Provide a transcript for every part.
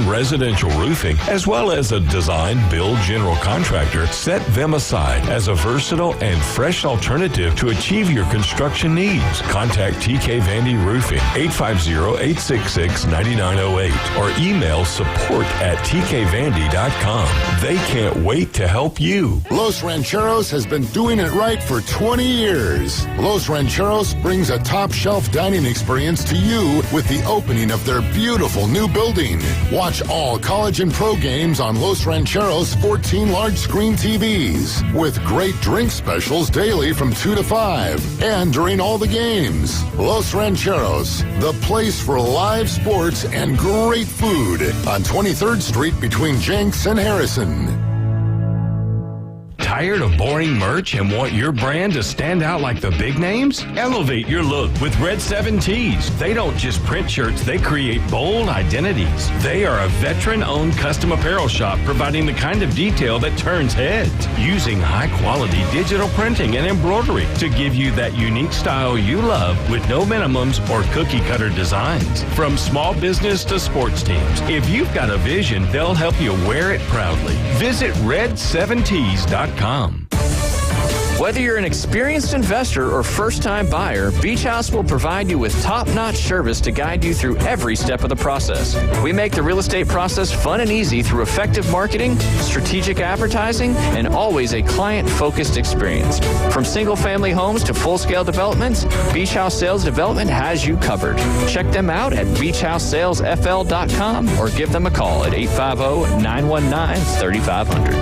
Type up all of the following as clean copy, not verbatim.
Residential roofing, as well as a design build general contractor, set them aside as a versatile and fresh alternative to achieve your construction needs. Contact TK Vandy Roofing, 850-866-9908, or email support@tkvandy.com. They can't wait to help you. Los Rancheros has been doing it right for 20 years. Los Rancheros brings a top-shelf dining experience to you with the opening of their beautiful new building. Watch all college and pro games on Los Rancheros' 14 large-screen TVs with great drink specials daily from 2 to 5 and during all the games. Los Rancheros, the place for live sports and great food on 23rd Street between Jenks and Harrison. Tired of boring merch and want your brand to stand out like the big names? Elevate your look with Red 7 Tees. They don't just print shirts, they create bold identities. They are a veteran-owned custom apparel shop providing the kind of detail that turns heads, using high-quality digital printing and embroidery to give you that unique style you love with no minimums or cookie-cutter designs. From small business to sports teams, if you've got a vision, they'll help you wear it proudly. Visit red7tees.com. Whether you're an experienced investor or first-time buyer, Beach House will provide you with top-notch service to guide you through every step of the process. We make the real estate process fun and easy through effective marketing, strategic advertising, and always a client-focused experience. From single-family homes to full-scale developments, Beach House Sales Development has you covered. Check them out at beachhousesalesfl.com or give them a call at 850-919-3500.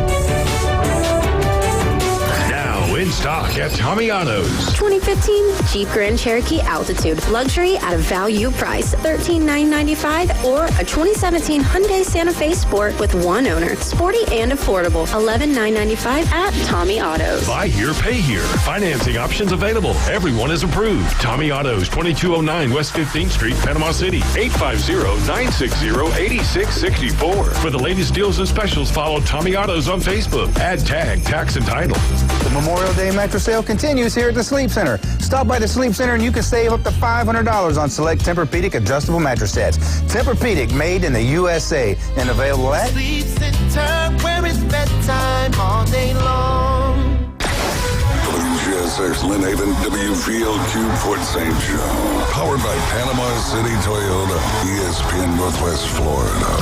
In stock at Tommy Otto's. 2015 Jeep Grand Cherokee Altitude. Luxury at a value price. $13,995 or a 2017 Hyundai Santa Fe Sport with one owner. Sporty and affordable. $11,995 at Tommy Otto's. Buy here, pay here. Financing options available. Everyone is approved. Tommy Otto's, 2209 West 15th Street, Panama City. 850-960-8664. For the latest deals and specials, follow Tommy Otto's on Facebook. Add tag, tax, and title. The Memorial Day mattress sale continues here at the Sleep Center. Stop by the Sleep Center and you can save up to $500 on select Tempur-Pedic adjustable mattress sets. Tempur-Pedic, made in the USA and available at Sleep Center, where it's bedtime all day long. WGSX Lynn Haven, WVLQ Port St. Joe. Powered by Panama City Toyota, ESPN Northwest Florida.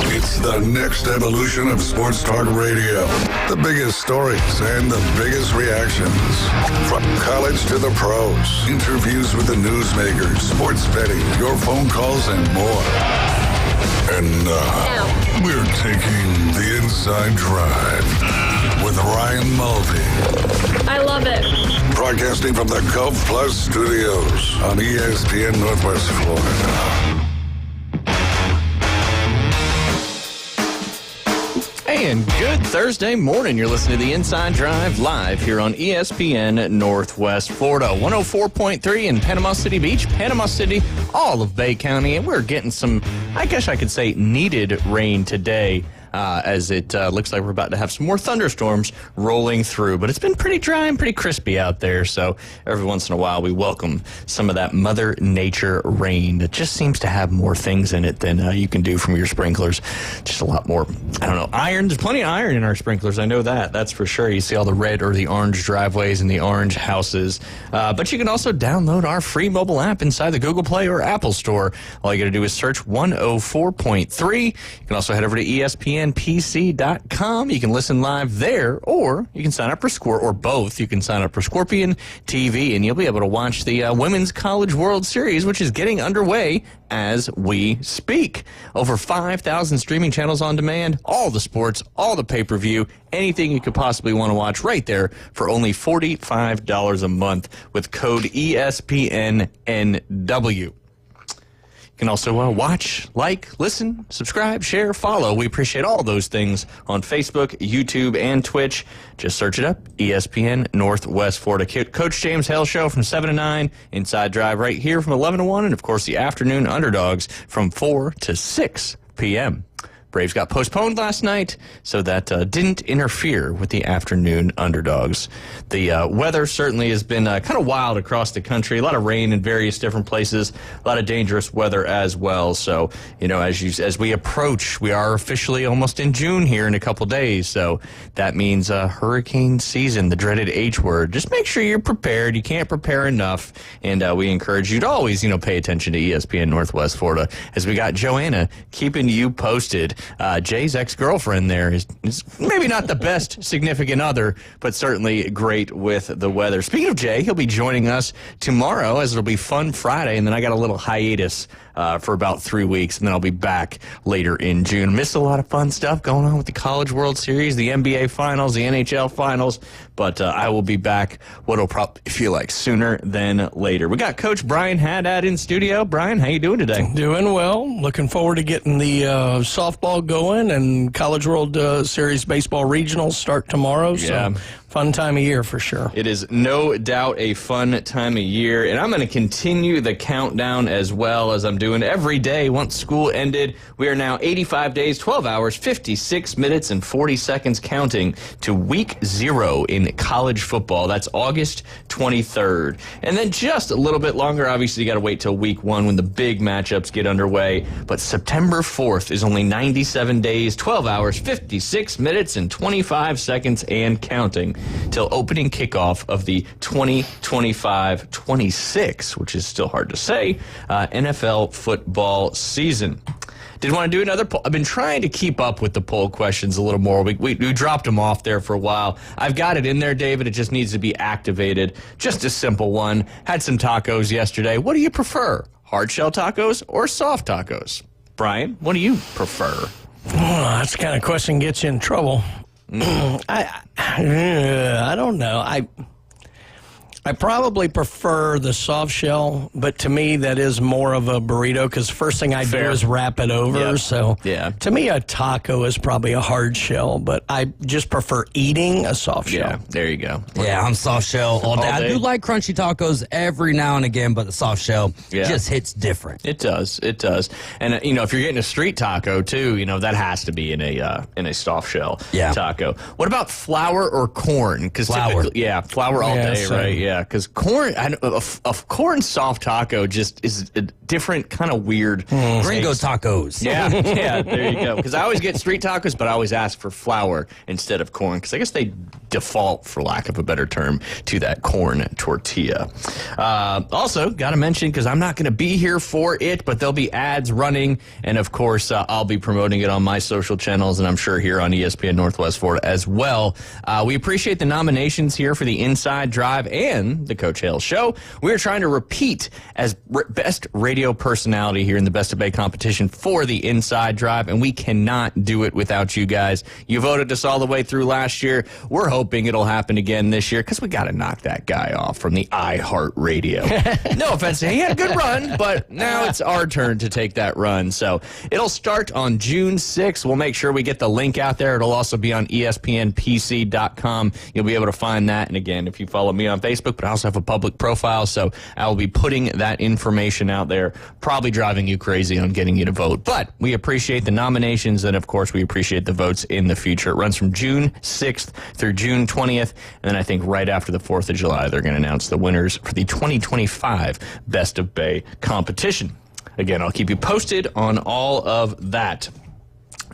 It's the next evolution of sports talk radio. The biggest stories and the biggest reactions. From college to the pros. Interviews with the newsmakers, sports betting, your phone calls, and more. And now, we're taking the Inside Drive with Ryan Mulvey. I love it. Broadcasting from the Gulf Plus studios on ESPN Northwest Florida. And good Thursday morning. You're listening to the Inside Drive live here on ESPN Northwest Florida. 104.3 in Panama City Beach, Panama City, all of Bay County. And we're getting some, I guess I could say, needed rain today. As it looks like we're about to have some more thunderstorms rolling through. But it's been pretty dry and pretty crispy out there, so every once in a while we welcome some of that Mother Nature rain that just seems to have more things in it than you can do from your sprinklers. Just a lot more, I don't know, iron. There's plenty of iron in our sprinklers, I know that. That's for sure. You see all the red or the orange driveways and the orange houses. But you can also download our free mobile app inside the Google Play or Apple Store. All you got to do is search 104.3. You can also head over to ESPNPC.com. You can listen live there, or you can sign up for or both. You can sign up for Scorpion TV, and you'll be able to watch the Women's College World Series, which is getting underway as we speak. Over 5,000 streaming channels on demand, all the sports, all the pay-per-view, anything you could possibly want to watch right there for only $45 a month with code ESPNNW. You can also watch, like, listen, subscribe, share, follow. We appreciate all those things on Facebook, YouTube, and Twitch. Just search it up, ESPN Northwest Florida. Coach James Hale Show from 7 to 9, Inside Drive right here from 11 to 1, and, of course, the afternoon underdogs from 4 to 6 p.m. Braves got postponed last night, so that didn't interfere with the afternoon underdogs. The weather certainly has been kind of wild across the country. A lot of rain in various different places, a lot of dangerous weather as well. So, as we approach, we are officially almost in June here in a couple days. So that means hurricane season, the dreaded H word. Just make sure you're prepared. You can't prepare enough. And we encourage you to always, pay attention to ESPN Northwest Florida, as we got Joanna keeping you posted. Jay's ex-girlfriend there is maybe not the best significant other, but certainly great with the weather. Speaking of Jay, he'll be joining us tomorrow, as it'll be Fun Friday, and then I got a little hiatus for about 3 weeks, and then I'll be back later in June. Missed a lot of fun stuff going on with the College World Series, the NBA Finals, the NHL Finals, but I will be back what'll probably feel like sooner than later. We got Coach Brian Haddad in studio. Brian, how you doing today? Doing well. Looking forward to getting the softball going, and College World Series baseball regionals start tomorrow. Yeah. So fun time of year for sure. It is no doubt a fun time of year, and I'm going to continue the countdown as well as I'm doing every day once school ended. We are now 85 days, 12 hours, 56 minutes, and 40 seconds counting to week 0 in college football. That's August 23rd. And then just a little bit longer. Obviously, you got to wait till week 1 when the big matchups get underway. But September 4th is only 97 days, 12 hours, 56 minutes, and 25 seconds and counting till opening kickoff of the 2025-26, which is still hard to say, NFL football season. Did want to do another poll. I've been trying to keep up with the poll questions a little more. We dropped them off there for a while. I've got it in there, David. It just needs to be activated. Just a simple one. Had some tacos yesterday. What do you prefer? Hard shell tacos or soft tacos? Brian, what do you prefer? Oh, that's the kind of question gets you in trouble. I don't know. I probably prefer the soft shell, but to me that is more of a burrito, because the first thing I do is wrap it over. Yep. So Yeah. to me a taco is probably a hard shell, but I just prefer eating a soft shell. Yeah, there you go. Yeah, I'm soft shell all day. All day. I do like crunchy tacos every now and again, but the soft shell just hits different. It does. It does. And, if you're getting a street taco, too, that has to be in a soft shell taco. What about flour or corn? Flour. Flour all day, same. right? Yeah, because corn, a corn soft taco just is a different kind of weird Gringo taste. tacos. Yeah, there you go. Because I always get street tacos, but I always ask for flour instead of corn, because I guess they default, for lack of a better term, to that corn tortilla. Also, got to mention, because I'm not going to be here for it, but there'll be ads running, and of course, I'll be promoting it on my social channels, and I'm sure here on ESPN Northwest Florida as well. We appreciate the nominations here for the Inside Drive and the Coach Hale Show. We're trying to repeat as best radio personality here in the Best of Bay competition for the Inside Drive, and we cannot do it without you guys. You voted us all the way through last year. We're hoping it'll happen again this year, because we got to knock that guy off from the iHeartRadio. No offense, he had a good run, but now it's our turn to take that run. So it'll start on June 6th. We'll make sure we get the link out there. It'll also be on ESPNPC.com. You'll be able to find that. And again, if you follow me on Facebook, but I also have a public profile, so I will be putting that information out there, probably driving you crazy on getting you to vote. But we appreciate the nominations, and of course we appreciate the votes in the future. It runs from June 6th through June 20th, and then I think right after the 4th of July, they're going to announce the winners for the 2025 Best of Bay competition. Again, I'll keep you posted on all of that.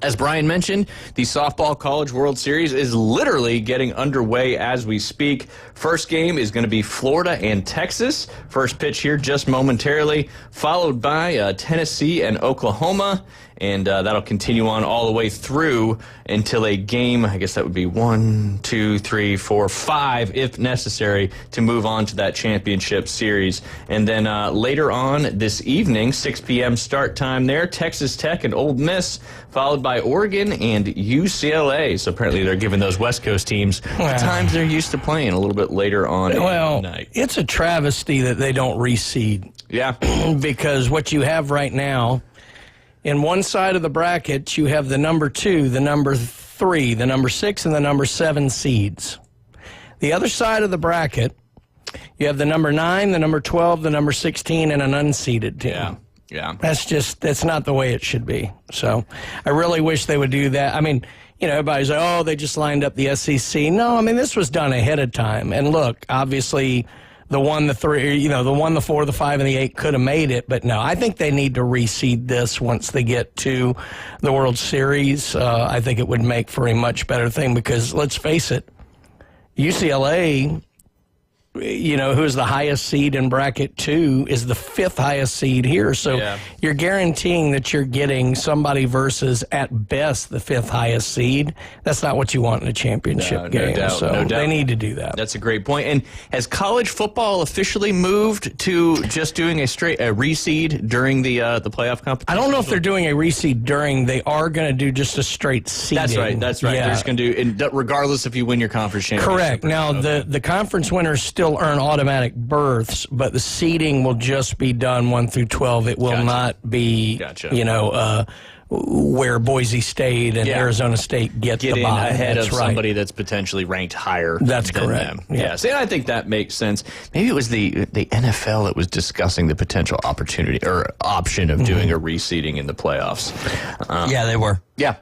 As Brian mentioned, the Softball College World Series is literally getting underway as we speak. First game is going to be Florida and Texas. First pitch here just momentarily, followed by Tennessee and Oklahoma. And that'll continue on all the way through until a game, I guess that would be 1, 2, 3, 4, 5, if necessary, to move on to that championship series. And then later on this evening, 6 p.m. start time there, Texas Tech and Ole Miss, followed by Oregon and UCLA. So apparently they're giving those West Coast teams the times they're used to playing a little bit later on at night. It's a travesty that they don't reseed. Yeah. Because what you have right now, in one side of the bracket, you have the number 2, the number 3, the number 6, and the number 7 seeds. The other side of the bracket, you have the number 9, the number 12, the number 16, and an unseeded team. Yeah. That's not the way it should be. So I really wish they would do that. I mean, everybody's like, oh, they just lined up the SEC. No, I mean, this was done ahead of time. And look, obviously the 1, the 3, the 1, the 4, the 5, and the 8 could have made it. But no, I think they need to reseed this once they get to the World Series. I think it would make for a much better thing because let's face it, UCLA, who is the highest seed in bracket 2, is the 5th highest seed here. So you're guaranteeing that you're getting somebody versus, at best, the 5th highest seed. That's not what you want in a championship game. So they need to do that. That's a great point. And has college football officially moved to just doing a reseed during the playoff competition? I don't know if they're doing a reseed during. They are going to do just a straight seeding. That's right. Yeah. They're just going to do, regardless if you win your conference championship. Correct. Now, the conference winners still earn automatic berths, but the seeding will just be done 1 through 12. It will not be, where Boise State and Arizona State get in the bye. ahead that's of somebody that's potentially ranked higher. That's than correct. Them. Yeah. Yes, and I think that makes sense. Maybe it was the NFL that was discussing the potential opportunity or option of doing a reseeding in the playoffs. Yeah, they were. Yeah,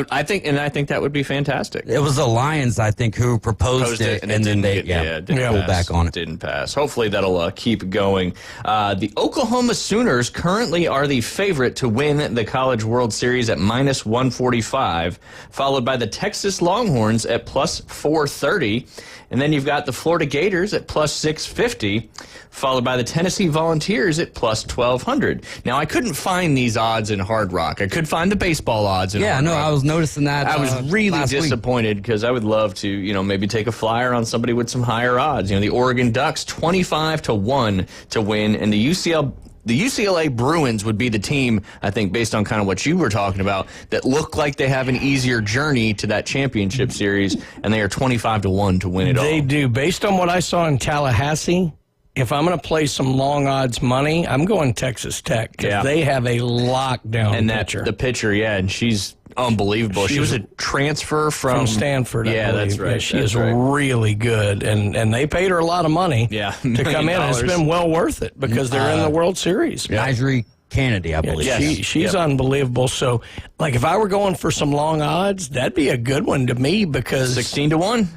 I think that would be fantastic. It was the Lions, I think, who proposed it, and then they pulled back on it. Didn't pass. Hopefully that'll keep going. The Oklahoma Sooners currently are the favorite to win the College World Series at minus 145, followed by the Texas Longhorns at plus 430. And then you've got the Florida Gators at plus 650, followed by the Tennessee Volunteers at plus 1,200. Now, I couldn't find these odds in Hard Rock. I could find the baseball odds in Hard Rock. I was noticing that. I was really disappointed because I would love to, maybe take a flyer on somebody with some higher odds. The Oregon Ducks, 25-1 to win, and the UCLA Bruins would be the team, I think, based on kind of what you were talking about, that look like they have an easier journey to that championship series, and they are 25-1 to win it all. They do. Based on what I saw in Tallahassee, if I'm going to play some long odds money, I'm going Texas Tech because they have a lockdown pitcher. The pitcher, and she's unbelievable. She was a transfer from Stanford. Yeah, that's right. Yeah, she is really good, and they paid her a lot of money to come in. It's been well worth it because they're in the World Series. Nigel Kennedy, I believe. She's unbelievable. So, if I were going for some long odds, that'd be a good one to me because 16-1.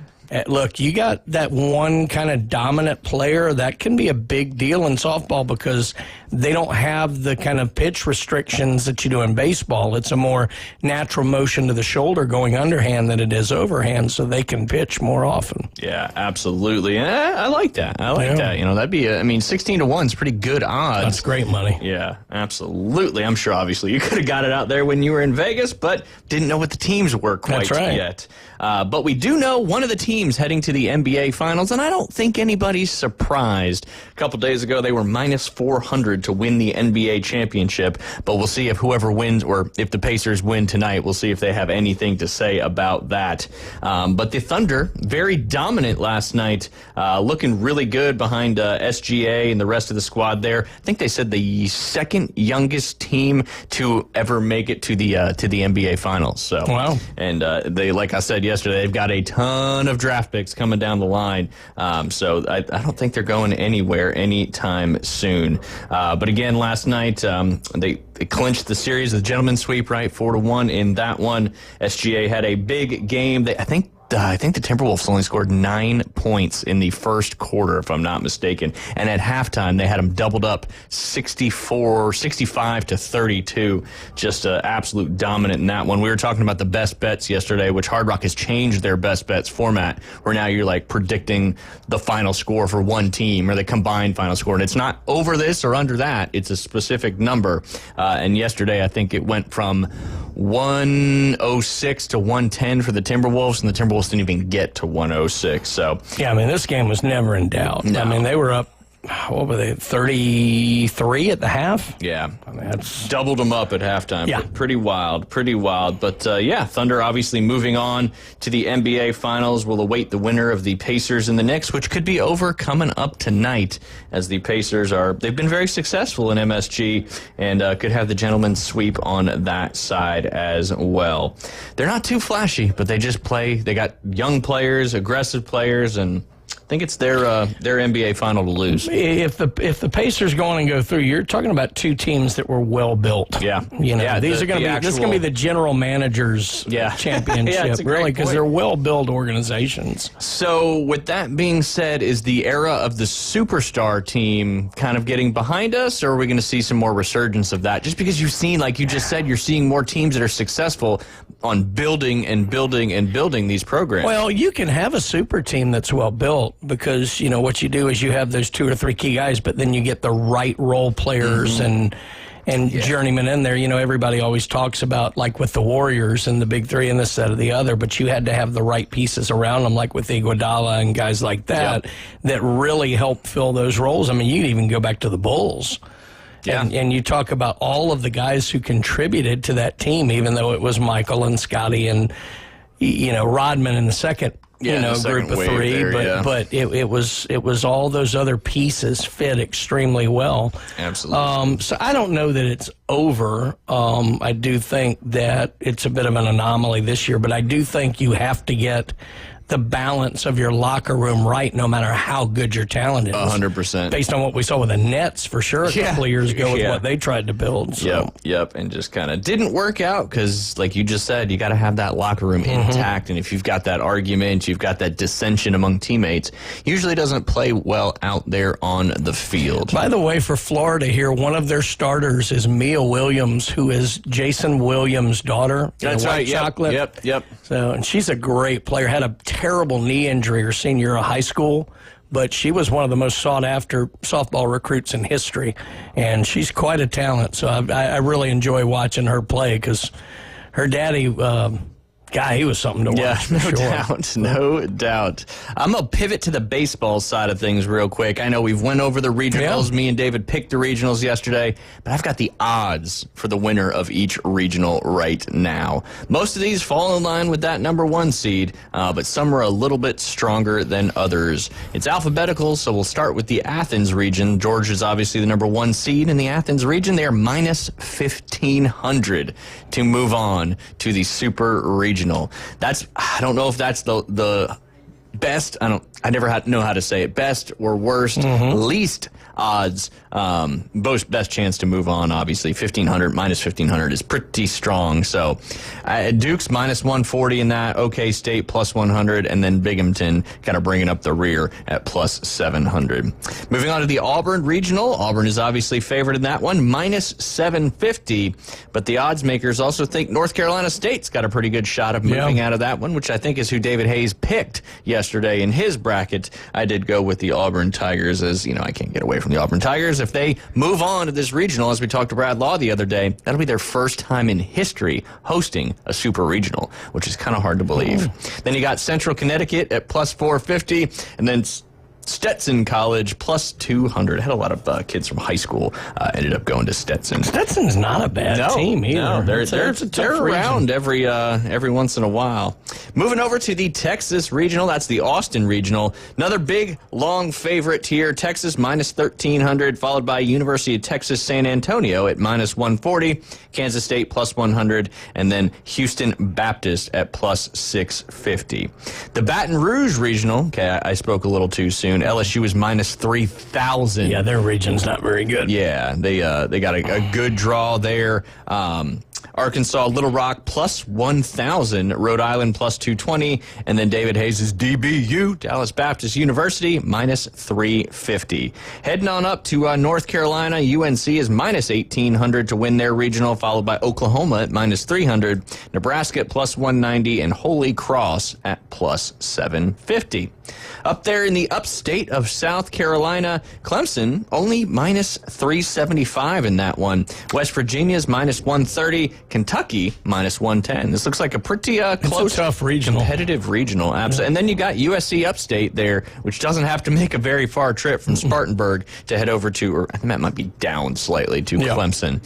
Look, you got that one kind of dominant player. That can be a big deal in softball because they don't have the kind of pitch restrictions that you do in baseball. It's a more natural motion to the shoulder going underhand than it is overhand, so they can pitch more often. Yeah, absolutely. I like that. I like that. That'd be, 16-1 is pretty good odds. That's great money. Yeah, absolutely. I'm sure, obviously, you could have got it out there when you were in Vegas, but didn't know what the teams were quite yet. But we do know one of the teams heading to the NBA Finals, and I don't think anybody's surprised. A couple days ago, they were minus 400 to win the NBA championship, but we'll see if whoever wins, or if the Pacers win tonight, we'll see if they have anything to say about that. But the Thunder, very dominant last night, looking really good behind SGA and the rest of the squad there. I think they said the second youngest team to ever make it to the NBA Finals. So, wow. And they, like I said yesterday, they've got a ton of draft picks coming down the line. So I don't think they're going anywhere anytime soon. But again, last night, they clinched the series, the gentleman's sweep, right? 4-1 in that one. SGA had a big game. I think the Timberwolves only scored 9 points in the first quarter, if I'm not mistaken. And at halftime, they had them doubled up 65-32. Just absolute dominant in that one. We were talking about the best bets yesterday, which Hard Rock has changed their best bets format, where now you're predicting the final score for one team or the combined final score. And it's not over this or under that. It's a specific number. And yesterday, I think it went from 106 to 110 for the Timberwolves, and the Timberwolves didn't even get to 106. So this game was never in doubt. No. They were up, what were they, 33 at the half? Yeah. That's doubled them up at halftime. Yeah. Pretty wild. But, Thunder obviously moving on to the NBA Finals. Will await the winner of the Pacers and the Knicks, which could be over coming up tonight, as the Pacers they've been very successful in MSG and could have the gentleman's sweep on that side as well. They're not too flashy, but they just play. They got young players, aggressive players, and I think it's their NBA final to lose. If the Pacers go on and go through, you're talking about two teams that were well built. Yeah, these are going to be this is going to be the general managers championship, really, because they're well built organizations. So, with that being said, is the era of the superstar team kind of getting behind us, or are we going to see some more resurgence of that? Just because you've seen, like you just said, you're seeing more teams that are successful on building and building and building these programs. Well, you can have a super team that's well built because, what you do is you have those 2 or 3 key guys, but then you get the right role players and journeymen in there. Everybody always talks about, like with the Warriors and the big 3 and this, that, or the other, but you had to have the right pieces around them, like with Iguodala and guys like that, that really help fill those roles. I mean, you can even go back to the Bulls. Yeah. And you talk about all of the guys who contributed to that team, even though it was Michael and Scotty and, Rodman in the second, group of 3. There, but it was all those other pieces fit extremely well. Absolutely. So I don't know that it's over. I do think that it's a bit of an anomaly this year, but I do think you have to get the balance of your locker room right, no matter how good your talent is. 100%. Based on what we saw with the Nets, for sure, a couple of years ago with what they tried to build. So. Yep, and just kind of didn't work out because, like you just said, you got to have that locker room intact, and if you've got that argument, you've got that dissension among teammates, usually doesn't play well out there on the field. By the way, for Florida here, one of their starters is Mia Williams, who is Jason Williams' daughter. That's right, Chocolate. Yep. So, and she's a great player, had a terrible knee injury her senior year of high school, but she was one of the most sought-after softball recruits in history, and she's quite a talent. So I really enjoy watching her play because her daddy, he was something to watch. Yeah, no doubt. I'm going to pivot to the baseball side of things real quick. I know we've went over the regionals. Me and David picked the regionals yesterday, but I've got the odds for the winner of each regional right now. Most of these fall in line with that number 1 seed, but some are a little bit stronger than others. It's alphabetical, so we'll start with the Athens region. Georgia's obviously the number 1 seed in the Athens region. They are minus 1,500 to move on to the super regional. I don't know if that's the best. I never know how to say it. Best or worst, least odds, best chance to move on, obviously. 1,500, minus 1,500 is pretty strong. So Duke's minus 140 in that, OK State plus 100, and then Binghamton kind of bringing up the rear at plus 700. Moving on to the Auburn Regional. Auburn is obviously favored in that one, minus 750, but the odds makers also think North Carolina State's got a pretty good shot of moving out of that one, which I think is who David Hayes picked yesterday in his bracket. I did go with the Auburn Tigers, as I can't get away from the Auburn Tigers. If they move on to this regional, as we talked to Brad Law the other day, that'll be their first time in history hosting a super regional, which is kind of hard to believe. Then you got Central Connecticut at plus 450, and then Stetson College plus 200. I had a lot of kids from high school ended up going to Stetson. Stetson's not a bad team either. No, they're around every once in a while. Moving over to the Texas Regional, that's the Austin Regional. Another big, long favorite here. Texas minus 1,300, followed by University of Texas San Antonio at minus 140, Kansas State plus 100, and then Houston Baptist at plus 650. The Baton Rouge Regional, okay, I spoke a little too soon. LSU is minus 3,000. Yeah, their region's not very good. Yeah, they got a good draw there. Arkansas, Little Rock, plus 1,000. Rhode Island, plus 220. And then David Hayes' DBU, Dallas Baptist University, minus 350. Heading on up to North Carolina, UNC is minus 1,800 to win their regional, followed by Oklahoma at minus 300. Nebraska at plus 190, and Holy Cross at plus 750. Up there in the upstate of South Carolina, Clemson only minus 375 in that one. West Virginia's minus 130. Kentucky minus 110. This looks like a pretty close, tough regional, competitive regional. Absolutely. And then you got USC upstate there, which doesn't have to make a very far trip from Spartanburg to head over to, or I think that might be down slightly to Clemson.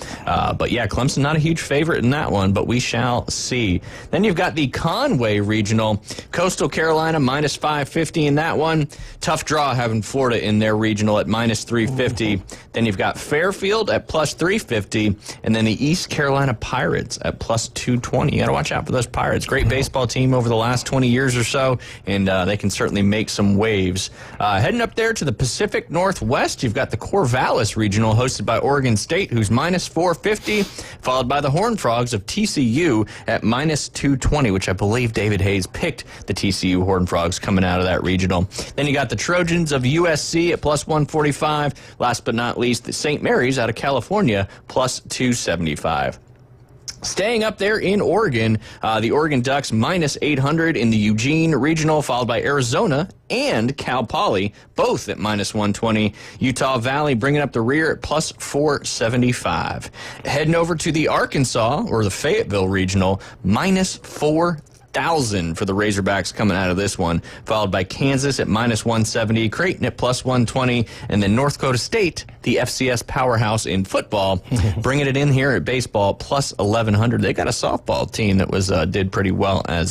But yeah, Clemson not a huge favorite in that one, but we shall see. Then you've got the Conway Regional. Coastal Carolina minus 550 in that one. Tough draw having Florida in their regional at minus 350. Then you've got Fairfield at plus 350, and then the East Carolina Pirates Pirates at plus 220. You got to watch out for those Pirates. Great baseball team over the last 20 years or so, and they can certainly make some waves. Heading up there to the Pacific Northwest, you've got the Corvallis Regional hosted by Oregon State, who's minus 450, followed by the Horned Frogs of TCU at minus 220, which I believe David Hayes picked the TCU Horned Frogs coming out of that regional. Then you got the Trojans of USC at plus 145. Last but not least, the St. Mary's out of California, plus 275. Staying up there in Oregon, the Oregon Ducks minus 800 in the Eugene Regional, followed by Arizona and Cal Poly, both at minus 120. Utah Valley bringing up the rear at plus 475. Heading over to the Arkansas, or the Fayetteville Regional, minus 4,000 for the Razorbacks coming out of this one, followed by Kansas at minus 170, Creighton at plus 120, and then North Dakota State, the FCS powerhouse in football, bringing it in here at baseball plus 1,100. They got a softball team that was did pretty well, I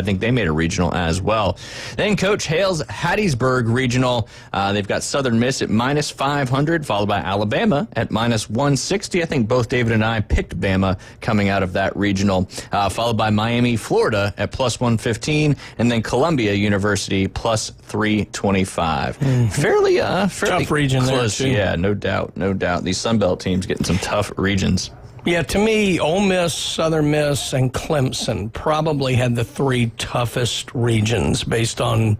think they made a regional as well. Then Coach Hale's Hattiesburg Regional, they've got Southern Miss at minus 500, followed by Alabama at minus 160. I think both David and I picked Bama coming out of that regional, followed by Miami, Florida at plus 115, and then Columbia University plus 325. Fairly tough region close. There too. Yeah, no doubt. These Sun Belt teams getting some tough regions. Yeah, to me, Ole Miss, Southern Miss, and Clemson probably had the three toughest regions based on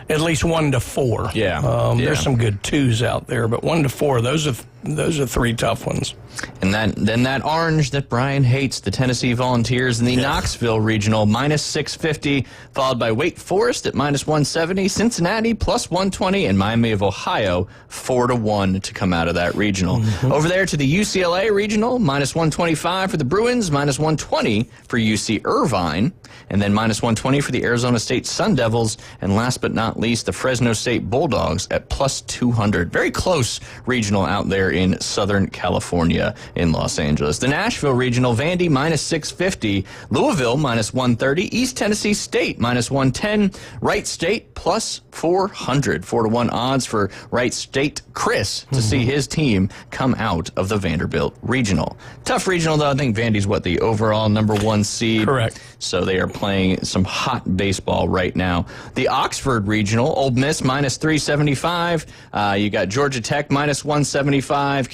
at least 1 to 4. There's some good 2s out there, but 1 to 4, those are three tough ones. And then that orange that Brian hates, the Tennessee Volunteers in the Knoxville Regional, minus 650, followed by Wake Forest at minus 170, Cincinnati plus 120, and Miami of Ohio 4-1 to come out of that regional. Over there to the UCLA Regional, minus 125 for the Bruins, minus 120 for UC Irvine, and then minus 120 for the Arizona State Sun Devils, and last but not least, the Fresno State Bulldogs at plus 200. Very close regional out there in Southern California in Los Angeles. The Nashville Regional, Vandy minus 650, Louisville minus 130, East Tennessee State minus 110, Wright State plus 400. 4-1 odds for Wright State Chris to see his team come out of the Vanderbilt Regional. Tough regional, though. I think Vandy's the overall number 1 seed. Correct. So they are playing some hot baseball right now. The Oxford Regional, Ole Miss minus 375. You got Georgia Tech minus 175,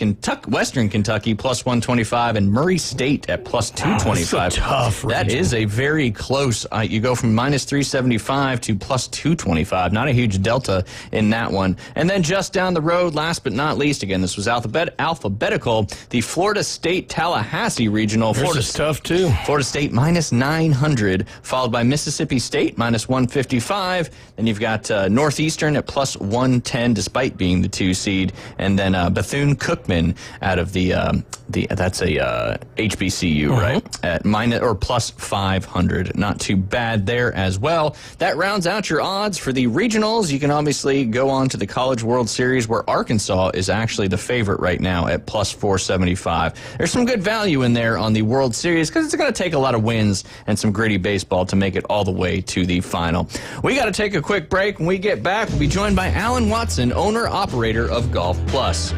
Western Kentucky plus 125, and Murray State at plus 225. That's a tough region. That is a very close. You go from minus 375 to plus 225. Not a huge delta in that one. And then just down the road, last but not least, again, this was alphabetical, the Florida State Tallahassee Regional. This is tough, too. Florida State minus 900, followed by Mississippi State minus 155. Then you've got Northeastern at plus 110, despite being the 2 seed. And then Bethune-Cookman out of that's a HBCU, right? At minus or plus 500. Not too bad there as well. That rounds out your odds for the regionals. You can obviously go on to the College World Series, where Arkansas is actually the favorite right now at plus 475. There's some good value in there on the World Series because it's going to take a lot of wins and some gritty baseball to make it all the way to the final. We got to take a quick break. When we get back, we'll be joined by Alan Watson, owner-operator of Golf Plus.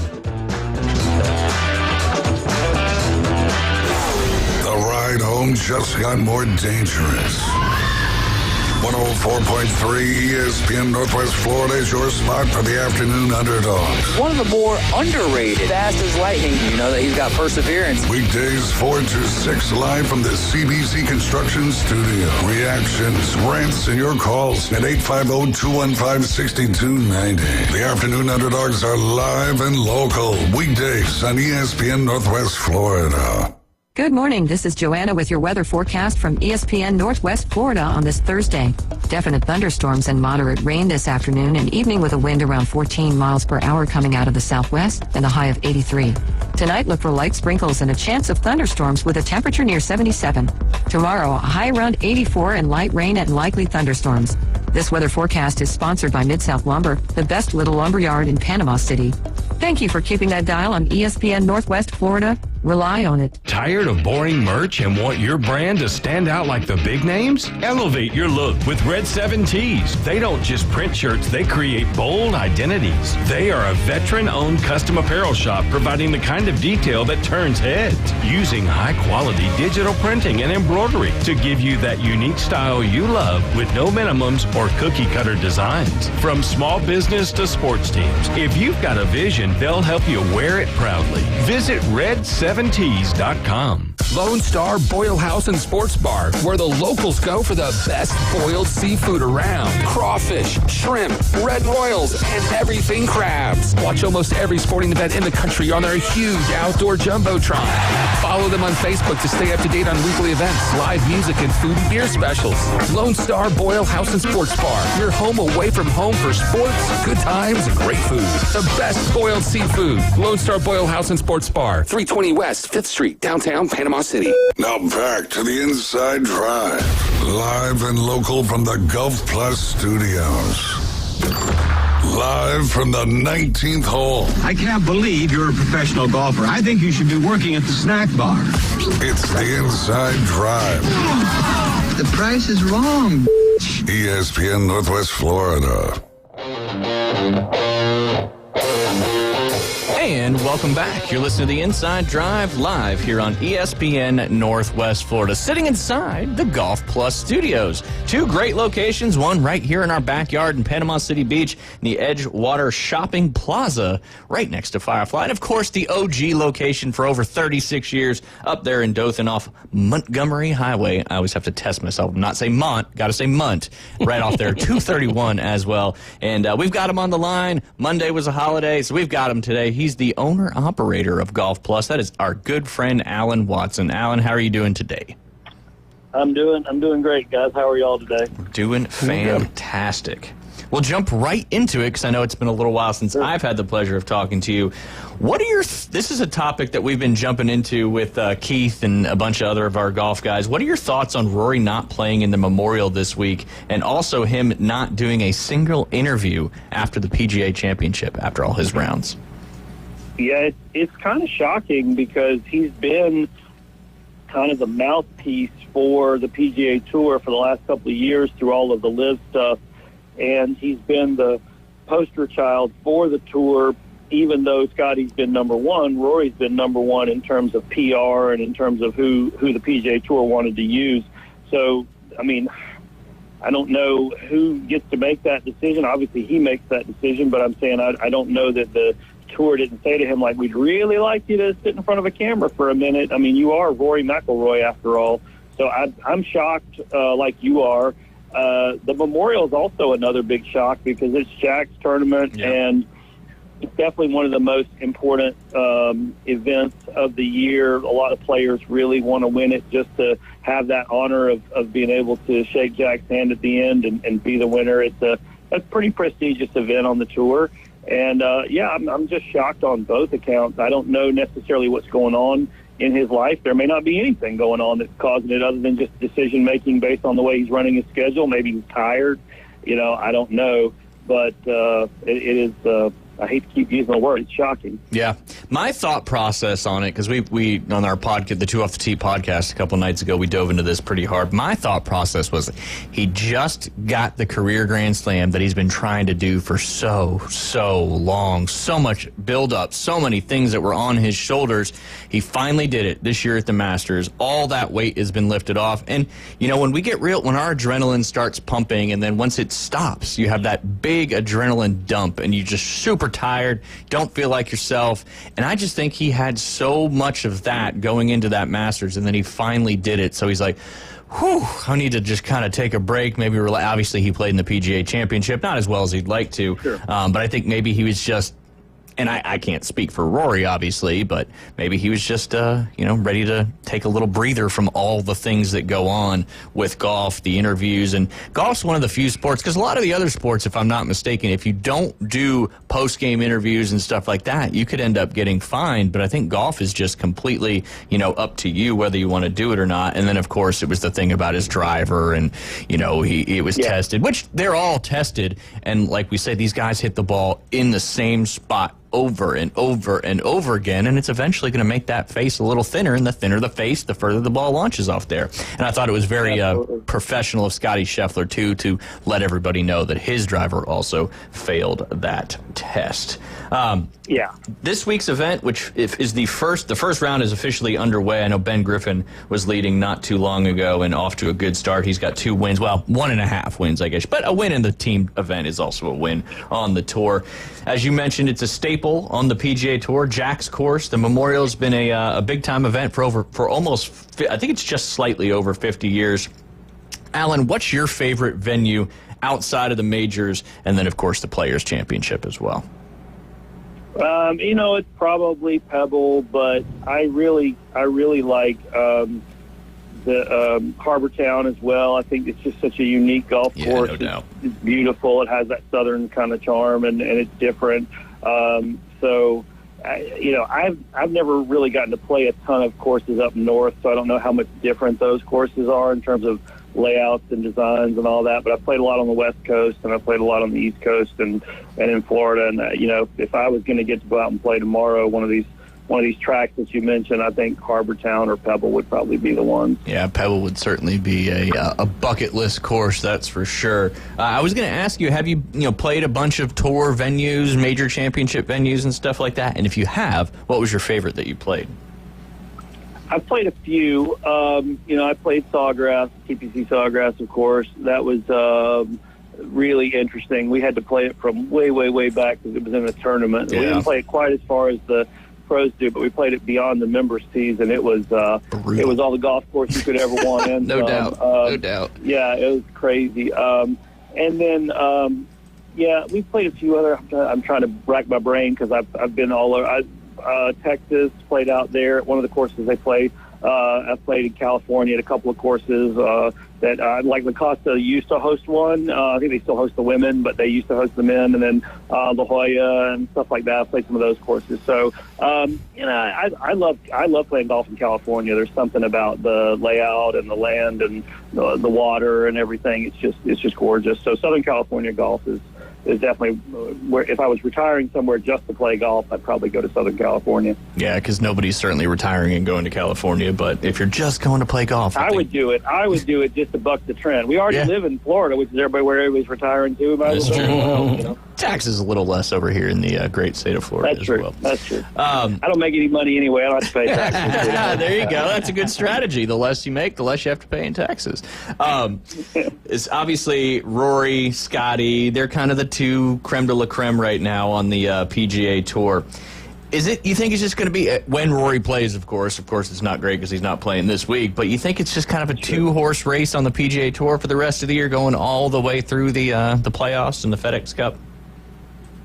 The ride home just got more dangerous. 104.3 ESPN Northwest Florida is your spot for the afternoon underdogs. One of the more underrated, fast as lightning. You know that he's got perseverance. Weekdays 4 to 6 live from the CBC Construction Studio. Reactions, rants, and your calls at 850-215-6290. The afternoon underdogs are live and local. Weekdays on ESPN Northwest Florida. Good morning. This is Joanna with your weather forecast from ESPN Northwest Florida on this Thursday. Definite thunderstorms and moderate rain this afternoon and evening with a wind around 14 miles per hour coming out of the southwest and a high of 83. Tonight, look for light sprinkles and a chance of thunderstorms with a temperature near 77. Tomorrow, a high around 84 and light rain and likely thunderstorms. This weather forecast is sponsored by Mid-South Lumber, the best little lumber yard in Panama City. Thank you for keeping that dial on ESPN Northwest Florida. Rely on it. Tired of boring merch and want your brand to stand out like the big names? Elevate your look with Red 7 Tees. They don't just print shirts, they create bold identities. They are a veteran-owned custom apparel shop providing the kind of detail that turns heads, using high-quality digital printing and embroidery to give you that unique style you love with no minimums or cookie-cutter designs. From small business to sports teams, if you've got a vision, they'll help you wear it proudly. Visit red7tees.com. Lone Star Boil House and Sports Bar, where the locals go for the best boiled seafood around. Crawfish, shrimp, red royals, and everything crabs. Watch almost every sporting event in the country on their huge outdoor jumbotron. Follow them on Facebook to stay up to date on weekly events, live music, and food and beer specials. Lone Star Boil House and Sports Bar, your home away from home for sports, good times, and great food. The best boiled seafood. Lone Star Boil House and Sports Bar, 320 West 5th Street, downtown Panama City. Now back to the Inside Drive, live and local from the Gulf Plus studios. Live from the 19th hole. I can't believe you're a professional golfer. I think you should be working at the snack bar. It's the Inside Drive. The price is wrong. ESPN Northwest Florida. And welcome back. You're listening to the Inside Drive live here on ESPN Northwest Florida, sitting inside the Golf Plus studios. Two great locations, one right here in our backyard in Panama City Beach, in the Edgewater Shopping Plaza, right next to Firefly. And, of course, the OG location for over 36 years up there in Dothan off Montgomery Highway. I always have to test myself, not say Mont, got to say Munt, right off there, 231 as well. And we've got him on the line. Monday was a holiday, so we've got him today. He's the owner-operator of Golf Plus. That is our good friend, Alan Watson. Alan, how are you doing today? I'm doing great, guys. How are y'all today? Doing fantastic. We'll jump right into it because I know it's been a little while since I've had the pleasure of talking to you. What are your this is a topic that we've been jumping into with Keith and a bunch of other of our golf guys. What are your thoughts on Rory not playing in the Memorial this week, and also him not doing a single interview after the PGA Championship after all his rounds? Yeah, it's kind of shocking because he's been kind of the mouthpiece for the PGA Tour for the last couple of years through all of the LIV stuff, and he's been the poster child for the Tour. Even though Scotty's been number one, Rory's been number one in terms of PR and in terms of who the PGA Tour wanted to use. So, I mean, I don't know who gets to make that decision. Obviously, he makes that decision, but I'm saying I don't know that the Tour didn't say to him, like, we'd really like you to sit in front of a camera for a minute. I mean, you are Rory McIlroy after all. So I'm shocked like you are. The Memorial is also another big shock because it's Jack's tournament, and it's definitely one of the most important events of the year. A lot of players really want to win it just to have that honor of being able to shake Jack's hand at the end and be the winner. It's a pretty prestigious event on the tour. And, I'm just shocked on both accounts. I don't know necessarily what's going on in his life. There may not be anything going on that's causing it other than just decision-making based on the way he's running his schedule. Maybe he's tired. I don't know. But it is I hate to keep using the word. It's shocking. Yeah. My thought process on it, because we on our podcast, the Two Off the Tee podcast a couple nights ago, we dove into this pretty hard. My thought process was he just got the career Grand Slam that he's been trying to do for so long. So much build-up, so many things that were on his shoulders. He finally did it this year at the Masters. All that weight has been lifted off. And, when we get real, when our adrenaline starts pumping and then once it stops, you have that big adrenaline dump and you just super tired, don't feel like yourself. And I just think he had so much of that going into that Masters, and then he finally did it. So he's like, whew, I need to just kind of take a break, maybe relax. Obviously, he played in the PGA Championship, not as well as he'd like to, sure. But I think maybe he was just, and I can't speak for Rory, obviously, but maybe he was just, ready to take a little breather from all the things that go on with golf, the interviews. And golf's one of the few sports, because a lot of the other sports, if I'm not mistaken, if you don't do post-game interviews and stuff like that, you could end up getting fined. But I think golf is just completely, up to you whether you want to do it or not. And then, of course, it was the thing about his driver, and, he was tested, which they're all tested. And like we say, these guys hit the ball in the same spot over and over and over again, and it's eventually going to make that face a little thinner, and the thinner the face, the further the ball launches off there. And I thought it was very professional of Scotty Scheffler, too, to let everybody know that his driver also failed that test. This week's event, which is the first round is officially underway. I know Ben Griffin was leading not too long ago and off to a good start. He's got 2 wins, well, 1.5 wins, I guess, but a win in the team event is also a win on the tour. As you mentioned, it's a staple on the PGA Tour, Jack's course. The Memorial's been a big-time event for almost, I think it's just slightly over 50 years. Alan, what's your favorite venue outside of the majors, and then, of course, the Players' Championship as well? It's probably Pebble, but I really like the Harbor Town as well. I think it's just such a unique golf course. No doubt. It's beautiful. It has that southern kind of charm, and it's different. I've never really gotten to play a ton of courses up north, so I don't know how much different those courses are in terms of layouts and designs and all that. But I played a lot on the West Coast, and I played a lot on the East Coast and in Florida. And if I was going to get to go out and play tomorrow, one of these tracks that you mentioned, I think Harbor Town or Pebble would probably be the ones. Yeah, Pebble would certainly be a bucket list course, that's for sure. I was going to ask you, have you played a bunch of tour venues, major championship venues and stuff like that? And if you have, what was your favorite that you played? I've played a few. I played Sawgrass, TPC Sawgrass, of course. That was really interesting. We had to play it from way, way, way back because it was in a tournament. Yeah. We didn't play it quite as far as the pros do, but we played it beyond the members' tees, and it was all the golf course you could ever want in. No doubt. Yeah, it was crazy. And then we played a few other. I'm trying to rack my brain because I've been all over. Texas, played out there at one of the courses they play. I've played in California at a couple of courses that like La Costa used to host one. I think they still host the women, but they used to host the men, and then La Jolla and stuff like that. I played some of those courses. So I love playing golf in California. There's something about the layout and the land and the water and everything. It's just gorgeous. So Southern California golf is definitely where, if I was retiring somewhere just to play golf, I'd probably go to Southern California. Yeah, because nobody's certainly retiring and going to California, but if you're just going to play golf, I would do it. I would do it just to buck the trend. We already live in Florida, which is where everybody's retiring to. That's true. Taxes a little less over here in the great state of Florida as well. That's true. I don't make any money anyway. I don't have to pay taxes. There you go. That's a good strategy. The less you make, the less you have to pay in taxes. It's obviously Rory, Scotty, they're kind of the two creme de la creme right now on the PGA Tour. You think it's just going to be, when Rory plays, of course it's not great because he's not playing this week, but you think it's just kind of a two-horse race on the PGA Tour for the rest of the year, going all the way through the playoffs and the FedEx Cup?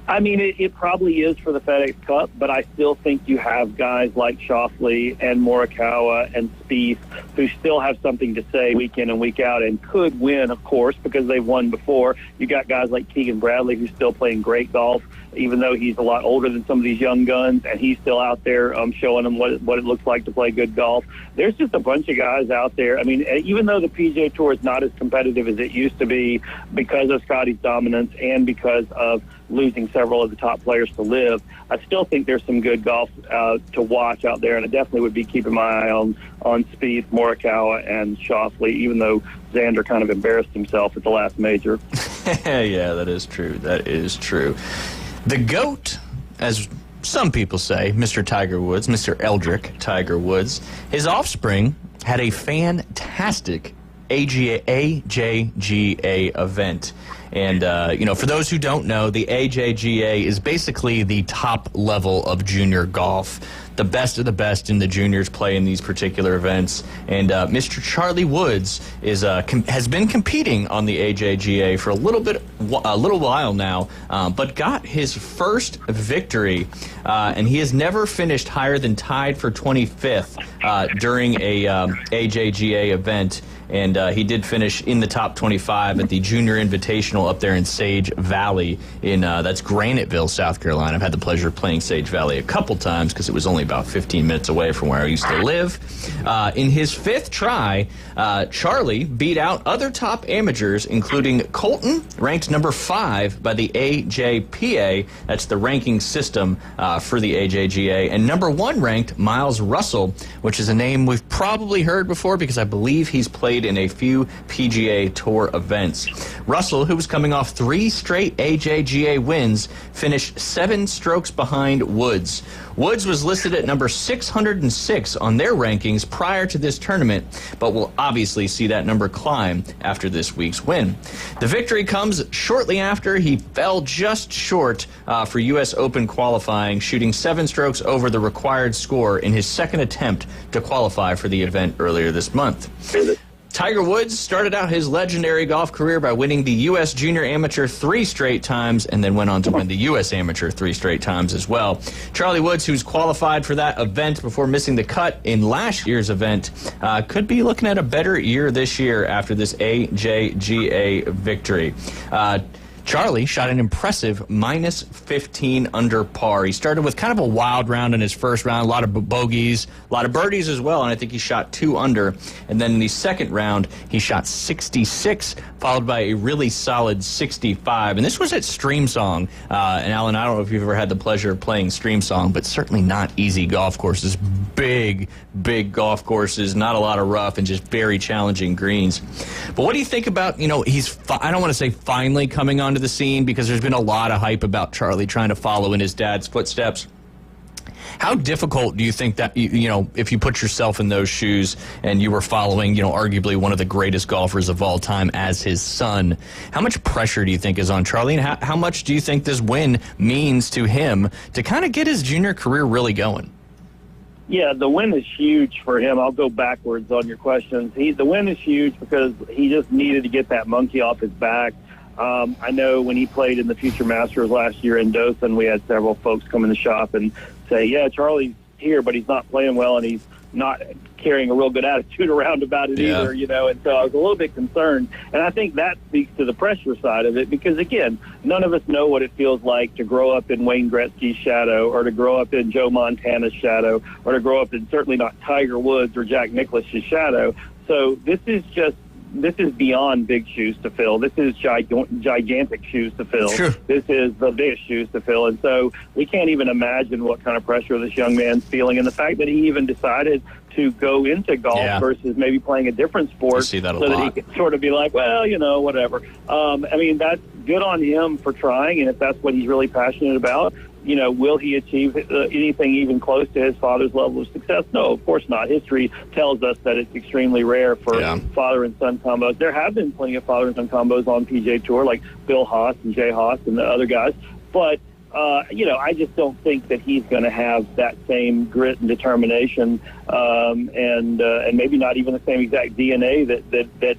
I mean, it probably is for the FedEx Cup, but I still think you have guys like Schauffele and Morikawa and Spieth who still have something to say week in and week out and could win, of course, because they've won before. You got guys like Keegan Bradley who's still playing great golf, even though he's a lot older than some of these young guns, and he's still out there showing them what it looks like to play good golf. There's just a bunch of guys out there. I mean, even though the PGA Tour is not as competitive as it used to be because of Scotty's dominance and because of losing several of the top players to live, I still think there's some good golf to watch out there, and I definitely would be keeping my eye on Spieth, Morikawa, and Schauffele, even though Xander kind of embarrassed himself at the last major. Yeah, that is true. That is true. The GOAT, as some people say, Mr. Tiger Woods, Mr. Eldrick Tiger Woods, his offspring had a fantastic AJGA event. And, for those who don't know, the AJGA is basically the top level of junior golf. The best of the best in the juniors play in these particular events. And Mr. Charlie Woods has been competing on the AJGA for a little while now, but got his first victory. And he has never finished higher than tied for 25th during a AJGA event. and he did finish in the top 25 at the Junior Invitational up there in Sage Valley that's Graniteville, South Carolina. I've had the pleasure of playing Sage Valley a couple times because it was only about 15 minutes away from where I used to live. In his fifth try, Charlie beat out other top amateurs, including Colton, ranked number 5 by the AJPA. That's the ranking system for the AJGA. And number 1 ranked Miles Russell, which is a name we've probably heard before because I believe he's played in a few PGA Tour events. Russell, who was coming off 3 straight AJGA wins, finished 7 strokes behind Woods. Woods was listed at number 606 on their rankings prior to this tournament, but will obviously see that number climb after this week's win. The victory comes shortly after he fell just short for U.S. Open qualifying, shooting 7 strokes over the required score in his second attempt to qualify for the event earlier this month. Tiger Woods started out his legendary golf career by winning the U.S. Junior Amateur 3 straight times and then went on to win the U.S. Amateur 3 straight times as well. Charlie Woods, who's qualified for that event before missing the cut in last year's event, could be looking at a better year this year after this AJGA victory. Charlie shot an impressive minus 15 under par. He started with kind of a wild round in his first round, a lot of bogeys, a lot of birdies as well, and I think he shot 2 under. And then in the second round, he shot 66, followed by a really solid 65. And this was at Streamsong. And Alan, I don't know if you've ever had the pleasure of playing Streamsong, but certainly not easy golf courses. Big, big golf courses, not a lot of rough, and just very challenging greens. But what do you think about, he's, I don't want to say finally coming onto the scene, because there's been a lot of hype about Charlie trying to follow in his dad's footsteps. How difficult do you think that, if you put yourself in those shoes and you were following, arguably one of the greatest golfers of all time as his son, how much pressure do you think is on Charlie, and how much do you think this win means to him to kind of get his junior career really going? Yeah, the win is huge for him. I'll go backwards on your questions. The win is huge because he just needed to get that monkey off his back. I know when he played in the Future Masters last year in Dothan, we had several folks come in the shop and say, yeah, Charlie's here, but he's not playing well, and he's not carrying a real good attitude around about it either, and so I was a little bit concerned. And I think that speaks to the pressure side of it because, again, none of us know what it feels like to grow up in Wayne Gretzky's shadow or to grow up in Joe Montana's shadow or to grow up in certainly not Tiger Woods or Jack Nicklaus's shadow. So this is beyond big shoes to fill. This is gigantic shoes to fill. Sure. This is the biggest shoes to fill. And so we can't even imagine what kind of pressure this young man's feeling. And the fact that he even decided to go into golf versus maybe playing a different sport that he could sort of be like, well, whatever. That's good on him for trying. And if that's what he's really passionate about, will he achieve anything even close to his father's level of success? No, of course not. History tells us that it's extremely rare for father and son combos. There have been plenty of father and son combos on PGA Tour, like Bill Haas and Jay Haas and the other guys. But, I just don't think that he's going to have that same grit and determination and maybe not even the same exact DNA that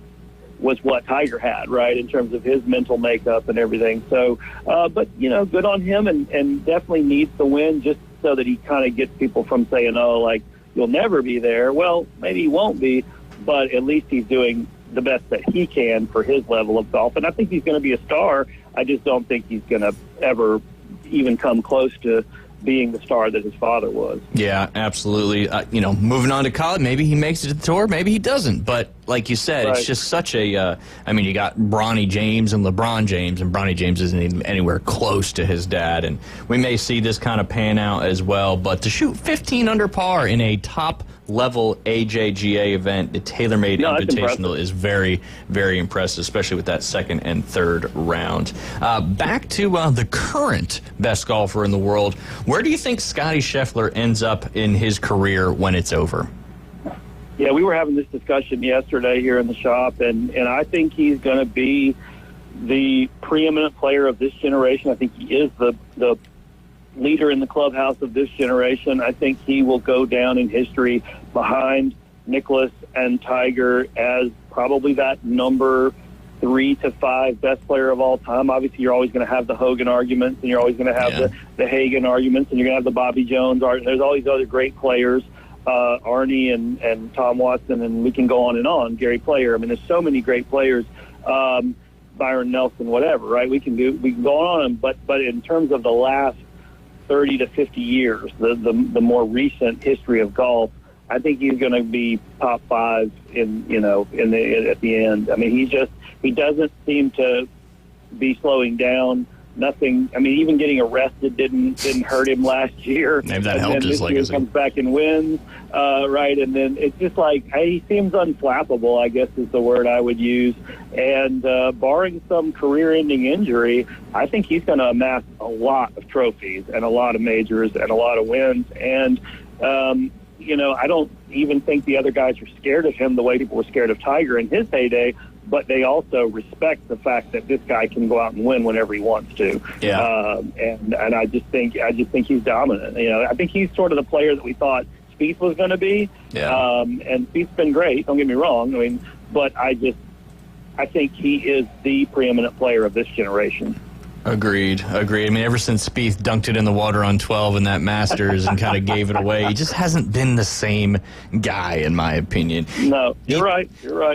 was what Tiger had, right, in terms of his mental makeup and everything. So, but, good on him and definitely needs the win just so that he kind of gets people from saying, you'll never be there. Well, maybe he won't be, but at least he's doing the best that he can for his level of golf. And I think he's going to be a star. I just don't think he's going to ever even come close to being the star that his father was. Yeah, absolutely. Moving on to college, maybe he makes it to the tour, maybe he doesn't. But like you said, it's just such a, you got Bronny James and LeBron James, and Bronny James isn't even anywhere close to his dad. And we may see this kind of pan out as well. But to shoot 15 under par in a top-level AJGA event, the TaylorMade Invitational, is very, very impressive, especially with that second and third round. Back to the current best golfer in the world. Where do you think Scottie Scheffler ends up in his career when it's over? Yeah, we were having this discussion yesterday here in the shop, and I think he's going to be the preeminent player of this generation. I think he is the leader in the clubhouse of this generation. I think he will go down in history behind Nicklaus and Tiger as probably that number 3 to 5 best player of all time. Obviously, you're always going to have the Hogan arguments, and you're always going to have the Hagen arguments, and you're going to have the Bobby Jones arguments. There's all these other great players. Arnie and Tom Watson, and we can go on and on. Gary Player. I mean, there's so many great players. Byron Nelson, whatever, right? We can go on, but in terms of the last 30 to 50 years, the more recent history of golf, I think he's going to be top 5 at the end. I mean, he doesn't seem to be slowing down. Nothing. I mean, even getting arrested didn't hurt him last year. Maybe that helped his legacy. Comes back and wins, right? And then it's just like he seems unflappable, I guess is the word I would use. And barring some career-ending injury, I think he's going to amass a lot of trophies and a lot of majors and a lot of wins. And I don't even think the other guys are scared of him the way people were scared of Tiger in his heyday. But they also respect the fact that this guy can go out and win whenever he wants to. Yeah. And I just think he's dominant. I think he's sort of the player that we thought Spieth was going to be. Yeah. And Spieth's been great. Don't get me wrong. I mean, but I think he is the preeminent player of this generation. Agreed. I mean, ever since Spieth dunked it in the water on 12 in that Masters and kind of gave it away, he just hasn't been the same guy, in my opinion. No, you're right.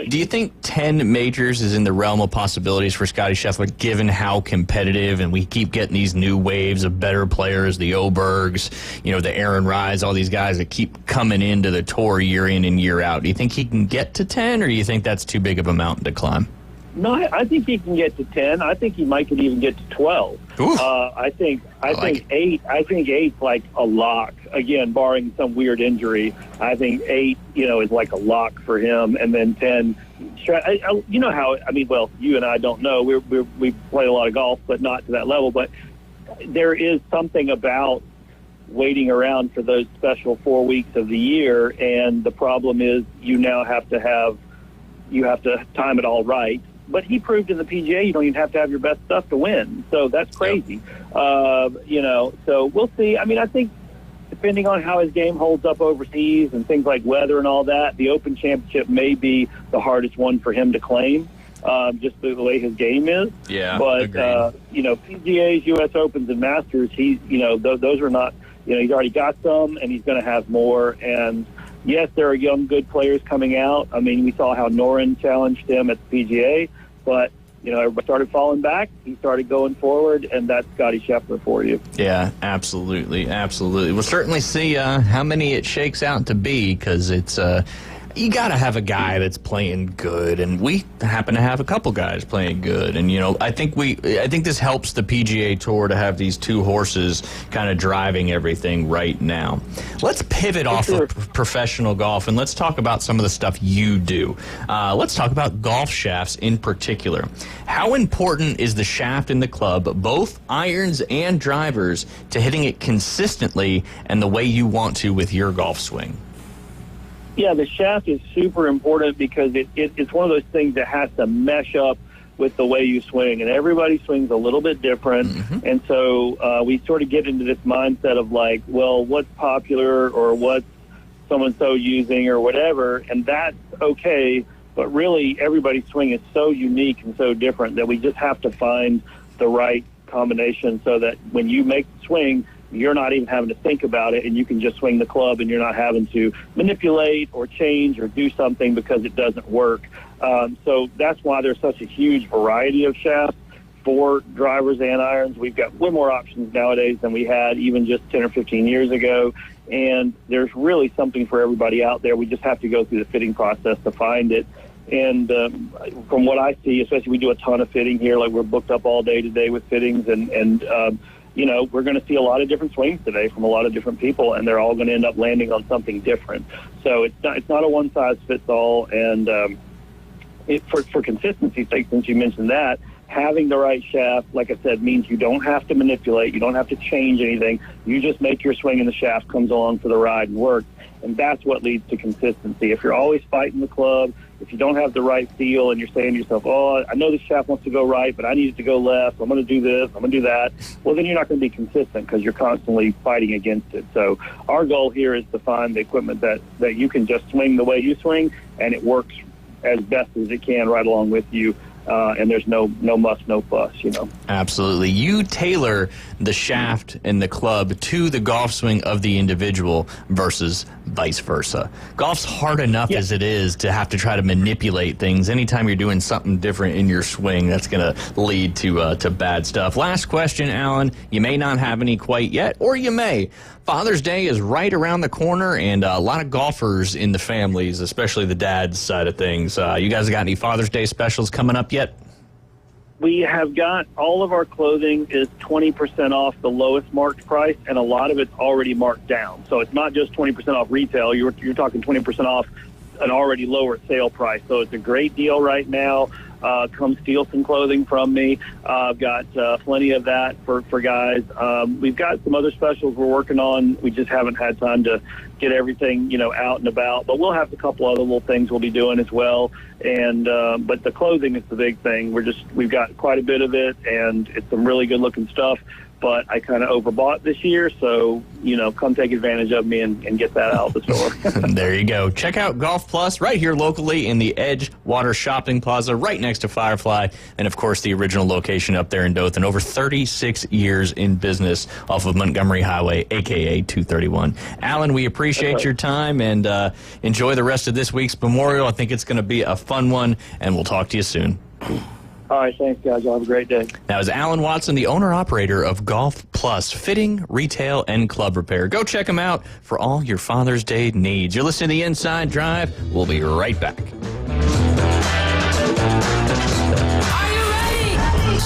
Do you think 10 majors is in the realm of possibilities for Scottie Scheffler, given how competitive, and we keep getting these new waves of better players, the Obergs, the Aaron Rise, all these guys that keep coming into the tour year in and year out? Do you think he can get to 10, or do you think that's too big of a mountain to climb? No, I think he can get to 10. I think he could even get to 12. I think 8. I think 8's like a lock. Again, barring some weird injury, I think 8, is like a lock for him. And then 10. You know how? I mean, well, you and I don't know. We play a lot of golf, but not to that level. But there is something about waiting around for those special 4 weeks of the year, and the problem is you have to time it all right. But he proved in the PGA you don't even have to have your best stuff to win. So that's crazy. Yep. So we'll see. I mean, I think depending on how his game holds up overseas and things like weather and all that, the Open Championship may be the hardest one for him to claim, just the way his game is. Yeah, but, PGAs, U.S. Opens, and Masters, those are not, he's already got some, and he's going to have more. And yes, there are young, good players coming out. I mean, we saw how Noren challenged him at the PGA, but, everybody started falling back. He started going forward, and that's Scottie Scheffler for you. Yeah, absolutely. We'll certainly see how many it shakes out to be, because it's you got to have a guy that's playing good, and we happen to have a couple guys playing good. And I think this helps the PGA Tour to have these two horses kind of driving everything right now. Let's pivot off of professional golf, and let's talk about some of the stuff you do. Let's talk about golf shafts in particular. How important is the shaft in the club, both irons and drivers, to hitting it consistently and the way you want to with your golf swing? Yeah, the shaft is super important because it's one of those things that has to mesh up with the way you swing, and everybody swings a little bit different. Mm-hmm. And so we sort of get into this mindset of like, well, what's popular or what's so-and-so using or whatever, and that's okay, but really everybody's swing is so unique and so different that we just have to find the right combination so that when you make the swing, you're not even having to think about it, and you can just swing the club, and you're not having to manipulate or change or do something because it doesn't work. So that's why there's such a huge variety of shafts for drivers and irons. We've got way more options nowadays than we had even just 10 or 15 years ago, and there's really something for everybody out there. We just have to go through the fitting process to find it. And from what I see, especially we do a ton of fitting here, like we're booked up all day today with fittings, and we're going to see a lot of different swings today from a lot of different people, and they're all going to end up landing on something different. So it's not a one-size-fits-all. And for consistency's sake, since you mentioned that, having the right shaft, like I said, means you don't have to manipulate. You don't have to change anything. You just make your swing, and the shaft comes along for the ride and works. And that's what leads to consistency. If you're always fighting the club, if you don't have the right feel and you're saying to yourself, oh, I know the shaft wants to go right, but I need it to go left. I'm going to do this. I'm going to do that. Well, then you're not going to be consistent because you're constantly fighting against it. So our goal here is to find the equipment that you can just swing the way you swing, and it works as best as it can right along with you and there's no muss, no fuss, Absolutely. You tailor the shaft and the club to the golf swing of the individual versus vice versa. Golf's hard enough as it is to have to try to manipulate things. Anytime you're doing something different in your swing, that's going to lead to bad stuff. Last question, Alan. You may not have any quite yet, or you may. Father's Day is right around the corner, and a lot of golfers in the families, especially the dad's side of things. You guys got any Father's Day specials coming up yet? We have got all of our clothing is 20% off the lowest marked price, and a lot of it's already marked down. So it's not just 20% off retail. You're talking 20% off an already lower sale price. So it's a great deal right now. Come steal some clothing from me. I've got plenty of that for guys. We've got some other specials we're working on. We just haven't had time to get everything, out and about. But we'll have a couple other little things we'll be doing as well. And but the clothing is the big thing. We've got quite a bit of it, and it's some really good looking stuff. But I kind of overbought this year, so, come take advantage of me and get that out of the store. There you go. Check out Golf Plus right here locally in the Edgewater Shopping Plaza right next to Firefly. And, of course, the original location up there in Dothan. Over 36 years in business off of Montgomery Highway, a.k.a. 231. Alan, we appreciate your time, and enjoy the rest of this week's Memorial. I think it's going to be a fun one, and we'll talk to you soon. All right, thanks, guys. Y'all have a great day. That was Alan Watson, the owner-operator of Golf Plus, fitting, retail, and club repair. Go check him out for all your Father's Day needs. You're listening to The Inside Drive. We'll be right back.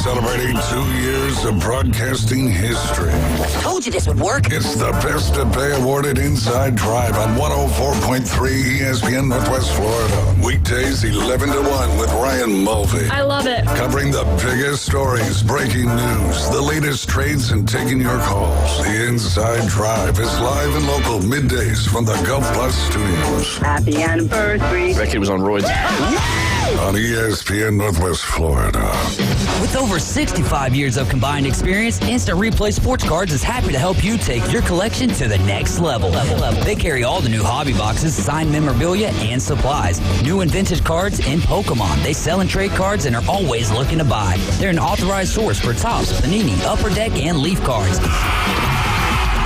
Celebrating 2 years of broadcasting history. Told you this would work. It's the Best of Bay awarded Inside Drive on 104.3 ESPN Northwest Florida. Weekdays 11 to 1 with Ryan Mulvey. I love it. Covering the biggest stories, breaking news, the latest trades, and taking your calls. The Inside Drive is live and local middays from the Golf Plus studios. Happy anniversary. That kid was on roids. On ESPN Northwest Florida. With over 65 years of combined experience, Instant Replay Sports Cards is happy to help you take your collection to the next level. They carry all the new hobby boxes, signed memorabilia, and supplies. New and vintage cards and Pokemon. They sell and trade cards and are always looking to buy. They're an authorized source for Topps, Panini, Upper Deck, and Leaf cards.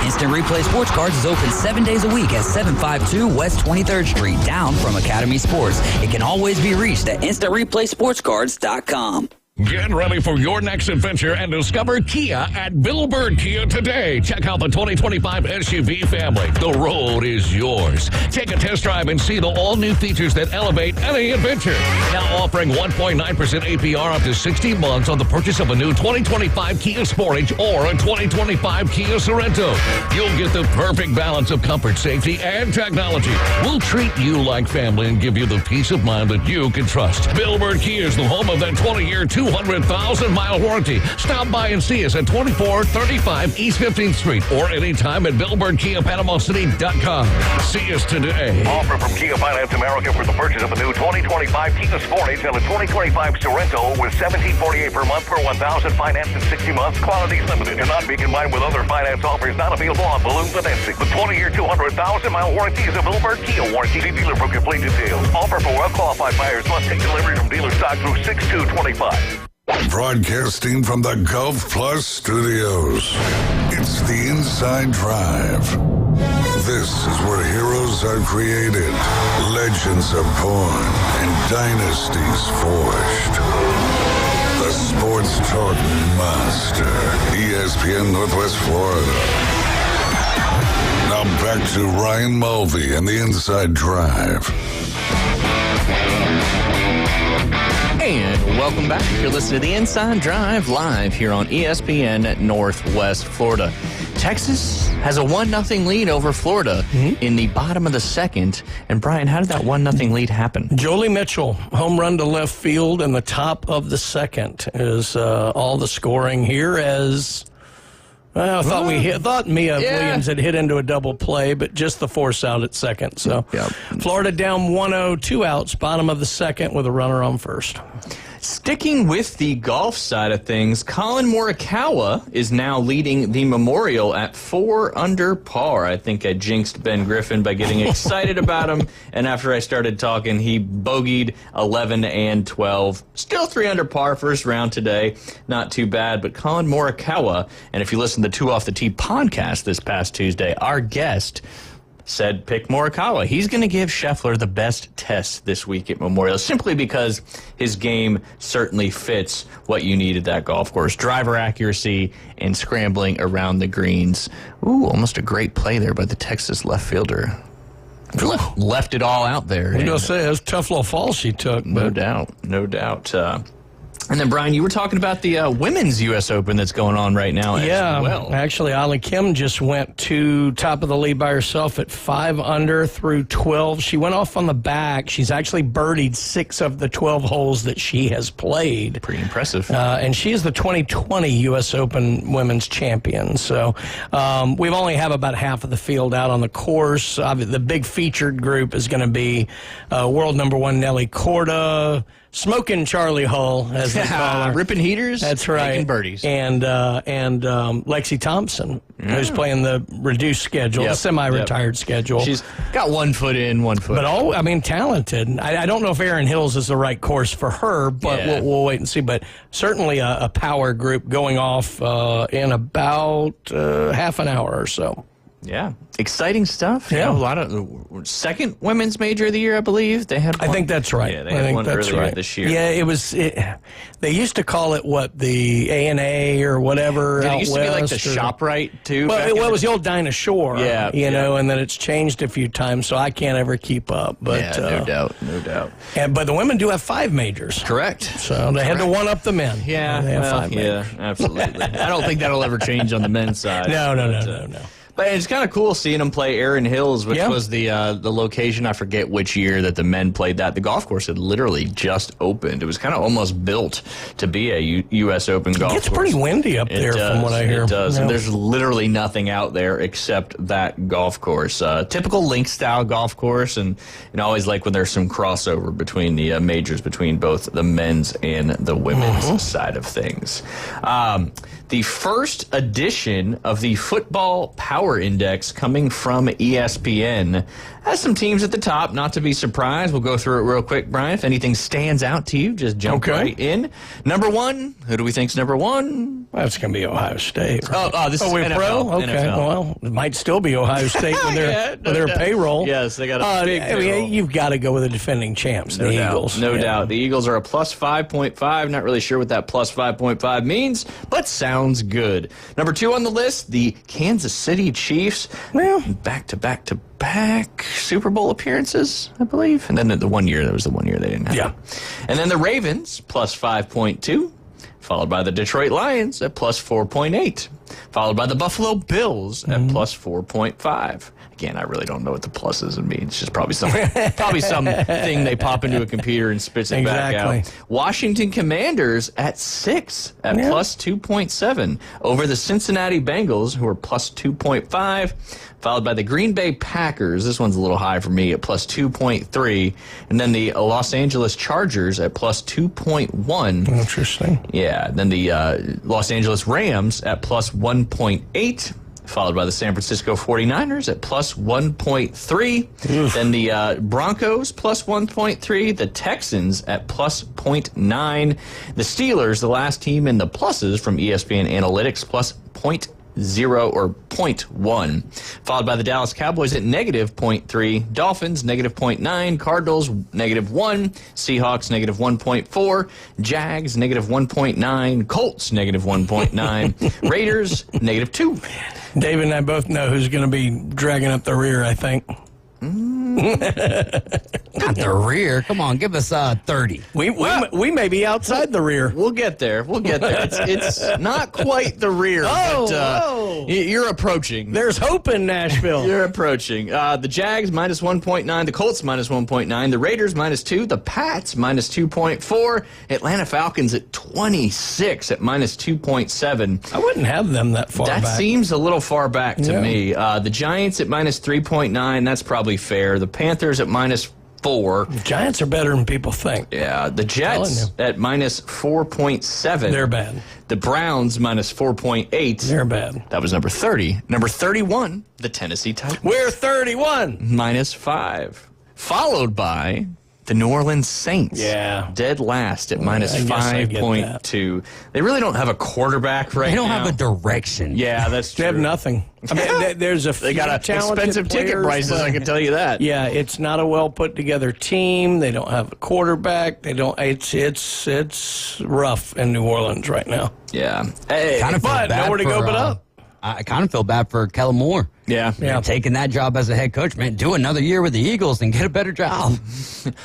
Instant Replay Sports Cards is open 7 days a week at 752 West 23rd Street, down from Academy Sports. It can always be reached at InstantReplaySportsCards.com. Get ready for your next adventure and discover Kia at Bill Bird Kia today. Check out the 2025 SUV family. The road is yours. Take a test drive and see the all-new features that elevate any adventure. Now offering 1.9% APR up to 60 months on the purchase of a new 2025 Kia Sportage or a 2025 Kia Sorento. You'll get the perfect balance of comfort, safety, and technology. We'll treat you like family and give you the peace of mind that you can trust. Bill Bird Kia is the home of that 20-year, 200,000-mile warranty. Stop by and see us at 2435 East 15th Street or anytime at BillBirdKiaPanamaCity.com. See us today. Offer from Kia Finance America for the purchase of a new 2025 Kia Sportage and a 2025 Sorento with $1,748 per month for 1,000 financed in 60 months. Quantities limited. Cannot be combined with other finance offers not available on balloon financing. The 20-year, 200,000-mile warranty is a Bill Bird Kia warranty. See dealer for complete details. Offer for well-qualified buyers must take delivery from dealer stock through 6/2/25. Broadcasting from the Golf Plus studios, it's the Inside Drive. This is where heroes are created, legends are born, and dynasties forged. The Sports Talk Master, ESPN Northwest Florida. Now back to Ryan Mulvey and the Inside Drive. And welcome back. You're listening to The Inside Drive live here on ESPN Northwest Florida. Texas has a 1-0 lead over Florida in the bottom of the second. And Brian, how did that 1-0 lead happen? Jolie Mitchell, home run to left field in the top of the second is all the scoring here as Well, I thought Mia Williams had hit into a double play, but just the force out at second. So Florida down 1-0, 2 outs, bottom of the second with a runner on first. Sticking with the golf side of things, Colin Morikawa is now leading the Memorial at 4 under par. I think I jinxed Ben Griffin by getting excited about him, and after I started talking, he bogeyed 11 and 12. Still 3 under par first round today. Not too bad, but Colin Morikawa, and if you listen to the 2 Off the Tee podcast this past Tuesday, our guest said pick Morikawa. He's going to give Scheffler the best test this week at Memorial, simply because his game certainly fits what you need at that golf course. Driver accuracy and scrambling around the greens. Ooh, almost a great play there by the Texas left fielder. Left it all out there. I was going to say, it was a tough little fall she took. No doubt. And then, Brian, you were talking about the women's U.S. Open that's going on right now as well. Actually, Ali Kim just went to top of the lead by herself at 5 under through 12. She went off on the back. She's actually birdied 6 of the 12 holes that she has played. Pretty impressive. And she is the 2020 U.S. Open women's champion. So we only have about half of the field out on the course. The big featured group is going to be world number 1 Nelly Korda, Smoking Charlie Hull, as they call her. Ripping heaters. That's right. Making birdies. And Lexi Thompson, who's playing the reduced schedule, the semi-retired schedule. She's got 1 foot in, 1 foot out. But, talented. I don't know if Erin Hills is the right course for her, but we'll wait and see. But certainly a power group going off in about half an hour or so. Yeah, exciting stuff. Yeah, a lot of second women's major of the year, I believe. They had one. I think that's right. Yeah, they had one earlier this year. Yeah, it was. They used to call it the ANA or whatever. Did it used to be like the ShopRite too? Well, it was the old Dinah Shore. Yeah, you know, and then it's changed a few times, so I can't ever keep up. But no doubt. But the women do have 5 majors. Correct. So they had to one up the men. Yeah, they have 5 majors. Absolutely. I don't think that'll ever change on the men's side. No. But it's kind of cool seeing them play Erin Hills, which was the location. I forget which year that the men played that. The golf course had literally just opened. It was kind of almost built to be a U.S. Open golf course. It gets pretty windy up there from what I hear. It does. Yeah. And there's literally nothing out there except that golf course. Typical link-style golf course, and I always like when there's some crossover between the majors, between both the men's and the women's side of things. The first edition of the Football Power Index coming from ESPN has some teams at the top, not to be surprised. We'll go through it real quick, Brian. If anything stands out to you, just jump right in. Number 1, who do we think's number 1? That's going to be Ohio State. Right? This is NFL, pro? Okay, NFL. Well, it might still be Ohio State with their payroll. Yes, they got a big payroll. You've got to go with the defending champs, the Eagles. No doubt. The Eagles are a plus 5.5. Not really sure what that plus 5.5 means, but sounds good. Number 2 on the list, the Kansas City Chiefs. Well, back-to-back Super Bowl appearances, I believe. And then that was the one year they didn't have. Yeah. And then the Ravens, plus 5.2. Followed by the Detroit Lions at plus 4.8. Followed by the Buffalo Bills at plus 4.5. Again, I really don't know what the pluses mean. It's just probably some thing they pop into a computer and spits it back out. Washington Commanders at 6 at plus 2.7 over the Cincinnati Bengals, who are plus 2.5. Followed by the Green Bay Packers. This one's a little high for me at plus 2.3. And then the Los Angeles Chargers at plus 2.1. Interesting. Yeah. Then the Los Angeles Rams at plus 1.8. Followed by the San Francisco 49ers at plus 1.3. Then the Broncos plus 1.3. The Texans at plus 0.9. The Steelers, the last team in the pluses from ESPN Analytics, plus 0.0 or 0.1. Followed by the Dallas Cowboys at negative 0.3. Dolphins, negative 0.9. Cardinals, negative 1. Seahawks, negative 1.4. Jags, negative 1.9. Colts, negative 1.9. Raiders, negative 2. David and I both know who's going to be dragging up the rear, I think. Not the rear. Come on, give us 30. We may be outside the rear. We'll get there. It's not quite the rear, but you're approaching. There's hope in Nashville. You're approaching. The Jags minus 1.9, the Colts minus 1.9, the Raiders minus 2, the Pats minus 2.4, Atlanta Falcons at 26 at minus 2.7. I wouldn't have them that far back. That seems a little far back to me. The Giants at minus 3.9, that's probably fair. The Panthers at minus 4. The Giants are better than people think. Yeah, the Jets at minus 4.7. They're bad. The Browns minus 4.8. They're bad. That was number 30. Number 31, the Tennessee Titans. We're 31. Minus 5. Followed by the New Orleans Saints. Yeah. Dead last at minus 5.2. They really don't have a quarterback right now. They don't have a direction. Yeah, that's true. They have nothing. I mean, there's a few They got expensive ticket players, prices, I can tell you that. Yeah, it's not a well put together team. They don't have a quarterback. They don't. It's rough in New Orleans right now. Yeah, but nowhere to go but up. I kind of feel bad for Kellen Moore. Yeah. Taking that job as a head coach, man. Do another year with the Eagles and get a better job.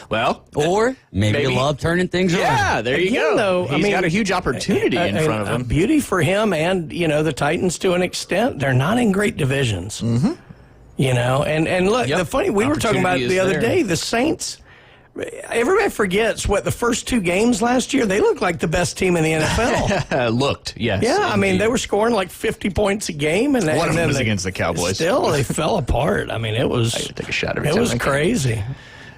Well, or maybe you love turning things around. Yeah, there you go. Though, He's got a huge opportunity in front of him. Beauty for him, and the Titans to an extent. They're not in great divisions. Mm-hmm. And look, the funny we were talking about the other day. The Saints. Everybody forgets what the first 2 games last year, they looked like the best team in the NFL. Looked, yes. Yeah, I mean, they were scoring like 50 points a game. And one of them was they, against the Cowboys. Still, they fell apart. I mean, it was... I could take a shot every It time was I can. crazy.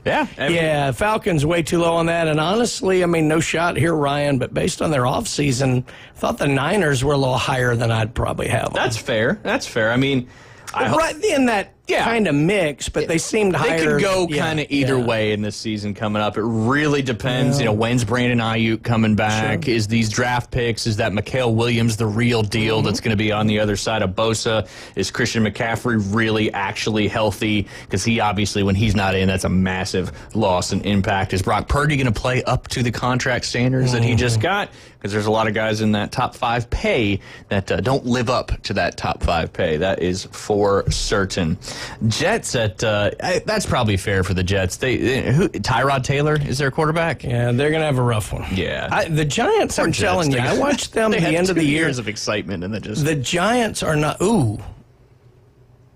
Yeah. Falcons way too low on that. And honestly, I mean, no shot here, Ryan, but based on their offseason, I thought the Niners were a little higher than I'd probably have them. That's fair. I mean... right in that kind of mix, but they seemed higher. They could go kind of either way in this season coming up. It really depends. When's Brandon Ayuk coming back? Sure. Is these draft picks? Is that Mikael Williams the real deal that's going to be on the other side of Bosa? Is Christian McCaffrey really actually healthy? Because he obviously, when he's not in, that's a massive loss and impact. Is Brock Purdy going to play up to the contract standards that he just got? Because there's a lot of guys in that top 5 pay that don't live up to that top 5 pay. That is for certain. Jets at that's probably fair for the Jets. Tyrod Taylor is their quarterback. Yeah, they're gonna have a rough one. Yeah, the Giants. I'm telling you, I watched them at the end of the year. Years of excitement, and then just the Giants are not.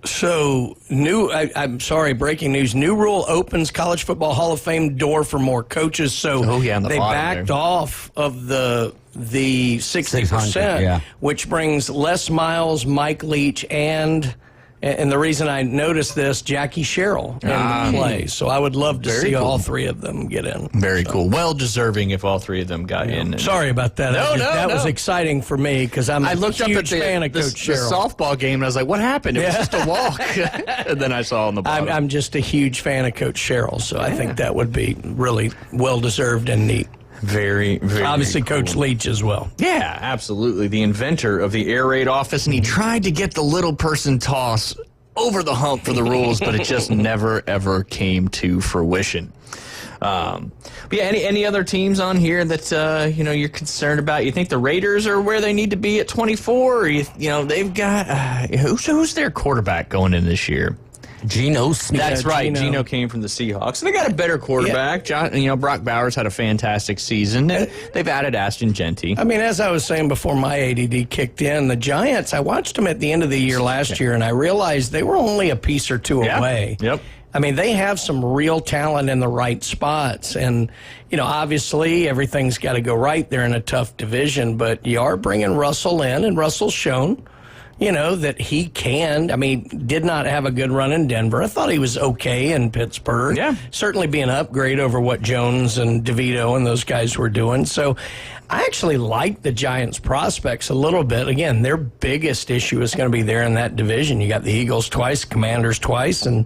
So I'm sorry. Breaking news: new rule opens College Football Hall of Fame door for more coaches. So they backed off of the 60%, which brings Les Miles, Mike Leach, and the reason I noticed this, Jackie Sherrill in play. So I would love to see all 3 of them get in. Very cool. Well deserving if all 3 of them got in. Sorry about that. That was exciting for me because I looked up at the softball game and I was like, what happened? It was just a walk. And then I saw on the bottom. I'm just a huge fan of Coach Sherrill, so I think that would be really well-deserved and neat. Very, very obviously cool. Coach Leach as well. Yeah, absolutely. The inventor of the air raid office, and he tried to get the little person toss over the hump for the rules, but it just never, ever came to fruition. But yeah, any other teams on here that you're concerned about? You think the Raiders are where they need to be at 24? Or they've got who's their quarterback going in this year? Geno Smith. That's right. Geno came from the Seahawks. They got a better quarterback. Yeah. Brock Bowers had a fantastic season. They've added Ashton Jeanty. I mean, as I was saying before my ADD kicked in, the Giants, I watched them at the end of the year last year, and I realized they were only a piece or 2 away. Yep. I mean, they have some real talent in the right spots. And, obviously everything's got to go right. They're in a tough division, but you are bringing Russell in, and Russell's shown that he can. I mean, did not have a good run in Denver. I thought he was okay in Pittsburgh. Yeah. Certainly be an upgrade over what Jones and DeVito and those guys were doing. So I actually like the Giants' prospects a little bit. Again, their biggest issue is going to be there in that division. You got the Eagles twice, Commanders twice, and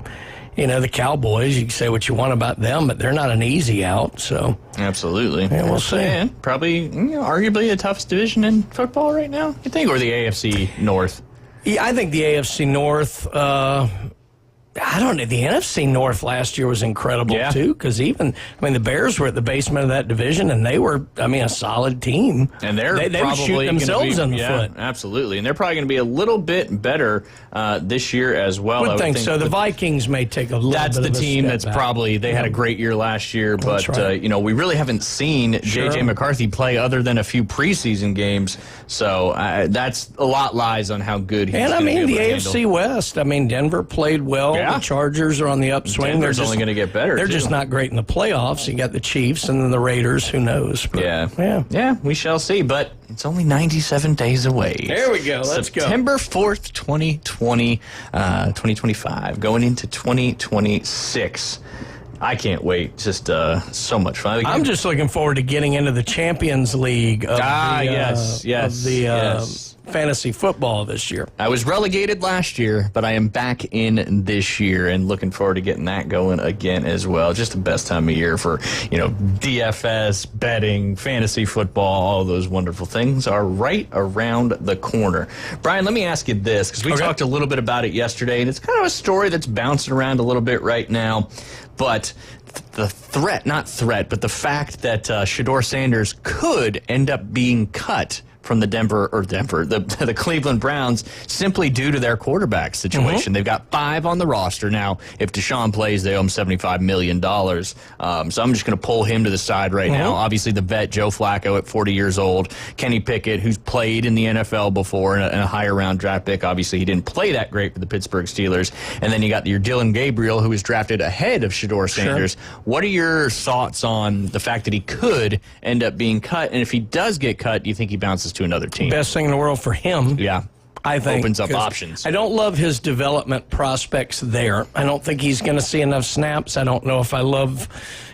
the Cowboys. You can say what you want about them, but they're not an easy out. So absolutely, yeah, we'll see. And probably, arguably the toughest division in football right now. You think, or the AFC North? Yeah, I think the AFC North. I don't know. The NFC North last year was incredible, too, because the Bears were at the basement of that division, and they were, a solid team. And they would shoot themselves in the foot. Absolutely. And they're probably going to be a little bit better this year as well. I would think so. The Vikings may take a little bit of a step That's the team that's back. probably, they had a great year last year, but, we really haven't seen J.J. McCarthy play other than a few preseason games. So that's a lot lies on how good he's going to be able the to AFC handle. West, Denver played well. Yeah. The Chargers are on the upswing. Denver's only going to get better. They're just not great in the playoffs. You got the Chiefs and then the Raiders. Who knows? But, yeah, we shall see. But it's only 97 days away. There we go. Let's go. September 4th, 2025, going into 2026. I can't wait. Just so much fun. I'm just looking forward to getting into the Champions League of the fantasy football this year. I was relegated last year, but I am back in this year and looking forward to getting that going again as well. Just the best time of year for, DFS, betting, fantasy football, all those wonderful things are right around the corner. Brian, let me ask you this, because we talked a little bit about it yesterday, and it's kind of a story that's bouncing around a little bit right now. But the fact that Shedeur Sanders could end up being cut from the Cleveland Browns simply due to their quarterback situation. They've got 5 on the roster now. If Deshaun plays, they owe him $75 million. So I'm just going to pull him to the side right now. Obviously, the vet, Joe Flacco, at 40 years old. Kenny Pickett, who's played in the NFL before, and a higher round draft pick. Obviously, he didn't play that great for the Pittsburgh Steelers. And then you got your Dylan Gabriel, who was drafted ahead of Shedeur Sanders. What are your thoughts on the fact that he could end up being cut? And if he does get cut, do you think he bounces to another team? Best thing in the world for him. Yeah. I think. Opens up options. I don't love his development prospects there. I don't think he's going to see enough snaps. I don't know if I love,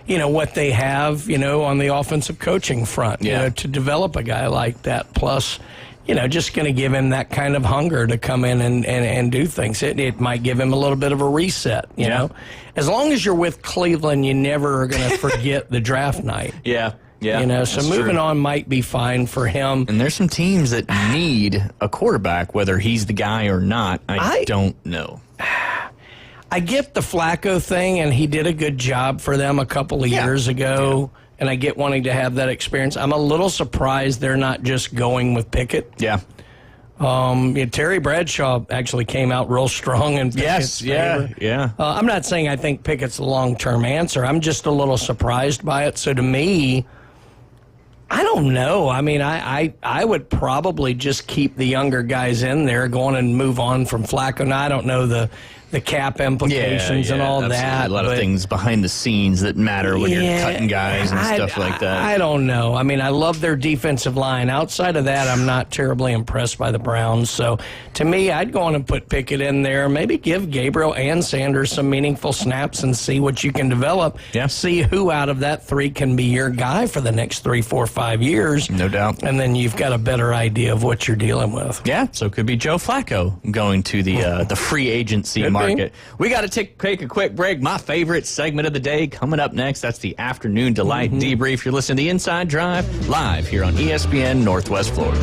what they have, on the offensive coaching front, to develop a guy like that. Plus, just going to give him that kind of hunger to come in and do things. It might give him a little bit of a reset, you know. As long as you're with Cleveland, you never are going to forget the draft night. Yeah. So moving on might be fine for him. And there's some teams that need a quarterback, whether he's the guy or not. I don't know. I get the Flacco thing, and he did a good job for them a couple of years ago, and I get wanting to have that experience. I'm a little surprised they're not just going with Pickett. Yeah. Terry Bradshaw actually came out real strong in Pickett's favor. I'm not saying I think Pickett's the long-term answer. I'm just a little surprised by it. So to me, I don't know. I would probably just keep the younger guys in there, going and move on from Flacco. Now, I don't know the cap implications and all that. A lot of things behind the scenes that matter when you're cutting guys and stuff like that. I don't know. I love their defensive line. Outside of that, I'm not terribly impressed by the Browns. So, to me, I'd go on and put Pickett in there. Maybe give Gabriel and Sanders some meaningful snaps and see what you can develop. Yeah. See who out of that 3 can be your guy for the next 3, 4, 5 years. No doubt. And then you've got a better idea of what you're dealing with. Yeah, so it could be Joe Flacco going to the free agency market. We got to take a quick break. My favorite segment of the day coming up next. That's the Afternoon Delight Debrief. You're listening to The Inside Drive live here on ESPN Northwest Florida.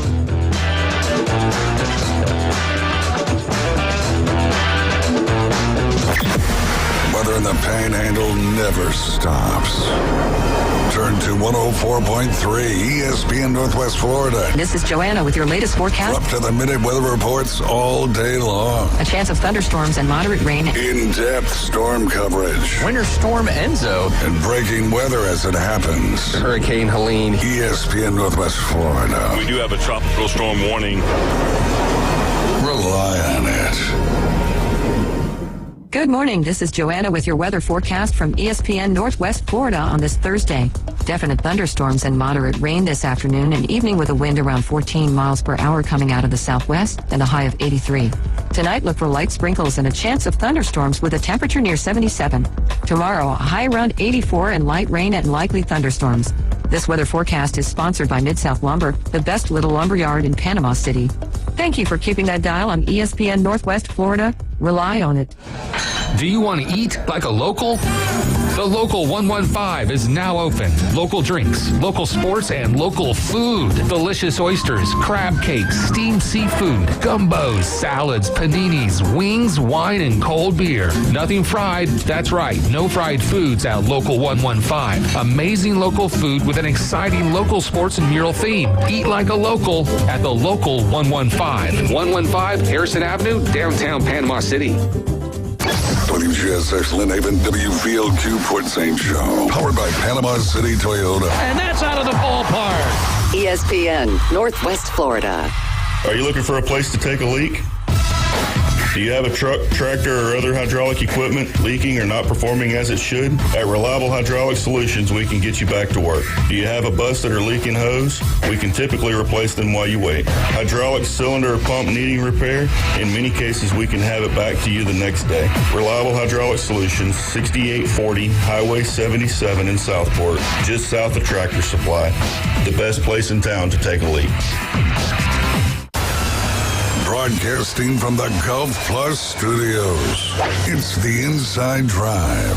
Weather in the Panhandle never stops. Turn to 104.3 ESPN Northwest Florida. This is Joanna with your latest forecast. Up to the minute weather reports all day long. A chance of thunderstorms and moderate rain. In-depth storm coverage. Winter Storm Enzo. And breaking weather as it happens. Hurricane Helene. ESPN Northwest Florida. We do have a tropical storm warning. Rely on it. Good morning. This is Joanna with your weather forecast from ESPN Northwest Florida on this Thursday. Definite thunderstorms and moderate rain this afternoon and evening with a wind around 14 miles per hour coming out of the southwest and a high of 83. Tonight, look for light sprinkles and a chance of thunderstorms with a temperature near 77. Tomorrow, a high around 84 and light rain and likely thunderstorms. This weather forecast is sponsored by Mid-South Lumber, the best little lumber yard in Panama City. Thank you for keeping that dial on ESPN Northwest Florida. Rely on it. Do you want to eat like a local? The Local 115 is now open. Local drinks, local sports, and local food. Delicious oysters, crab cakes, steamed seafood, gumbos, salads, paninis, wings, wine, and cold beer. Nothing fried. That's right. No fried foods at Local 115. Amazing local food with an exciting local sports and mural theme. Eat like a local at the Local 115. 115 Harrison Avenue, downtown Panama City. WGSX Lynn Haven, WVLQ Port St. Joe. Powered by Panama City Toyota. And that's out of the ballpark. ESPN, Northwest Florida. Are you looking for a place to take a leak? Do you have a truck, tractor, or other hydraulic equipment leaking or not performing as it should? At Reliable Hydraulic Solutions, we can get you back to work. Do you have a busted or leaking hose? We can typically replace them while you wait. Hydraulic cylinder or pump needing repair? In many cases, we can have it back to you the next day. Reliable Hydraulic Solutions, 6840 Highway 77 in Southport, just south of Tractor Supply. The best place in town to take a leak. Broadcasting from the Gulf Plus studios, it's the Inside Drive.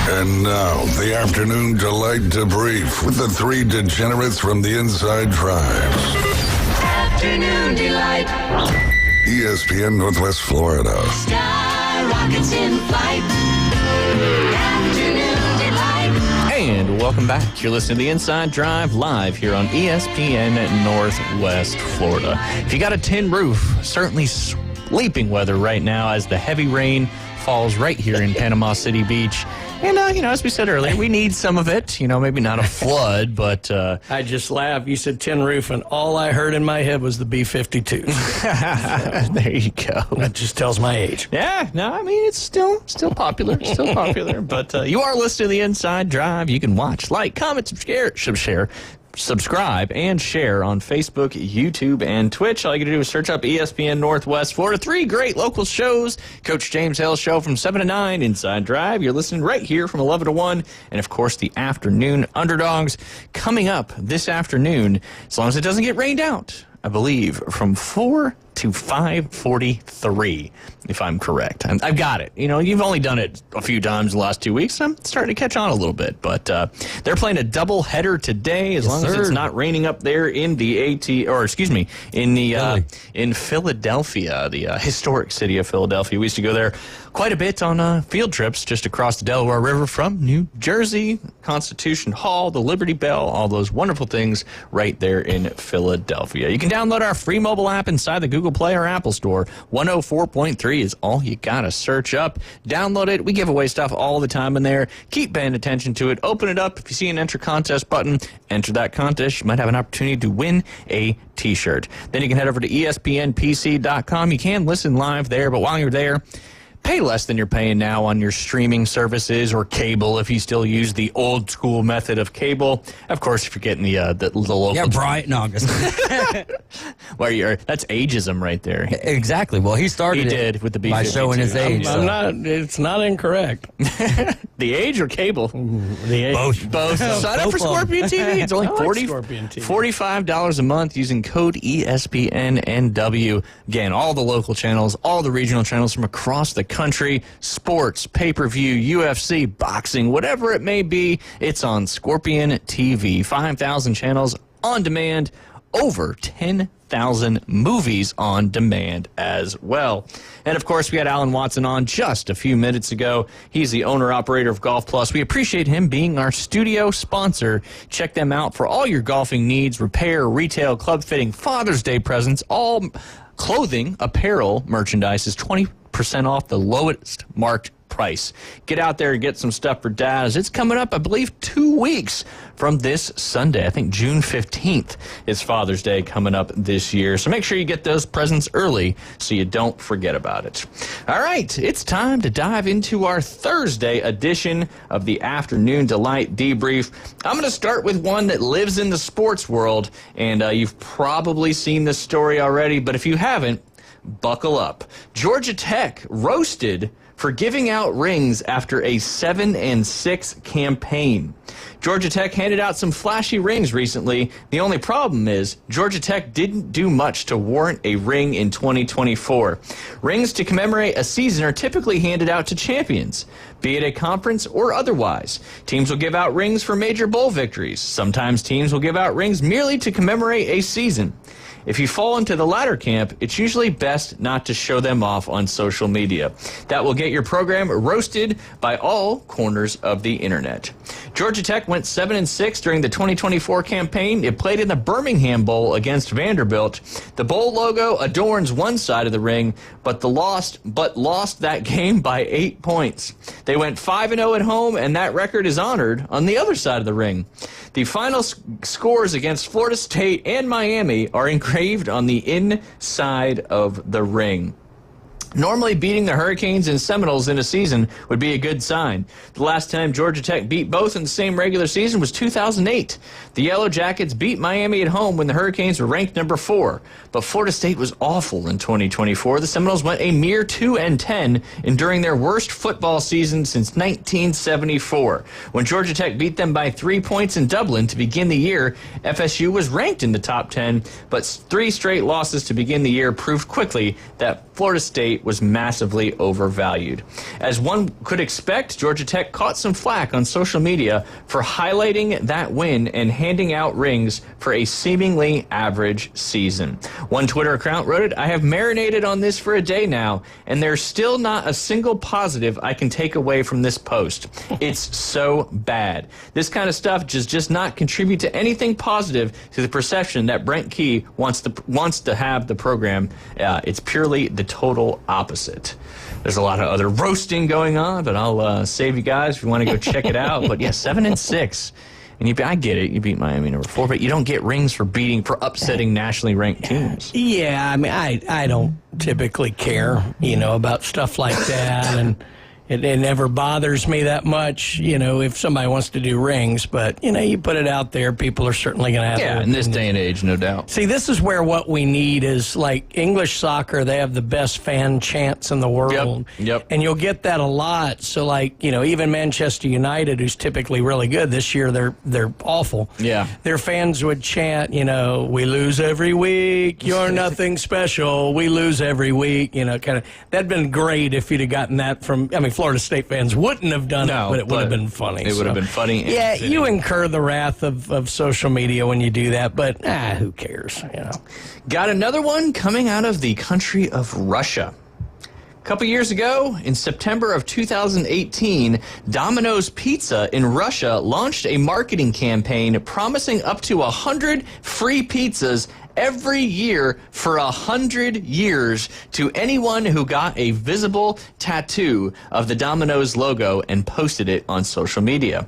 And now, the afternoon delight debrief with the three degenerates from the Inside Drive. Afternoon delight. ESPN Northwest Florida. Sky rockets in flight. Afternoon delight. And welcome back. You're listening to the Inside Drive live here on ESPN Northwest Florida. If you got a tin roof, certainly sleeping weather right now as the heavy rain falls right here in Panama City Beach. And, as we said earlier, we need some of it. Maybe not a flood, but... I just laughed. You said tin roof, and all I heard in my head was the B-52. There you go. That just tells my age. Yeah, no, it's still popular. Still popular. But you are listening to the Inside Drive. You can watch, like, comment, subscribe and share on Facebook, YouTube, and Twitch. All you got to do is search up ESPN Northwest Florida. 3 great local shows. Coach James Hale's show from 7 to 9, Inside Drive. You're listening right here from 11 to 1. And, of course, the afternoon underdogs coming up this afternoon, as long as it doesn't get rained out, I believe, from 4 to 5:43, if I'm correct. I've got it. You've only done it a few times the last 2 weeks. I'm starting to catch on a little bit. But they're playing a doubleheader today, as long as it's not raining up there in the in Philadelphia, the historic city of Philadelphia. We used to go there quite a bit on field trips just across the Delaware River from New Jersey, Constitution Hall, the Liberty Bell, all those wonderful things right there in Philadelphia. You can download our free mobile app inside the Google Play or Apple Store. 104.3 is all you gotta search up. Download it. We give away stuff all the time in there. Keep paying attention to it. Open it up. If you see an enter contest button, enter that contest. You might have an opportunity to win a t-shirt. Then you can head over to ESPNPC.com. You can listen live there, but while you're there, pay less than you're paying now on your streaming services or cable if you still use the old school method of cable. Of course, if you're getting the local... Yeah, Brian August. That's ageism right there. Exactly. Well, he started with the B-52. by showing his age. It's not incorrect. The age or cable? The age. Both. Sign up for Scorpion TV. It's only $45 a month using code ESPNNW. Again, all the local channels, all the regional channels from across the country, sports, pay-per-view, UFC, boxing, whatever it may be, it's on Scorpion TV. 5,000 channels on demand, over 10,000 movies on demand as well. And, of course, we had Alan Watson on just a few minutes ago. He's the owner-operator of Golf Plus. We appreciate him being our studio sponsor. Check them out for all your golfing needs, repair, retail, club fitting, Father's Day presents, all clothing, apparel, merchandise is 20% off the lowest marked price. Get out there and get some stuff for dads. It's coming up, I believe, 2 weeks from this Sunday. I think June 15th is Father's Day coming up this year. So make sure you get those presents early so you don't forget about it. All right, it's time to dive into our Thursday edition of the Afternoon Delight Debrief. I'm going to start with one that lives in the sports world, and you've probably seen this story already, but if you haven't, buckle up. Georgia Tech roasted for giving out rings after a 7-6 campaign. Georgia Tech handed out some flashy rings recently. The only problem is Georgia Tech didn't do much to warrant a ring in 2024. Rings to commemorate a season are typically handed out to champions, be it a conference or otherwise. Teams will give out rings for major bowl victories. Sometimes teams will give out rings merely to commemorate a season. If you fall into the latter camp, it's usually best not to show them off on social media. That will get your program roasted by all corners of the internet. Georgia Tech went 7-6 during the 2024 campaign. It played in the Birmingham Bowl against Vanderbilt. The bowl logo adorns one side of the ring, but lost that game by 8 points. They went 5-0 at home, and that record is honored on the other side of the ring. The final scores against Florida State and Miami are engraved on the inside of the ring. Normally, beating the Hurricanes and Seminoles in a season would be a good sign. The last time Georgia Tech beat both in the same regular season was 2008. The Yellow Jackets beat Miami at home when the Hurricanes were ranked number 4. But Florida State was awful in 2024. The Seminoles went a mere 2-10 during their worst football season since 1974. When Georgia Tech beat them by 3 points in Dublin to begin the year, FSU was ranked in the top 10, but 3 straight losses to begin the year proved quickly that Florida State was massively overvalued. As one could expect, Georgia Tech caught some flack on social media for highlighting that win and handing out rings for a seemingly average season. One Twitter account wrote it, "I have marinated on this for a day now, and there's still not a single positive I can take away from this post. It's so bad. This kind of stuff just not contribute to anything positive to the perception that Brent Key wants to have the program. It's purely the total opposite." There's a lot of other roasting going on, but I'll save you guys if you want to go check it out. But yeah, 7-6. And I get it. You beat Miami number 4, but you don't get rings for upsetting nationally ranked teams. Yeah, I mean, I don't typically care, about stuff like that, and it never bothers me that much, if somebody wants to do rings. But, you put it out there, people are certainly going to have Yeah, in this day and age, no doubt. See, this is where what we need is, like, English soccer, they have the best fan chants in the world. Yep. And you'll get that a lot. So, like, even Manchester United, who's typically really good, this year they're awful. Yeah. Their fans would chant, "We lose every week, you're nothing special, we lose every week," kind of. That'd been great if you'd have gotten that from, Florida State fans wouldn't have done it, but it would have been funny. It would have been funny. Yeah, you incur the wrath of social media when you do that, but who cares, Got another one coming out of the country of Russia. A couple years ago, in September of 2018, Domino's Pizza in Russia launched a marketing campaign promising up to 100 free pizzas every year for 100 years to anyone who got a visible tattoo of the Domino's logo and posted it on social media.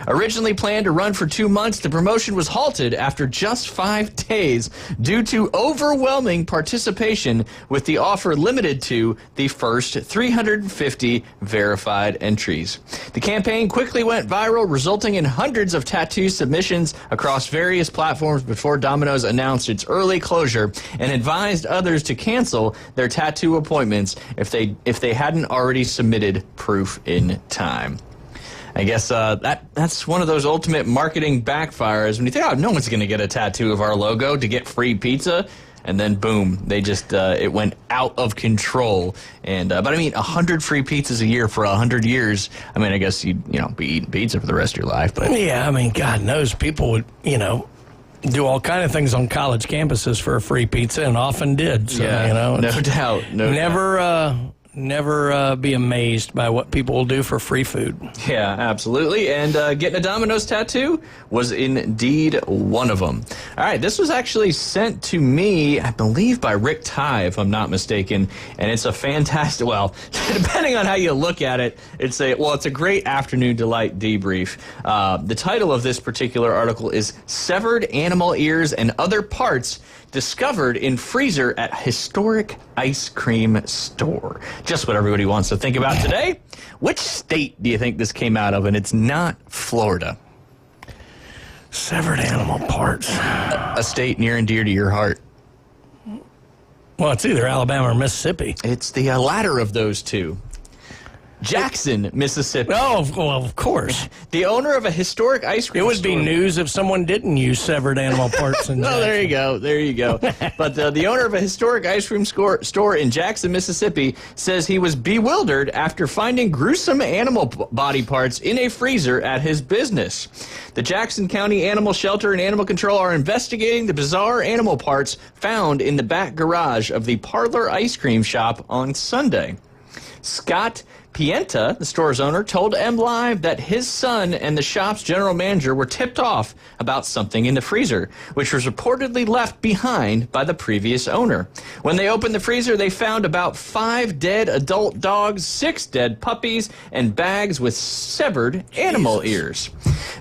Originally planned to run for 2 months, the promotion was halted after just 5 days due to overwhelming participation, with the offer limited to the first 350 verified entries. The campaign quickly went viral, resulting in hundreds of tattoo submissions across various platforms before Domino's announced its early closure and advised others to cancel their tattoo appointments if they hadn't already submitted proof in time. I guess that's one of those ultimate marketing backfires when you think, no one's going to get a tattoo of our logo to get free pizza, and then boom, they just it went out of control. And but 100 free pizzas a year for 100 years. I guess you'd be eating pizza for the rest of your life. But yeah, God knows people would do all kind of things on college campuses for a free pizza, and often did. So, no doubt. Never be amazed by what people will do for free food. Yeah, absolutely. And getting a Domino's tattoo was indeed one of them. All right, this was actually sent to me, I believe, by Rick Ty, if I'm not mistaken. And it's a fantastic, well, depending on how you look at it, it's a great afternoon delight debrief. The title of this particular article is "Severed Animal Ears and Other Parts Discovered in Freezer at Historic Ice Cream Store." Just what everybody wants to think about today. Which state do you think this came out of? And it's not Florida. Severed animal parts. A state near and dear to your heart. Well, it's either Alabama or Mississippi. It's the latter of those two. Jackson, Mississippi. Oh, well, of course. The owner of a historic ice cream store. It would be news if someone didn't use severed animal parts in Jackson. Oh, there you go. But the owner of a historic ice cream store in Jackson, Mississippi, says he was bewildered after finding gruesome animal body parts in a freezer at his business. The Jackson County Animal Shelter and Animal Control are investigating the bizarre animal parts found in the back garage of the Parlor Ice Cream Shop on Sunday. Scott Pienta, the store's owner, told MLive that his son and the shop's general manager were tipped off about something in the freezer, which was reportedly left behind by the previous owner. When they opened the freezer, they found about 5 dead adult dogs, 6 dead puppies, and bags with severed animal ears.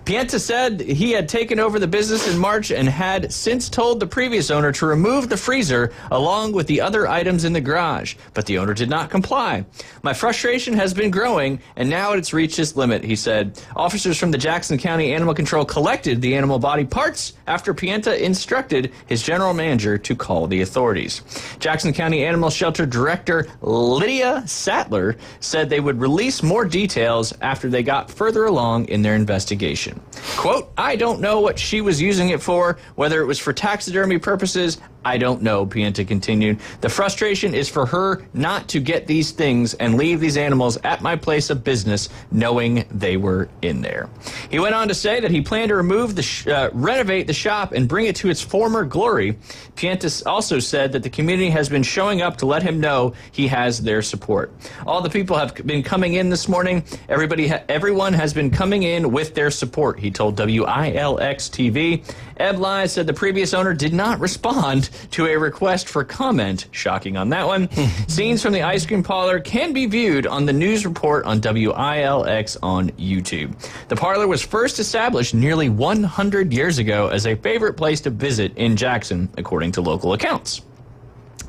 Pienta said he had taken over the business in March and had since told the previous owner to remove the freezer along with the other items in the garage, but the owner did not comply. My frustration has been growing, and now it's reached its limit, he said. Officers from the Jackson County Animal Control collected the animal body parts after Pienta instructed his general manager to call the authorities. Jackson County Animal Shelter Director Lydia Sattler said they would release more details after they got further along in their investigation. Quote, I don't know what she was using it for, whether it was for taxidermy purposes, I don't know, Pienta continued. The frustration is for her not to get these things and leave these animals at my place of business knowing they were in there. He went on to say that he planned to renovate the shop and bring it to its former glory. Pienta also said that the community has been showing up to let him know he has their support. All the people have been coming in this morning. Everyone has been coming in with their support, he told WILX-TV. MLive said the previous owner did not respond to a request for comment. Shocking on that one. Scenes from the ice cream parlor can be viewed on the news report on WILX on YouTube. The parlor was first established nearly 100 years ago as a favorite place to visit in Jackson, according to local accounts.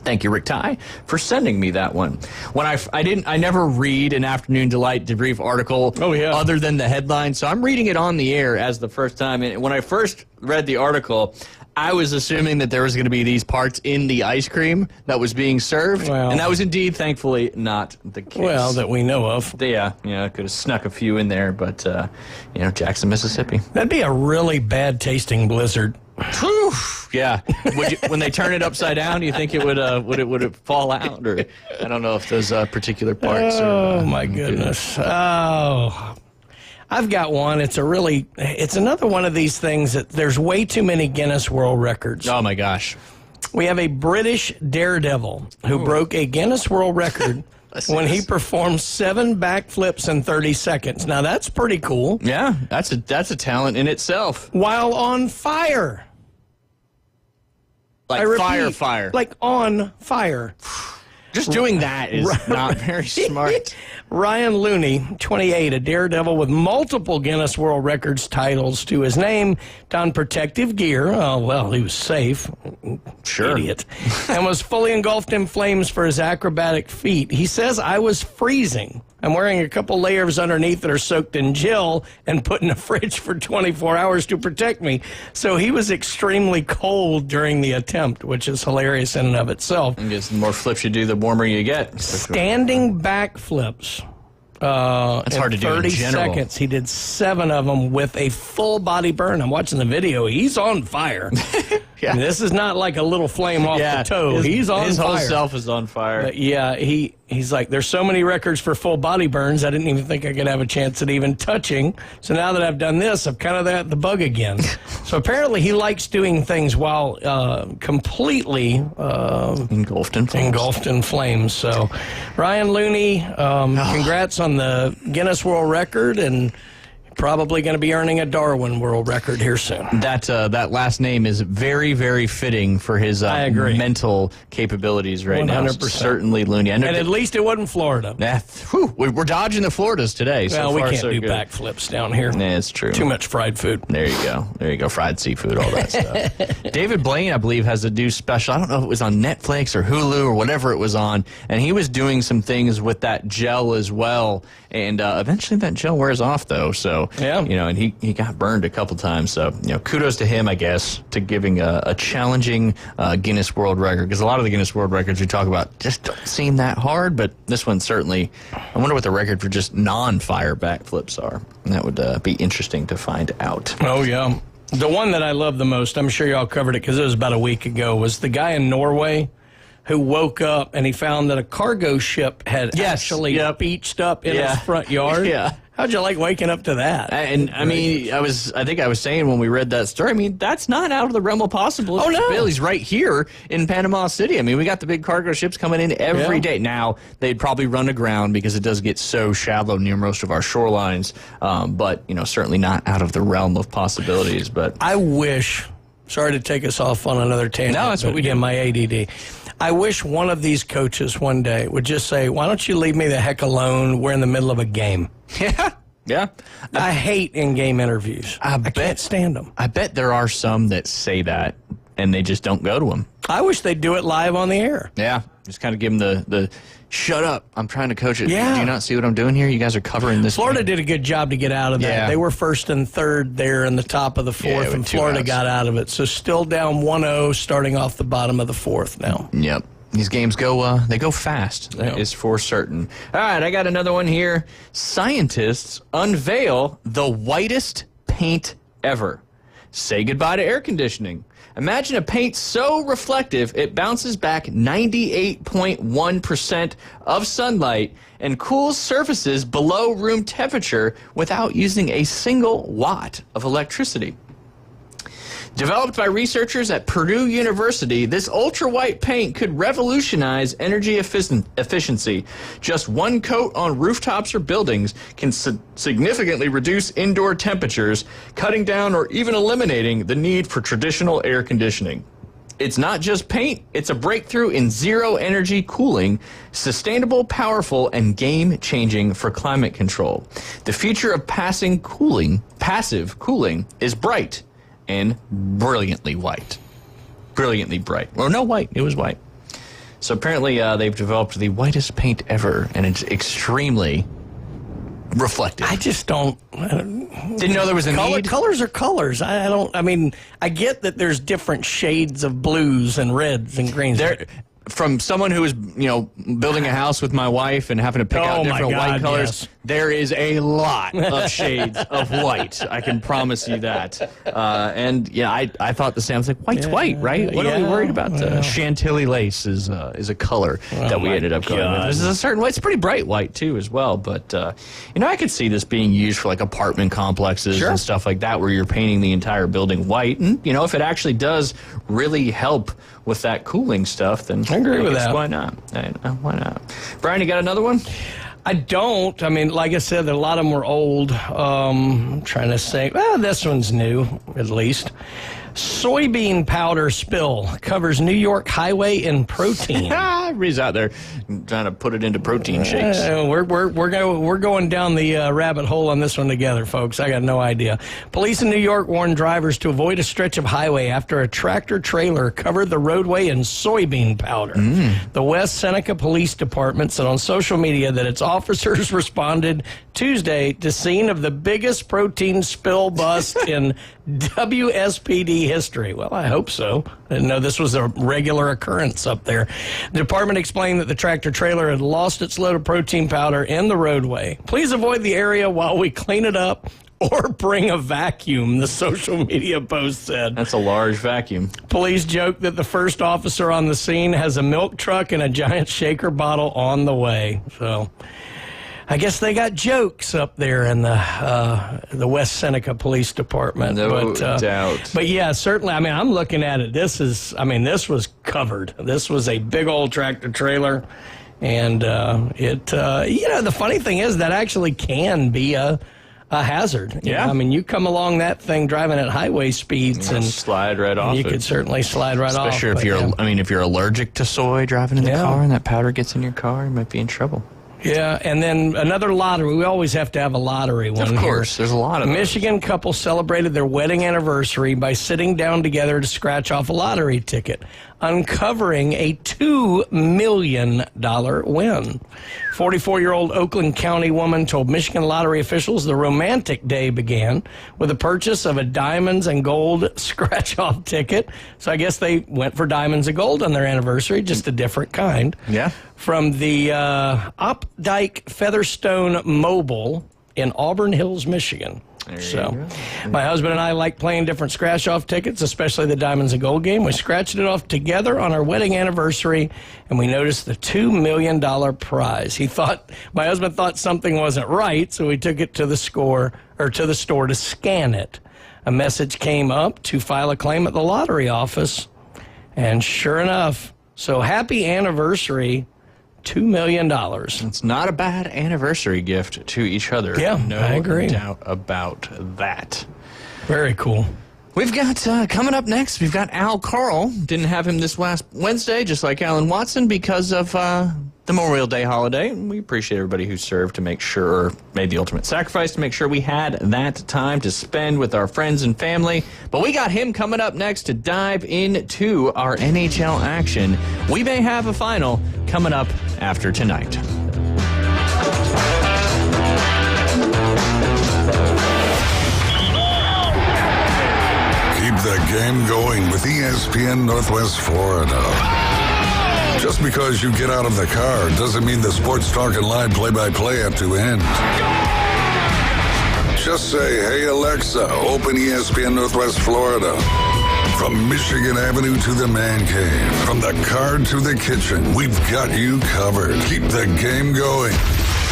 Thank you, Rick Ty, for sending me that one. When I never read an Afternoon Delight debrief article other than the headline, so I'm reading it on the air as the first time. And when I first read the article, I was assuming that there was going to be these parts in the ice cream that was being served, and that was indeed, thankfully, not the case. Well, that we know of. Yeah, I could have snuck a few in there, but, Jackson, Mississippi. That'd be a really bad tasting blizzard. Yeah. When they turn it upside down, do you think it would it fall out? Or I don't know if those particular parts are. Oh, my goodness. Oh. I've got one. It's another one of these things that there's way too many Guinness World Records. Oh, my gosh. We have a British daredevil who broke a Guinness World Record when he performed 7 backflips in 30 seconds. Now, that's pretty cool. Yeah, that's a talent in itself. While on fire. Like fire. Like on fire. Just doing that is not very smart. Ryan Looney, 28, a daredevil with multiple Guinness World Records titles to his name, donned protective gear. Oh, well, he was safe. Sure. Idiot. And was fully engulfed in flames for his acrobatic feat. He says, I was freezing. I'm wearing a couple layers underneath that are soaked in gel and put in a fridge for 24 hours to protect me. So he was extremely cold during the attempt, which is hilarious in and of itself. I guess the more flips you do, the warmer you get. Standing backflips. That's hard to do in 30 general. seconds. He did 7 of them with a full body burn. I'm watching the video. He's on fire. Yeah. I mean, this is not like a little flame off the toe. He's on his fire. His whole self is on fire. But yeah, he's like, there's so many records for full body burns, I didn't even think I could have a chance at even touching. So now that I've done this, I've kind of got the bug again. So apparently he likes doing things while completely engulfed in flames. So Ryan Looney, congrats on the Guinness World Record, and probably going to be earning a Darwin World Record here soon. That last name is very, very fitting for his mental capabilities right 100%. Now. Certainly Looney. And at least it wasn't Florida. We're dodging the Floridas today. Well, so we far, can't so do good. backflips down here. Yeah, it's true. Too much fried food. There you go. Fried seafood, all that stuff. David Blaine, I believe, has a new special. I don't know if it was on Netflix or Hulu or whatever it was on. And he was doing some things with that gel as well. And eventually that gel wears off, though. So and he got burned a couple times. So, kudos to him, I guess, to giving a challenging Guinness World Record, because a lot of the Guinness World Records we talk about just don't seem that hard, but this one certainly, I wonder what the record for just non-fire backflips are. And that would be interesting to find out. Oh, yeah. The one that I love the most, I'm sure y'all covered it because it was about a week ago, was the guy in Norway who woke up and he found that a cargo ship had actually beached up in his front yard. Yeah. How'd you like waking up to that? And I mean, I think I was saying when we read that story, I mean, that's not out of the realm of possible. Oh, no. Billy's right here in Panama City. I mean, we got the big cargo ships coming in every day. Now, they'd probably run aground because it does get so shallow near most of our shorelines. But, certainly not out of the realm of possibilities. But I wish, sorry to take us off on another tangent. No, that's what we do. My ADD. I wish one of these coaches one day would just say, why don't you leave me the heck alone? We're in the middle of a game. Yeah. I hate in-game interviews. I can't stand them. I bet there are some that say that, and they just don't go to them. I wish they'd do it live on the air. Yeah. Just kind of give them the shut up, I'm trying to coach it. Yeah. Do you not see what I'm doing here? You guys are covering this. Florida did a good job to get out of that. Yeah. They were first and third there in the top of the fourth, and Florida got out of it. So still down 1-0 starting off the bottom of the fourth now. Yep. These games go fast. That is for certain. All right, I got another one here. Scientists unveil the whitest paint ever. Say goodbye to air conditioning. Imagine a paint so reflective it bounces back 98.1% of sunlight and cools surfaces below room temperature without using a single watt of electricity. Developed by researchers at Purdue University, this ultra-white paint could revolutionize energy efficiency. Just one coat on rooftops or buildings can significantly reduce indoor temperatures, cutting down or even eliminating the need for traditional air conditioning. It's not just paint, it's a breakthrough in zero-energy cooling, sustainable, powerful, and game-changing for climate control. The future of passive cooling is bright and brilliantly white. Brilliantly bright. Well, no white. It was white. So apparently they've developed the whitest paint ever, and it's extremely reflective. I just don't... Didn't know there was a need? Colors are colors. I mean, I get that there's different shades of blues and reds and greens. From someone who is, building a house with my wife and having to pick out different white colors, there is a lot of shades of white. I can promise you that. I thought the same. I was like, white's white, right? What are we worried about? Chantilly lace is a color that we ended up going with. This is a certain white. It's pretty bright white, too, as well. But, I could see this being used for, like, apartment complexes and stuff like that where you're painting the entire building white. And, if it actually does really help with that cooling stuff, then I agree with that. Why not? Why not? Brian, you got another one? I don't. I mean, like I said, a lot of them were old. I'm trying to say, this one's new, at least. Soybean powder spill covers New York highway in protein. Everybody's out there trying to put it into protein shakes. We're going down the rabbit hole on this one together, folks. I got no idea. Police in New York warned drivers to avoid a stretch of highway after a tractor trailer covered the roadway in soybean powder. The West Seneca Police Department said on social media that its officers responded Tuesday to scene of the biggest protein spill bust in WSPD history. Well, I hope so. I didn't know this was a regular occurrence up there. The department explained that the tractor trailer had lost its load of protein powder in the roadway. Please avoid the area while we clean it up or bring a vacuum, the social media post said. That's a large vacuum. Police joked that the first officer on the scene has a milk truck and a giant shaker bottle on the way. So I guess they got jokes up there in the West Seneca Police Department. No doubt. But yeah, certainly. I mean, I'm looking at it. This was covered. This was a big old tractor trailer, and the funny thing is that actually can be a hazard. Yeah. I mean, you come along that thing driving at highway speeds and slide right off. You could certainly slide right off. Especially if you're allergic to soy driving in the car and that powder gets in your car, you might be in trouble. Yeah, and then another lottery. We always have to have a lottery one. Of course, there's a lot of those. Michigan couple celebrated their wedding anniversary by sitting down together to scratch off a lottery ticket. uncovering a $2 million win. 44-year-old Oakland County woman told Michigan lottery officials the romantic day began with the purchase of a diamonds and gold scratch-off ticket. So I guess they went for diamonds and gold on their anniversary, just a different kind. Yeah. From the Opdyke Featherstone Mobile in Auburn Hills, Michigan. So, my husband and I like playing different scratch-off tickets, especially the Diamonds and Gold game. We scratched it off together on our wedding anniversary, and we noticed the $2 million prize. My husband thought something wasn't right, so we took it to the store to scan it. A message came up to file a claim at the lottery office, and sure enough, so happy anniversary. $2 million. It's not a bad anniversary gift to each other. Yeah, no I agree. doubt about that. Very cool. We've got, coming up next, we've got Al Carl. Didn't have him this last Wednesday, just like Alan Watson, because of the Memorial Day holiday. We appreciate everybody who served to make sure, made the ultimate sacrifice to make sure we had that time to spend with our friends and family. But we got him coming up next to dive into our NHL action. We may have a final coming up after tonight. Keep the game going with ESPN Northwest Florida. Just because you get out of the car doesn't mean the Sports Talk and Live play-by-play have to end. Just say, hey, Alexa, open ESPN Northwest Florida. From Michigan Avenue to the man cave, from the car to the kitchen, we've got you covered. Keep the game going.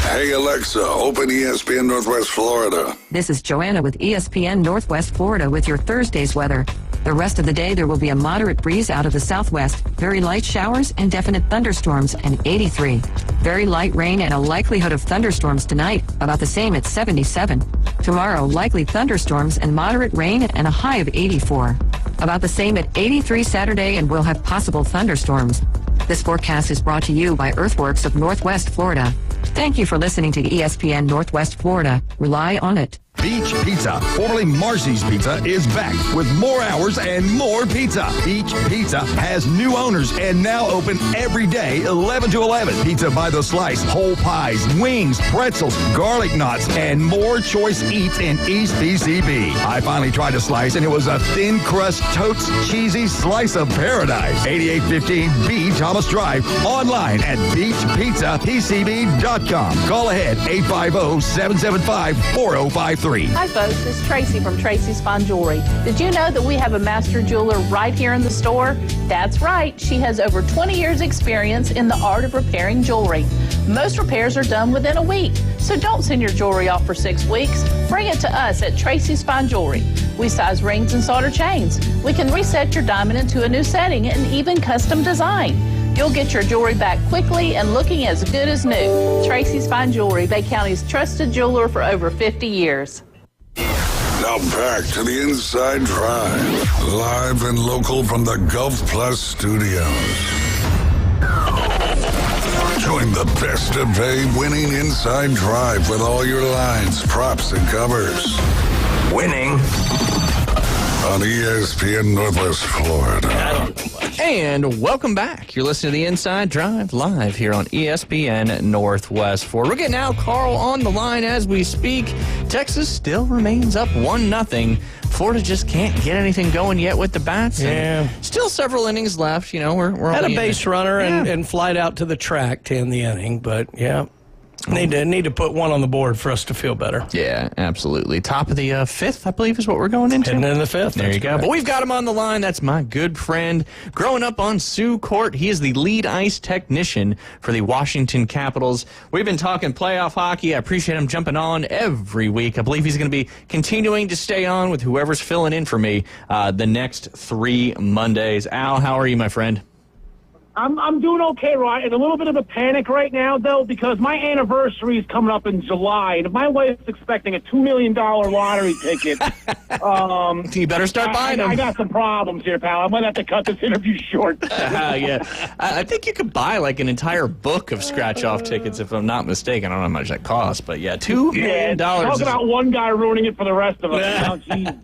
Hey, Alexa, open ESPN Northwest Florida. This is Joanna with ESPN Northwest Florida with your Thursday's weather. The rest of the day, there will be a moderate breeze out of the southwest, very light showers and definite thunderstorms, and 83. Very light rain and a likelihood of thunderstorms tonight, about the same at 77. Tomorrow, likely thunderstorms and moderate rain and a high of 84. About the same at 83 Saturday, and we'll have possible thunderstorms. This forecast is brought to you by Earthworks of Northwest Florida. Thank you for listening to ESPN Northwest Florida. Rely on it. Beach Pizza, formerly Marcy's Pizza, is back with more hours and more pizza. Beach Pizza has new owners and now open every day 11 to 11. Pizza by the slice, whole pies, wings, pretzels, garlic knots, and more choice eats in East PCB. I finally tried a slice and it was a thin crust, totes cheesy slice of paradise. 8815 B Thomas Drive, online at beachpizzapcb.com. Call ahead 850-775-4053. Hi folks, it's Tracy from Tracy's Fine Jewelry. Did you know that we have a master jeweler right here in the store? That's right, she has over 20 years experience in the art of repairing jewelry. Most repairs are done within a week, so don't send your jewelry off for 6 weeks. Bring it to us at Tracy's Fine Jewelry. We size rings and solder chains. We can reset your diamond into a new setting and even custom design. You'll get your jewelry back quickly and looking as good as new. Tracy's Fine Jewelry, Bay County's trusted jeweler for over 50 years. Now back to the Inside Drive, live and local from the Gulf Plus studios. Join the best of Bay winning Inside Drive with all your lines, props, and covers. Winning on ESPN Northwest Florida. And welcome back. You're listening to the Inside Drive live here on ESPN Northwest Florida. We're getting Al Carl on the line as we speak. Texas still remains up 1-0. Florida just can't get anything going yet with the bats. Yeah. Still several innings left. You know, we're had a only base runner and flight out to the track to end the inning, but yeah. Need to put one on the board for us to feel better. Yeah, absolutely. Top of the fifth, I believe, is what we're going into. Heading in the fifth. There you go. Correct. But we've got him on the line. That's my good friend. Growing up on Sioux Court, he is the lead ice technician for the Washington Capitals. We've been talking playoff hockey. I appreciate him jumping on every week. I believe he's going to be continuing to stay on with whoever's filling in for me the next 3 Mondays. Al, how are you, my friend? I'm doing okay, Ryan. In a little bit of a panic right now, though, because my anniversary is coming up in July, and if my wife's expecting a $2 million lottery ticket, you better start buying them. I got some problems here, pal. I might have to cut this interview short. Yeah, I think you could buy like an entire book of scratch-off tickets, if I'm not mistaken. I don't know how much that costs, but yeah, $2 million. Talk about one guy ruining it for the rest of us.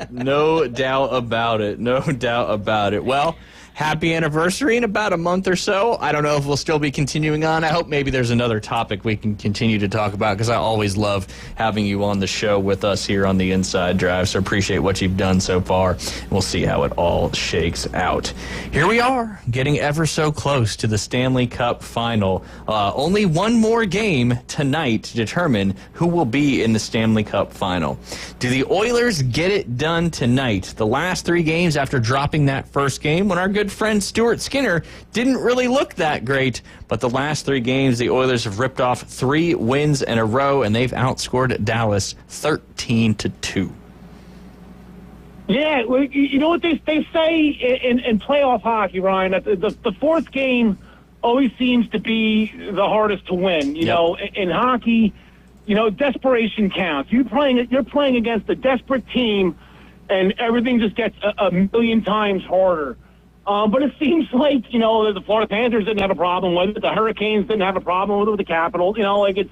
No doubt about it. No doubt about it. Well, happy anniversary in about a month or so. I don't know if we'll still be continuing on. I hope maybe there's another topic we can continue to talk about, because I always love having you on the show with us here on the Inside Drive. So appreciate what you've done so far. We'll see how it all shakes out. Here we are, getting ever so close to the Stanley Cup final. Only one more game tonight to determine who will be in the Stanley Cup final. Do the Oilers get it done tonight? The last 3 games after dropping that first game, when our good friend Stuart Skinner didn't really look that great, but the last 3 games, the Oilers have ripped off 3 wins in a row, and they've outscored Dallas 13-2. Yeah, well, you know what they say in playoff hockey, Ryan, that the fourth game always seems to be the hardest to win. You know, in hockey, you know, desperation counts. You're playing against a desperate team, and everything just gets a million times harder. But it seems like, you know, the Florida Panthers didn't have a problem with it. The Hurricanes didn't have a problem with it with the Capitals. You know, like it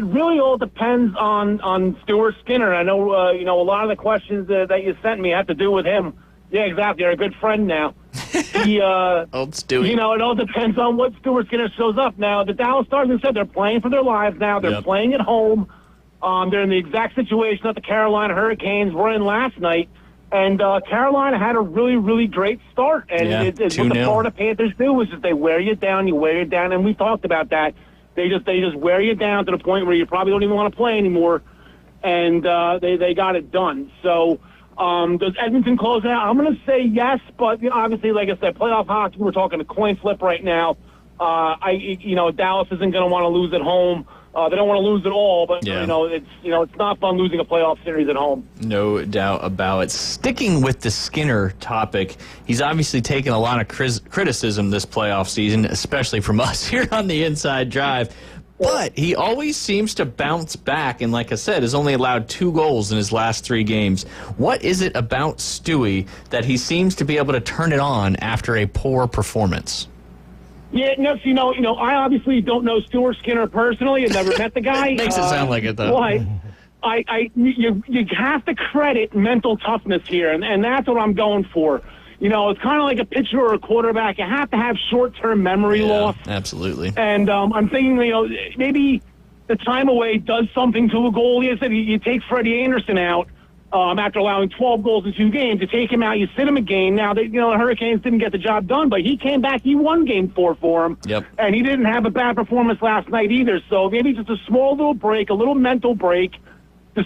really all depends on Stuart Skinner. I know, you know, a lot of the questions that you sent me have to do with him. Yeah, exactly. You're a good friend now. Old Stewie. You know, it all depends on what Stuart Skinner shows up. Now, the Dallas Stars, as I said, they're playing for their lives now. They're playing at home. They're in the exact situation that the Carolina Hurricanes were in last night. And Carolina had a really, really great start. And what the Florida Panthers do is just they wear you down, and we talked about that. They just wear you down to the point where you probably don't even want to play anymore. And they got it done. So does Edmonton close it out? I'm going to say yes, but obviously, like I said, playoff hockey, we're talking a coin flip right now. Dallas isn't going to want to lose at home. They don't want to lose at all, but it's not fun losing a playoff series at home. No doubt about it. Sticking with the Skinner topic, he's obviously taken a lot of criticism this playoff season, especially from us here on the Inside Drive. But he always seems to bounce back, and like I said, has only allowed 2 goals in his last 3 games. What is it about Stewie that he seems to be able to turn it on after a poor performance? Yeah, no, you know, I obviously don't know Stuart Skinner personally. I've never met the guy. Makes it sound like it, though. But you have to credit mental toughness here, and that's what I'm going for. You know, it's kind of like a pitcher or a quarterback. You have to have short-term memory loss. Absolutely. And I'm thinking, you know, maybe the time away does something to a goalie. I said you take Freddie Anderson out after allowing 12 goals in 2 games. You take him out, you sit him a game. Now, the Hurricanes didn't get the job done, but he came back. He won Game 4 for him. Yep. And he didn't have a bad performance last night either. So maybe just a small little break, a little mental break,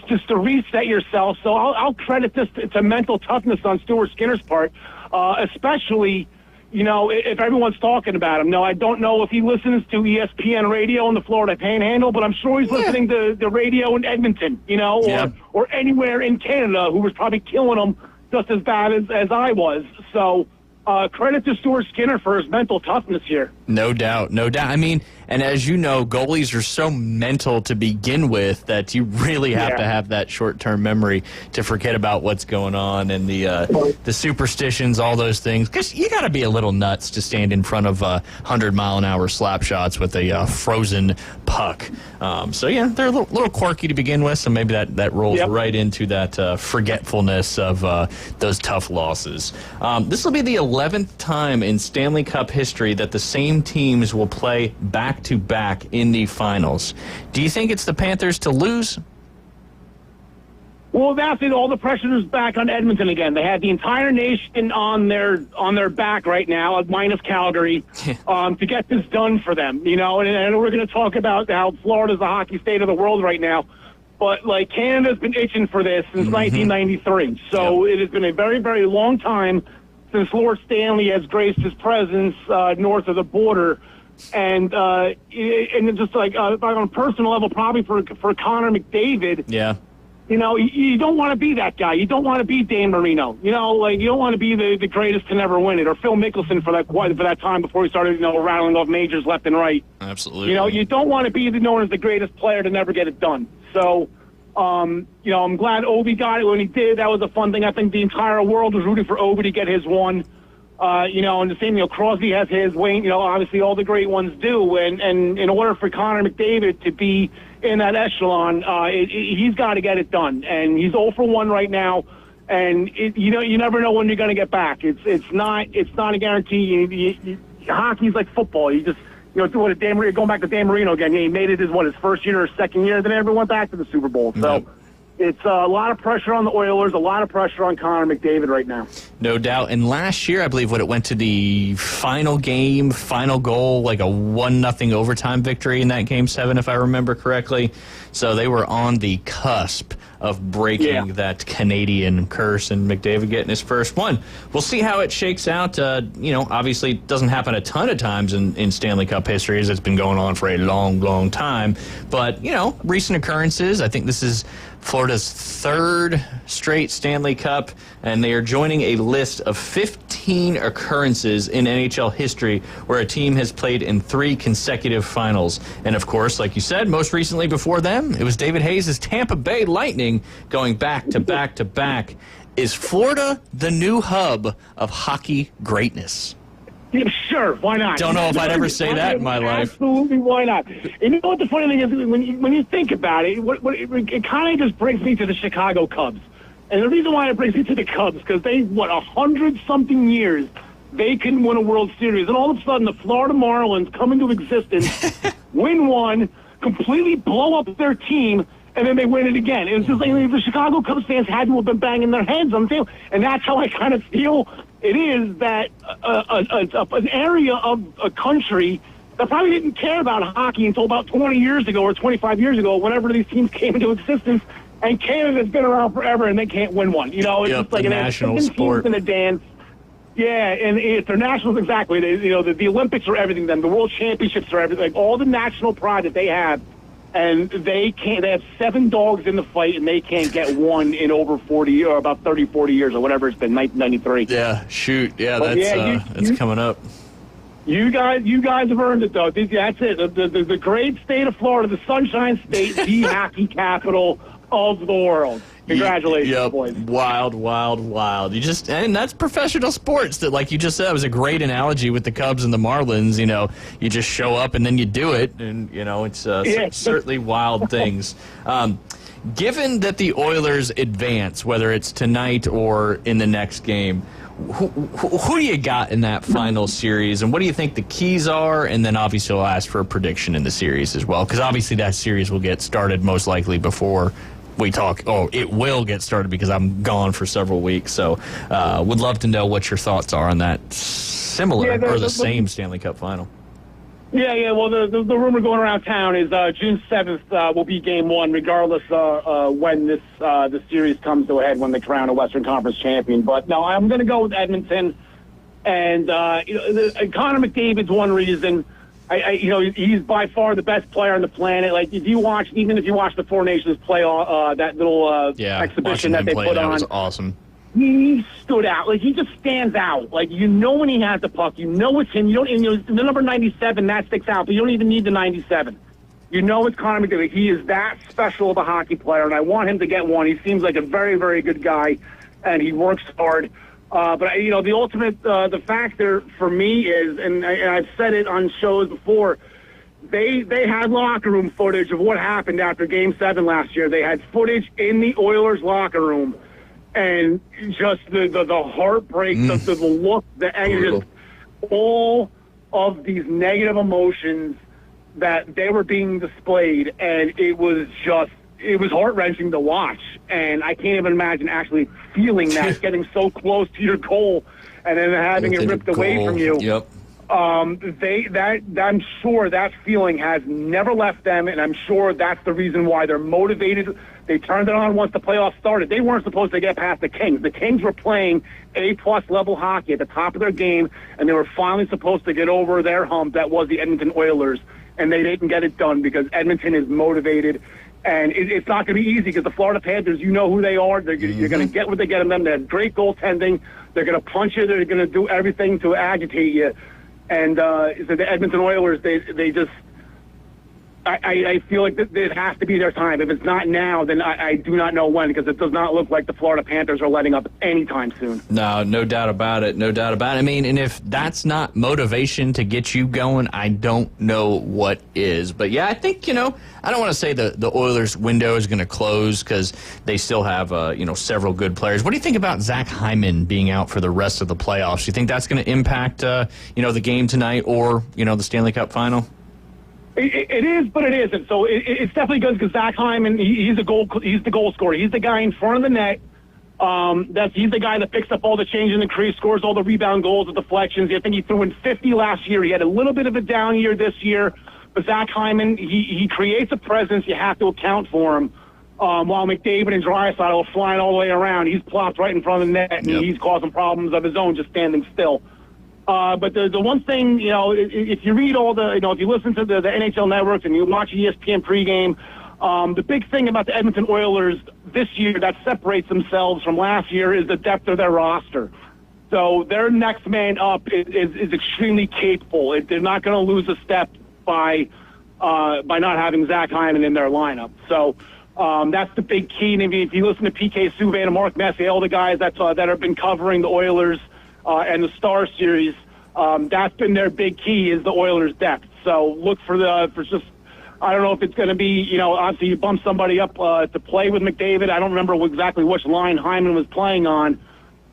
just to reset yourself. So I'll credit this to mental toughness on Stuart Skinner's part, especially, you know, if everyone's talking about him. Now, I don't know if he listens to ESPN radio in the Florida Panhandle, but I'm sure he's listening to the radio in Edmonton, you know, or anywhere in Canada, who was probably killing him just as bad as I was. So credit to Stuart Skinner for his mental toughness here. No doubt, no doubt. I mean, and as you know, goalies are so mental to begin with that you really have to have that short-term memory to forget about what's going on and the superstitions, all those things. Because you got to be a little nuts to stand in front of 100-mile-an-hour slap shots with a frozen puck. So, yeah, they're a little quirky to begin with, so maybe that rolls right into that forgetfulness of those tough losses. This will be the 11th time in Stanley Cup history that the same teams will play back-to-back in the finals. Do you think it's the Panthers to lose? Well, that's it. All the pressure is back on Edmonton again. They had the entire nation on their back right now, minus Calgary, to get this done for them. You know, and we're going to talk about how Florida's the hockey state of the world right now. But, like, Canada's been itching for this since 1993. So it has been a very, very long time since Lord Stanley has graced his presence north of the border. And just like on a personal level, probably for Connor McDavid. Yeah. You know, you don't want to be that guy. You don't want to be Dan Marino. You know, like you don't want to be the greatest to never win it, or Phil Mickelson for that time before he started, rattling off majors left and right. Absolutely. You know, you don't want to be known as the greatest player to never get it done. So, I'm glad Ovi got it when he did. That was a fun thing. I think the entire world was rooting for Ovi to get his one. And the same, Crosby has his, Wayne, obviously all the great ones do. And in order for Connor McDavid to be in that echelon, he's got to get it done. And he's 0 for 1 right now. And you never know when you're going to get back. It's not a guarantee. Hockey's like football. You just going back to Dan Marino again. He made it his first year or second year. Then everyone went back to the Super Bowl. So. It's a lot of pressure on the Oilers, a lot of pressure on Connor McDavid right now. No doubt. And last year, I believe, when it went to the final game, final goal, like a 1-0 overtime victory in that Game 7, if I remember correctly. So they were on the cusp of breaking that Canadian curse and McDavid getting his first one. We'll see how it shakes out. Obviously it doesn't happen a ton of times in Stanley Cup history, as it's been going on for a long, long time. But, recent occurrences. I think this is Florida's third straight Stanley Cup, and they are joining a list of 15 occurrences in NHL history where a team has played in 3 consecutive finals. And, of course, like you said, most recently before them, it was David Hayes' Tampa Bay Lightning going back to back to back. Is Florida the new hub of hockey greatness? Yeah, sure, why not? Don't know if I'd ever say that in my life. Absolutely, why not? And you know what the funny thing is? When you think about it, it kind of just brings me to the Chicago Cubs. And the reason why it brings me to the Cubs, because they, 100-something years, they couldn't win a World Series. And all of a sudden, the Florida Marlins come into existence, win one, completely blow up their team, and then they win it again. It was just like the Chicago Cubs fans had to have been banging their heads on the table. And that's how I kind of feel it is, that an area of a country that probably didn't care about hockey until about 20 years ago or 25 years ago, whenever these teams came into existence, and Canada's been around forever and they can't win one. It's just like a national sport. In a dance. Yeah, and it's their nationals, exactly. The Olympics are everything to them. The World Championships are everything. Like, all the national pride that they have, and they have 7 dogs in the fight, and they can't get one in over 40 or about 30, 40 years or whatever it's been, 1993. Yeah, shoot. Yeah, but that's coming up. You guys have earned it, though. That's it. The great state of Florida, the Sunshine State, the hockey capital of the world. Congratulations, boys. Wild. And that's professional sports. That, like you just said, was a great analogy with the Cubs and the Marlins. You just show up and then you do it, and it's certainly wild things. Given that the Oilers advance, whether it's tonight or in the next game, who do you got in that final series, and what do you think the keys are? And then obviously we'll ask for a prediction in the series as well, because obviously that series will get started most likely before we talk. It will get started because I'm gone for several weeks. So would love to know what your thoughts are on that similar or the same Stanley Cup final. Yeah. Well, the rumor going around town is June 7th will be Game 1, regardless when the series comes to a head, when they crown a Western Conference champion. But no, I'm going to go with Edmonton. And Connor McDavid's one reason. He's by far the best player on the planet. Like, even if you watch the Four Nations play that little exhibition that they put on, was awesome. He stood out. Like, he just stands out. Like, when he has the puck, it's him. The number 97, that sticks out, but you don't even need the 97. It's Connor McDavid. He is that special of a hockey player, and I want him to get one. He seems like a very, very good guy, and he works hard. But the ultimate, the factor for me is, and I've said it on shows before, they had locker room footage of what happened after Game 7 last year. They had footage in the Oilers locker room, and just the heartbreak, the look, the anger, just all of these negative emotions that they were being displayed, and it was heart-wrenching to watch. And I can't even imagine actually feeling that, getting so close to your goal and then having it ripped away from you. Yep. I'm sure that feeling has never left them, and I'm sure that's the reason why they're motivated. They turned it on once the playoffs started. They weren't supposed to get past the Kings. The Kings were playing A-plus level hockey at the top of their game, and they were finally supposed to get over their hump. That was the Edmonton Oilers, and they didn't get it done because Edmonton is motivated. And it's not going to be easy because the Florida Panthers, you know who they are. You're going to get what they get in them. They have great goaltending. They're going to punch you. They're going to do everything to agitate you. And so the Edmonton Oilers, they just I feel like it has to be their time. If it's not now, then I do not know when, because it does not look like the Florida Panthers are letting up anytime soon. No doubt about it. No doubt about it. I mean, and if that's not motivation to get you going, I don't know what is. But, yeah, I think, I don't want to say the Oilers' window is going to close because they still have, several good players. What do you think about Zach Hyman being out for the rest of the playoffs? Do you think that's going to impact, the game tonight or, the Stanley Cup final? It is, but it isn't. So it's definitely good because Zach Hyman, he's the goal scorer. He's the guy in front of the net. He's the guy that picks up all the change in the crease, scores all the rebound goals, the deflections. I think he threw in 50 last year. He had a little bit of a down year this year, but Zach Hyman, he creates a presence. You have to account for him. While McDavid and Draisaitl are flying all the way around, he's plopped right in front of the net, and he's causing problems of his own just standing still. But the one thing, if you read all if you listen to the NHL networks and you watch ESPN pregame, the big thing about the Edmonton Oilers this year that separates themselves from last year is the depth of their roster. So their next man up is extremely capable. They're not going to lose a step by not having Zach Hyman in their lineup. So that's the big key. And if you listen to P.K. Subban and Mark Messier, all the guys that have been covering the Oilers and the Star Series, that's been their big key is the Oilers' depth. So look for just, I don't know if it's going to be, obviously you bump somebody up to play with McDavid. I don't remember exactly which line Hyman was playing on,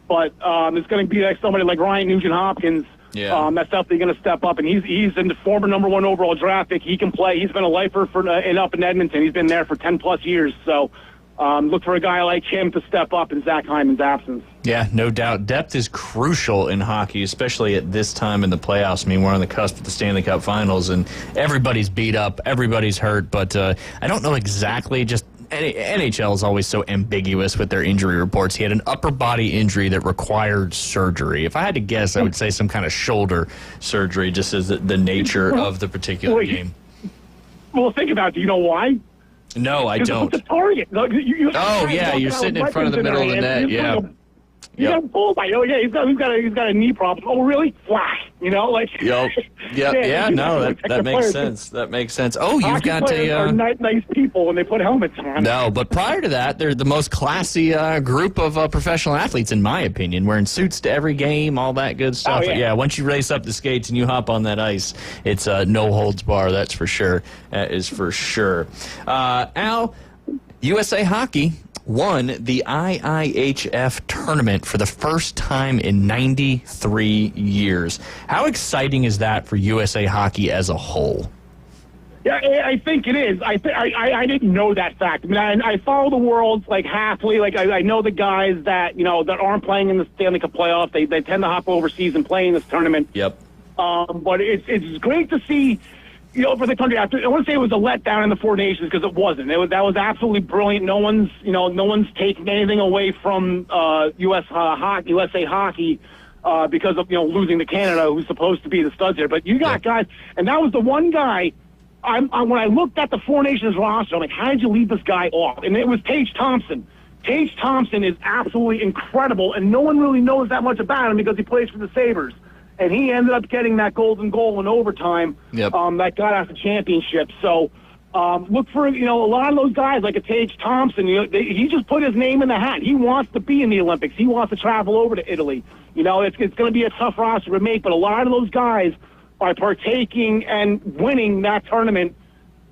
but it's going to be like somebody like Ryan Nugent-Hopkins. Yeah. That's definitely going to step up, and he's in the former number 1 overall draft pick. He can play. He's been a lifer up in Edmonton. He's been there for 10+ years. So look for a guy like him to step up in Zach Hyman's absence. Yeah, no doubt. Depth is crucial in hockey, especially at this time in the playoffs. I mean, we're on the cusp of the Stanley Cup Finals, and everybody's beat up, everybody's hurt, but I don't know exactly. Just NHL is always so ambiguous with their injury reports. He had an upper body injury that required surgery. If I had to guess, I would say some kind of shoulder surgery, just as the nature of the particular game. Well, think about it. Do you know why? No, I don't. It's a target. You're sitting in front of the middle of the net. Yeah. You got a bullseye. Oh yeah, he's got a knee problem. Oh really? Flash. That makes sense. That makes sense. Oh, you've got are nice people when they put helmets on. No, but prior to that, they're the most classy group of professional athletes, in my opinion, wearing suits to every game, all that good stuff. Oh, yeah. Once you race up the skates and you hop on that ice, it's no holds bar. That's for sure. That is for sure. Al, USA Hockey won the IIHF tournament for the first time in 93 years. How exciting is that for USA Hockey as a whole? Yeah, I think it is. I didn't know that fact. I mean, I follow the Worlds like halfway. Like I know the guys that that aren't playing in the Stanley Cup playoffs. They tend to hop overseas and play in this tournament. Yep. But it's great to see. For the country, I want to say it was a letdown in the Four Nations because it wasn't. That was absolutely brilliant. No one's taking anything away from USA Hockey because of losing to Canada, who's supposed to be the studs here. But you got guys, and that was the one guy. When I looked at the Four Nations roster, I'm like, how did you leave this guy off? And it was Tage Thompson. Tage Thompson is absolutely incredible, and no one really knows that much about him because he plays for the Sabres. And he ended up getting that golden goal in overtime. Yep. That got us the championship. So look for a lot of those guys like a Tage Thompson. He just put his name in the hat. He wants to be in the Olympics. He wants to travel over to Italy. It's going to be a tough roster to make, but a lot of those guys are partaking and winning that tournament.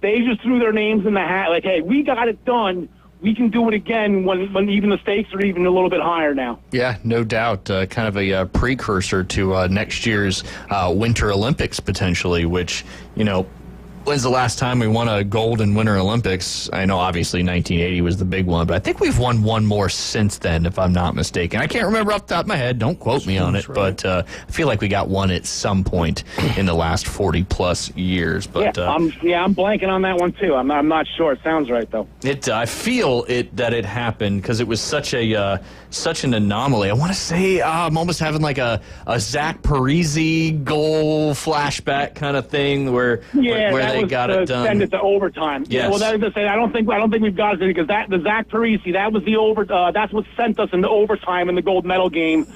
They just threw their names in the hat. Like, hey, we got it done. We can do it again when even the stakes are even a little bit higher now. Yeah, no doubt. Kind of a precursor to next year's Winter Olympics, potentially, which, when's the last time we won a gold in Winter Olympics? I know, obviously, 1980 was the big one, but I think we've won one more since then, if I'm not mistaken. I can't remember off the top of my head. Don't quote me on it, but I feel like we got one at some point in the last 40-plus years. But I'm blanking on that one, too. I'm not sure. It sounds right, though. I feel that it happened because it was such an anomaly. I want to say I'm almost having like a Zach Parise goal flashback kind of thing where they got it done. Send it to overtime. Yes. Yeah, well, that is to say, I don't think we've got it because the Zach Parise, that was that's what sent us into overtime in the gold medal game,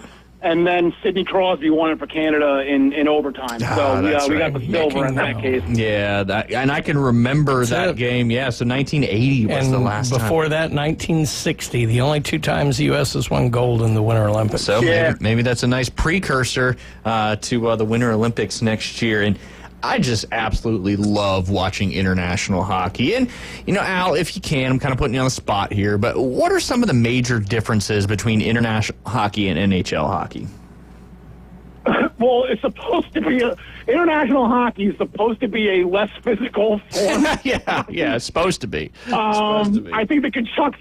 And then Sidney Crosby won it for Canada in overtime. So we got the silver in that case. Yeah, and I can remember that game. Yeah, so 1980 was the last time. Before that, 1960. The only 2 times the U.S. has won gold in the Winter Olympics. So maybe that's a nice precursor to the Winter Olympics next year. And I just absolutely love watching international hockey. And, Al, if you can, I'm kind of putting you on the spot here, but what are some of the major differences between international hockey and NHL hockey? Well, it's supposed to be international hockey is supposed to be a less physical form. yeah, it's supposed to be. I think the Kachucks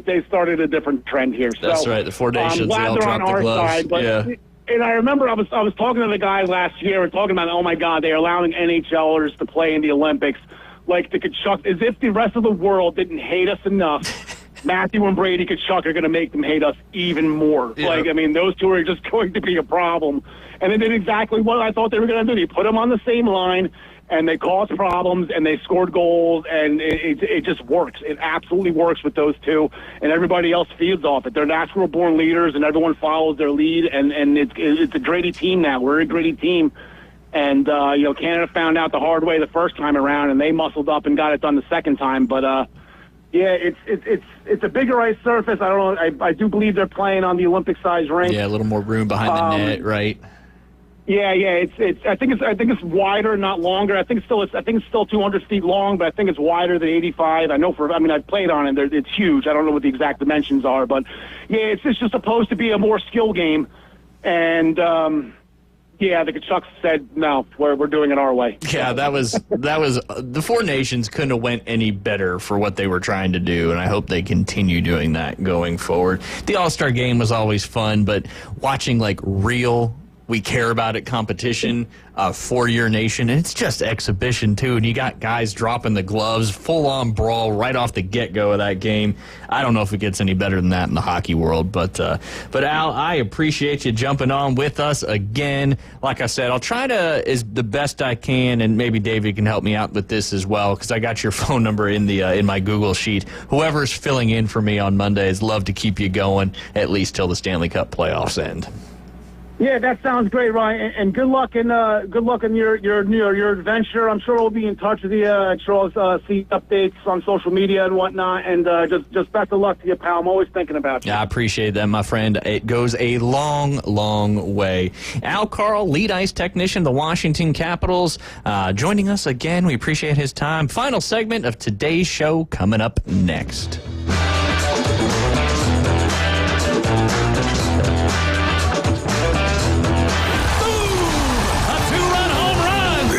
they started a different trend here. That's right. The 4 Nations, they all dropped the gloves. Side, but And I remember I was talking to the guy last year and talking about, oh my God, they're allowing NHLers to play in the Olympics, like the Kachuk, as if the rest of the world didn't hate us enough. Matthew and Brady Kachuk are going to make them hate us even more. Yeah. Those two are just going to be a problem. And they did exactly what I thought they were going to do. They put them on the same line, and they caused problems, and they scored goals, and it just works. It absolutely works with those two, and everybody else feeds off it. They're natural-born leaders, and everyone follows their lead, and it's a gritty team now. We're a gritty team. And, Canada found out the hard way the first time around, and they muscled up and got it done the second time. But, it's a bigger ice surface. I don't know. I do believe they're playing on the Olympic-sized rink. Yeah, a little more room behind the net, right? Yeah. I think it's wider, not longer. I think it's still 200 feet long, but I think it's wider than 85. I've played on it. It's huge. I don't know what the exact dimensions are, but it's just supposed to be a more skill game. And the Kachucks said no, we're doing it our way. Yeah, that was the 4 Nations couldn't have went any better for what they were trying to do, and I hope they continue doing that going forward. The All-Star game was always fun, but watching real we care about it competition for your nation, and it's just exhibition too, and you got guys dropping the gloves, full-on brawl right off the get-go of that game. I don't know if it gets any better than that in the hockey world, but Al, I appreciate you jumping on with us again. Like I said, I'll try to, as the best I can, and maybe David can help me out with this as well, because I got your phone number in my Google sheet. Whoever's filling in for me on Mondays, love to keep you going at least till the Stanley Cup playoffs end. Yeah, that sounds great, Ryan. And good luck in your adventure. I'm sure we'll be in touch with you. I'm sure I'll see updates on social media and whatnot. And just best of luck to you, pal. I'm always thinking about you. Yeah, I appreciate that, my friend. It goes a long, long way. Al Carl, lead ice technician, the Washington Capitals, joining us again. We appreciate his time. Final segment of today's show coming up next.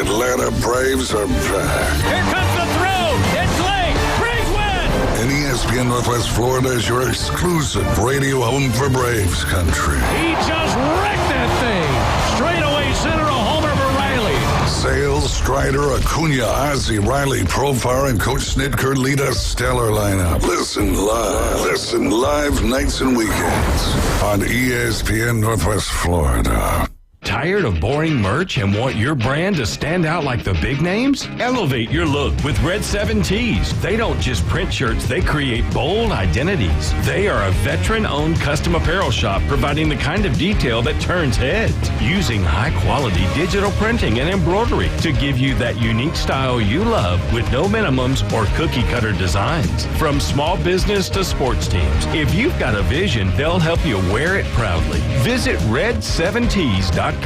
Atlanta Braves are back. Here comes the throw. It's late. Braves win. And ESPN Northwest Florida is your exclusive radio home for Braves country. He just wrecked that thing. Straight away center, a homer for Riley. Sales, Strider, Acuna, Ozzie, Riley, Profar, and Coach Snitker lead a stellar lineup. Listen live nights and weekends on ESPN Northwest Florida. Tired of boring merch and want your brand to stand out like the big names? Elevate your look with Red 7 Tees. They don't just print shirts, they create bold identities. They are a veteran-owned custom apparel shop providing the kind of detail that turns heads, using high-quality digital printing and embroidery to give you that unique style you love with no minimums or cookie-cutter designs. From small business to sports teams, if you've got a vision, they'll help you wear it proudly. Visit red7tees.com.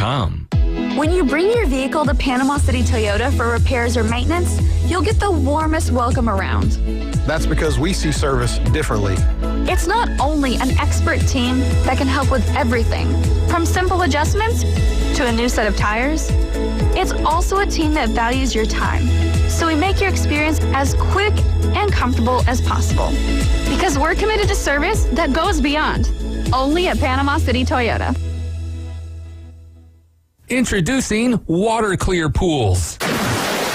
When you bring your vehicle to Panama City Toyota for repairs or maintenance, you'll get the warmest welcome around. That's because we see service differently. It's not only an expert team that can help with everything, from simple adjustments to a new set of tires. It's also a team that values your time, so we make your experience as quick and comfortable as possible. Because we're committed to service that goes beyond. Only at Panama City Toyota. Introducing Water Clear Pools.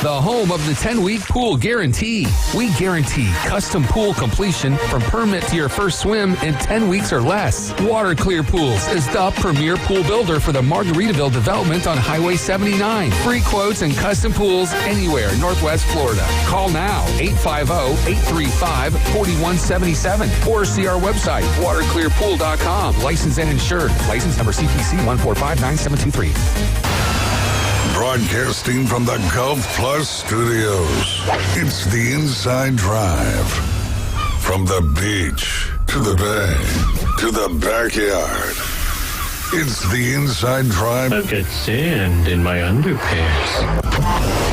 the home of the 10-week pool guarantee. We guarantee custom pool completion from permit to your first swim in 10 weeks or less. Water Clear Pools is the premier pool builder for the Margaritaville development on Highway 79. Free quotes and custom pools anywhere in Northwest Florida. Call now, 850-835-4177, or see our website, waterclearpool.com. Licensed and insured. License number CPC 1459723. Broadcasting from the Gulf Plus studios, it's the Inside Drive. From the beach to the bay to the backyard, it's the Inside Drive. I've got sand in my underpants.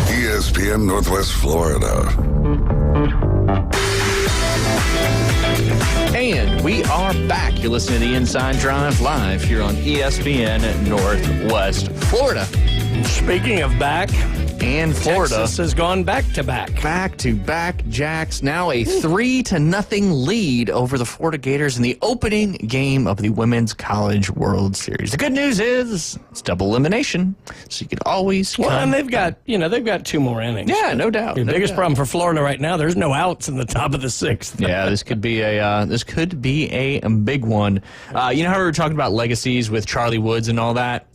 ESPN Northwest Florida. And we are back. You're listening to the Inside Drive live here on ESPN Northwest Florida. Speaking of back, and Florida, Texas has gone back to back. Back to back, Jacks. Now a 3-0 lead over the Florida Gators in the opening game of the Women's College World Series. The good news is it's double elimination, so you could always. And they've got 2 more innings. Yeah, no doubt. The biggest problem for Florida right now, there's no outs in the top of the 6th. Yeah, this could be a big one. You know how we were talking about legacies with Charlie Woods and all that?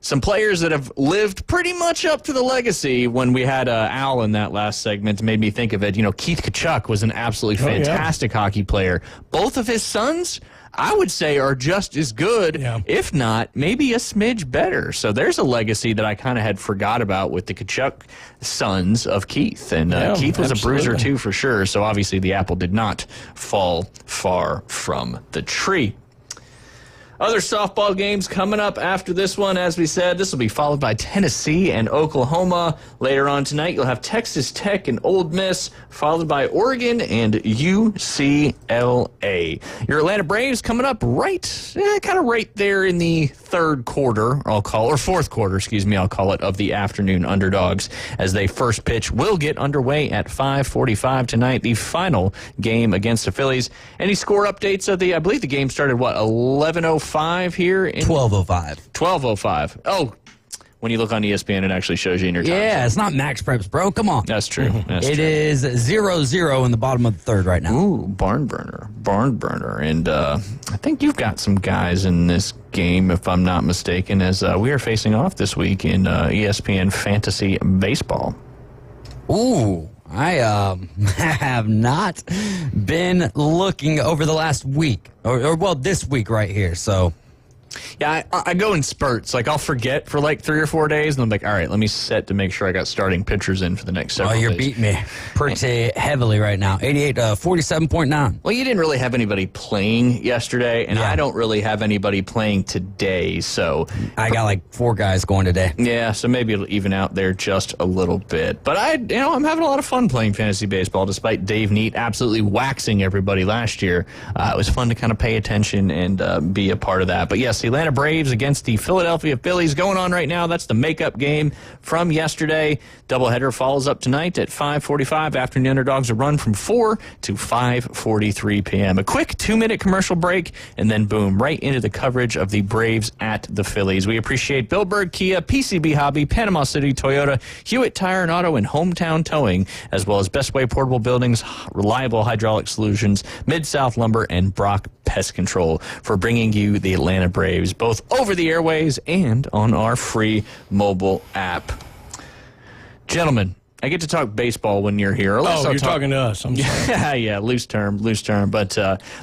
Some players that have lived pretty much up to the legacy. When we had Al in that last segment, made me think of it. You know, Keith Tkachuk was an absolutely fantastic hockey player. Both of his sons, I would say, are just as good, if not maybe a smidge better. So there's a legacy that I kind of had forgot about with the Tkachuk sons of Keith. And Keith was a bruiser too, for sure. So obviously the apple did not fall far from the tree. Other softball games coming up after this one. As we said, this will be followed by Tennessee and Oklahoma. Later on tonight, you'll have Texas Tech and Ole Miss, followed by Oregon and UCLA. Your Atlanta Braves coming up right there in the fourth quarter, I'll call it, of the afternoon underdogs, as they first pitch will get underway at 5:45 tonight, the final game against the Phillies. Any score updates of I believe the game started, 11:05 here? 12:05. 12:05. Oh, when you look on ESPN, it actually shows you in your time. Yeah, it's not Max Preps, bro. Come on. That's true. It is 0-0 in the bottom of the third right now. Ooh, barn burner. And I think you've got some guys in this game, if I'm not mistaken, as we are facing off this week in ESPN Fantasy Baseball. Ooh. I have not been looking over the last week, or this week right here, so. Yeah, I go in spurts. Like, I'll forget for 3 or 4 days, and I'm like, all right, let me set to make sure I got starting pitchers in for the next several days. Oh, you're beating me pretty heavily right now. 47.9. Well, you didn't really have anybody playing yesterday, and I don't really have anybody playing today, so. I got 4 guys going today. Yeah, so maybe it'll even out there just a little bit. But I'm having a lot of fun playing fantasy baseball, despite Dave Neat absolutely waxing everybody last year. It was fun to kind of pay attention and be a part of that. But yes, the Atlanta Braves against the Philadelphia Phillies going on right now. That's the makeup game from yesterday. Doubleheader follows up tonight at 5:45 after the underdogs a run from 4 to 5:43 p.m. A quick 2-minute commercial break, and then boom, right into the coverage of the Braves at the Phillies. We appreciate Bill Berg Kia, PCB Hobby, Panama City Toyota, Hewitt Tire and Auto, and Hometown Towing, as well as Best Way Portable Buildings, Reliable Hydraulic Solutions, Mid-South Lumber, and Brock Pest Control for bringing you the Atlanta Braves, both over the airways and on our free mobile app. Gentlemen, I get to talk baseball when you're here. You're talking to us. I'm sorry. Yeah, loose term. But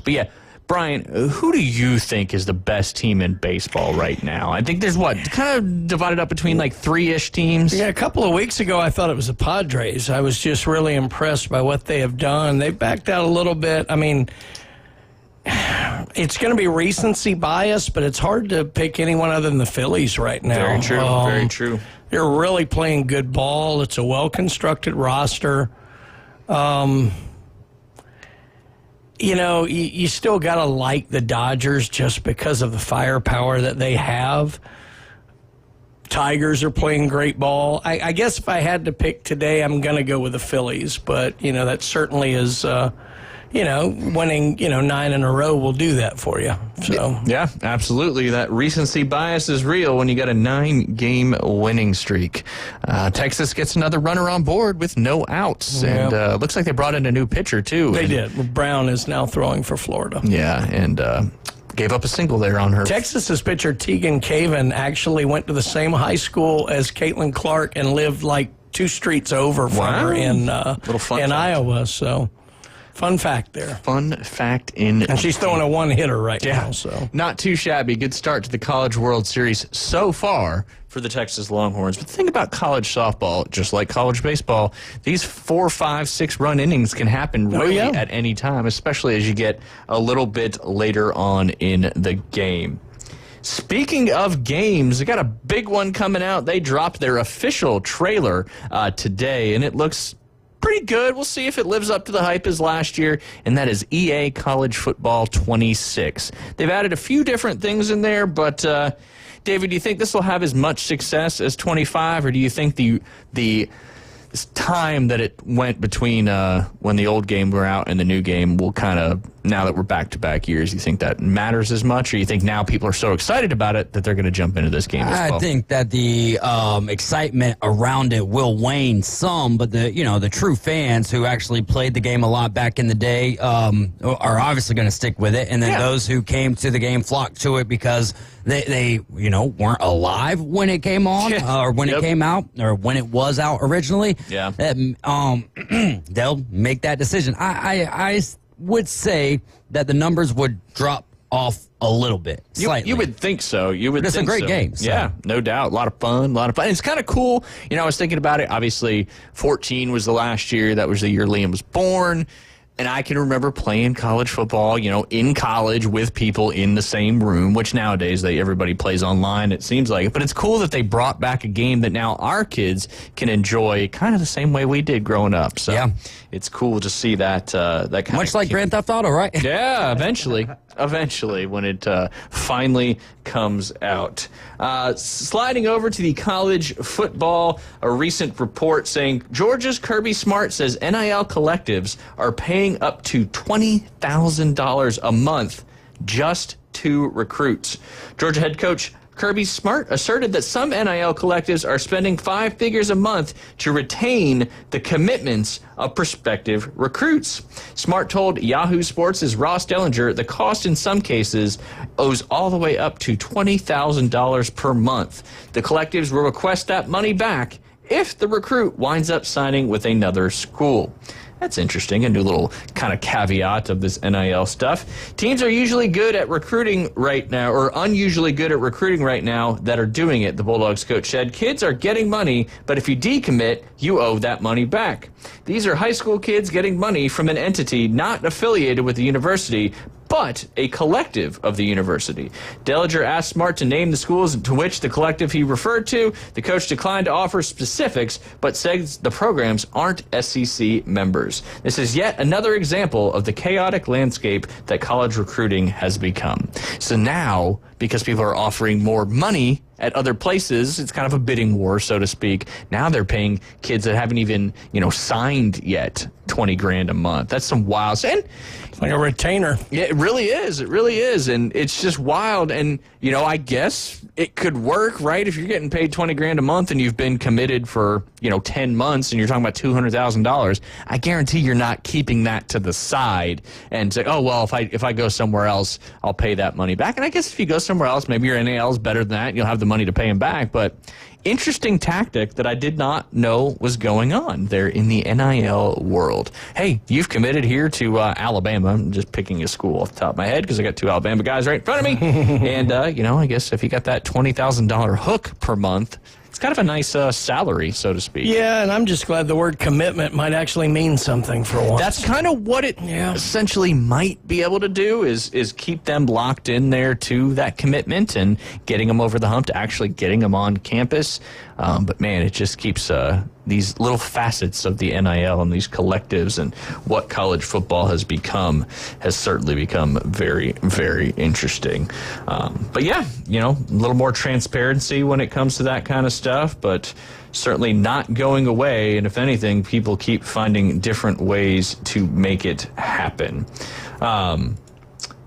yeah, Brian, who do you think is the best team in baseball right now? I think there's kind of divided up between 3-ish teams. Yeah, a couple of weeks ago, I thought it was the Padres. I was just really impressed by what they have done. They've backed out a little bit. I mean, it's going to be recency bias, but it's hard to pick anyone other than the Phillies right now. Very true. Very true. They're really playing good ball. It's a well-constructed roster. You still got to like the Dodgers just because of the firepower that they have. Tigers are playing great ball. I guess if I had to pick today, I'm going to go with the Phillies, but, that certainly is winning, 9 in a row will do that for you. So yeah, absolutely. That recency bias is real when you got a 9-game winning streak. Texas gets another runner on board with no outs, and looks like they brought in a new pitcher too. They did. Brown is now throwing for Florida. Yeah, and gave up a single there on her. Texas's pitcher Tegan Caven actually went to the same high school as Caitlin Clark and lived like 2 streets over from her in Iowa. So. Fun fact there. Fun fact in. And she's throwing a 1-hitter right now. So not too shabby. Good start to the College World Series so far for the Texas Longhorns. But the thing about college softball, just like college baseball, these 4, 5, 6 run innings can happen really at any time, especially as you get a little bit later on in the game. Speaking of games, they got a big one coming out. They dropped their official trailer today, and it looks pretty good. We'll see if it lives up to the hype as last year, and that is EA College Football 26. They've added a few different things in there, but David, do you think this will have as much success as 25, or do you think the time that it went between when the old game were out and the new game will kind of, now that we're back-to-back years, you think that matters as much, or you think now people are so excited about it that they're going to jump into this game as well? I think that the excitement around it will wane some, but the true fans who actually played the game a lot back in the day are obviously going to stick with it, and then those who came to the game flocked to it because they weren't alive when it came on or when it came out or when it was out originally. Yeah. They'll make that decision. I would say that the numbers would drop off a little bit, slightly. You would think so. It's a great game. So. Yeah, no doubt. A lot of fun. It's kind of cool. I was thinking about it. Obviously, 14 was the last year. That was the year Liam was born. And I can remember playing college football, in college with people in the same room, which nowadays everybody plays online, it seems like. But it's cool that they brought back a game that now our kids can enjoy kind of the same way we did growing up. So it's cool to see that kind of... Much like Grand Theft Auto, right? Yeah, eventually when it finally comes out. Sliding over to the college football, a recent report saying Georgia's Kirby Smart says NIL collectives are paying up to $20,000 a month just to recruits. Georgia head coach Kirby Smart asserted that some NIL collectives are spending 5 figures a month to retain the commitments of prospective recruits. Smart told Yahoo Sports' Ross Dellinger the cost in some cases owes all the way up to $20,000 per month. The collectives will request that money back if the recruit winds up signing with another school. That's interesting. A new little kind of caveat of this NIL stuff. Teams are usually good at recruiting right now, or unusually good at recruiting right now, that are doing it, the Bulldogs coach said. Kids are getting money, but if you decommit, you owe that money back. These are high school kids getting money from an entity not affiliated with the university, but a collective of the university. Dellinger asked Smart to name the schools to which the collective he referred to. The coach declined to offer specifics, but says the programs aren't SEC members. This is yet another example of the chaotic landscape that college recruiting has become. So now, because people are offering more money at other places, it's kind of a bidding war, so to speak. Now they're paying kids that haven't even, signed yet $20,000 a month. That's some wild. And it's like a retainer. Yeah, it really is. It really is. And it's just wild. And, I guess it could work, right? If you're getting paid $20,000 a month and you've been committed for, 10 months and you're talking about $200,000, I guarantee you're not keeping that to the side and say, oh, well, if I go somewhere else, I'll pay that money back. And I guess if you go somewhere else, maybe your NIL is better than that and you'll have the money to pay him back. But interesting tactic that I did not know was going on there in the NIL world. Hey, you've committed here to Alabama. I'm just picking a school off the top of my head because I got 2 Alabama guys right in front of me. And, I guess if you got that $20,000 hook per month, it's kind of a nice salary, so to speak. Yeah, and I'm just glad the word commitment might actually mean something for once. That's kind of what it essentially might be able to do is keep them locked in there to that commitment and getting them over the hump to actually getting them on campus. But man, it just keeps these little facets of the NIL and these collectives and what college football has certainly become very, very interesting. But yeah, a little more transparency when it comes to that kind of stuff, but certainly not going away. And if anything, people keep finding different ways to make it happen.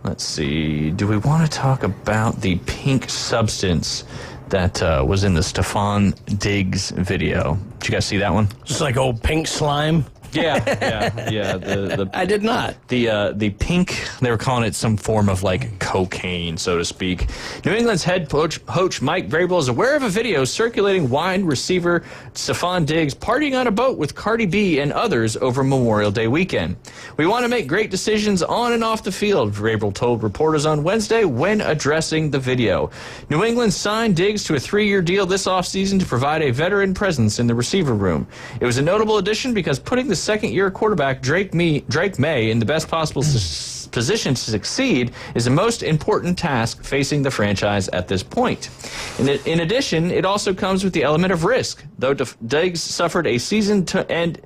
Let's see. Do we want to talk about the pink substance that was in the Stephon Diggs video? Did you guys see that one? It's like old pink slime. Yeah. I did not. The pink, they were calling it some form of like cocaine, so to speak. New England's head coach Mike Vrabel is aware of a video circulating wide receiver Stephon Diggs partying on a boat with Cardi B and others over Memorial Day weekend. We want to make great decisions on and off the field, Vrabel told reporters on Wednesday when addressing the video. New England signed Diggs to a 3-year deal this offseason to provide a veteran presence in the receiver room. It was a notable addition because putting the second-year quarterback Drake May in the best possible position to succeed is the most important task facing the franchise at this point. In addition, it also comes with the element of risk. Though Diggs suffered a season-ending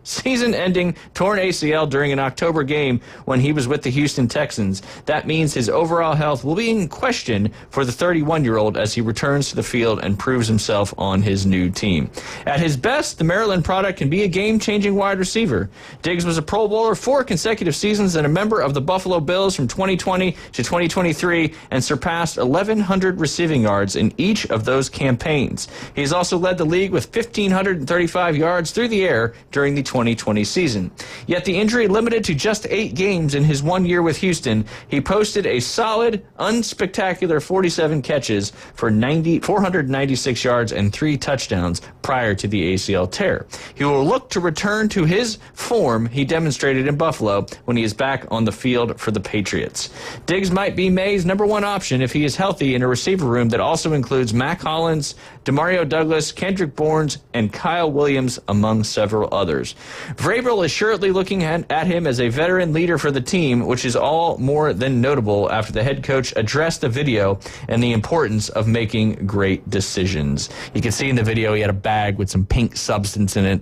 torn ACL during an October game when he was with the Houston Texans, that means his overall health will be in question for the 31-year-old as he returns to the field and proves himself on his new team. At his best, the Maryland product can be a game-changing wide receiver. Diggs was a Pro Bowler 4 consecutive seasons and a member of the Buffalo Bills from 2020 to 2023 and surpassed 1,100 receiving yards in each of those campaigns. He's also led the league with 1,535 yards through the air during the 2020 season. Yet the injury limited to just 8 games in his 1 year with Houston. He posted a solid, unspectacular 47 catches for 496 yards and 3 touchdowns prior to the ACL tear. He will look to return to his form he demonstrated in Buffalo when he is back on the field for the Patriots. Diggs might be May's number 1 option if he is healthy in a receiver room that also includes Mac Hollins, Demario Douglas, Kendrick Bourne, and Kyle Williams, among several others. Vrabel is surely looking at him as a veteran leader for the team, which is all more than notable after the head coach addressed the video and the importance of making great decisions. You can see in the video he had a bag with some pink substance in it.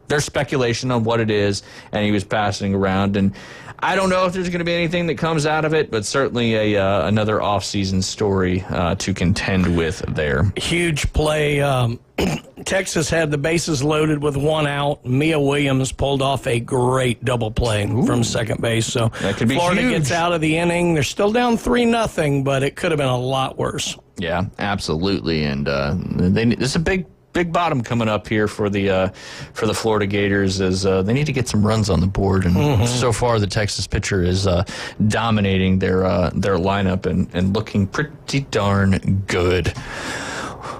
There's speculation on what it is, and he was passing around. And I don't know if there's going to be anything that comes out of it, but certainly another offseason story to contend with there. Huge play. Texas had the bases loaded with 1 out. Mia Williams pulled off a great double play from second base. So that could be Florida huge. gets out of the inning. They're still down 3-0, but it could have been a lot worse. Yeah, absolutely. And this is a big bottom coming up here for the Florida Gators as they need to get some runs on the board, and so far the Texas pitcher is dominating their lineup and looking pretty darn good.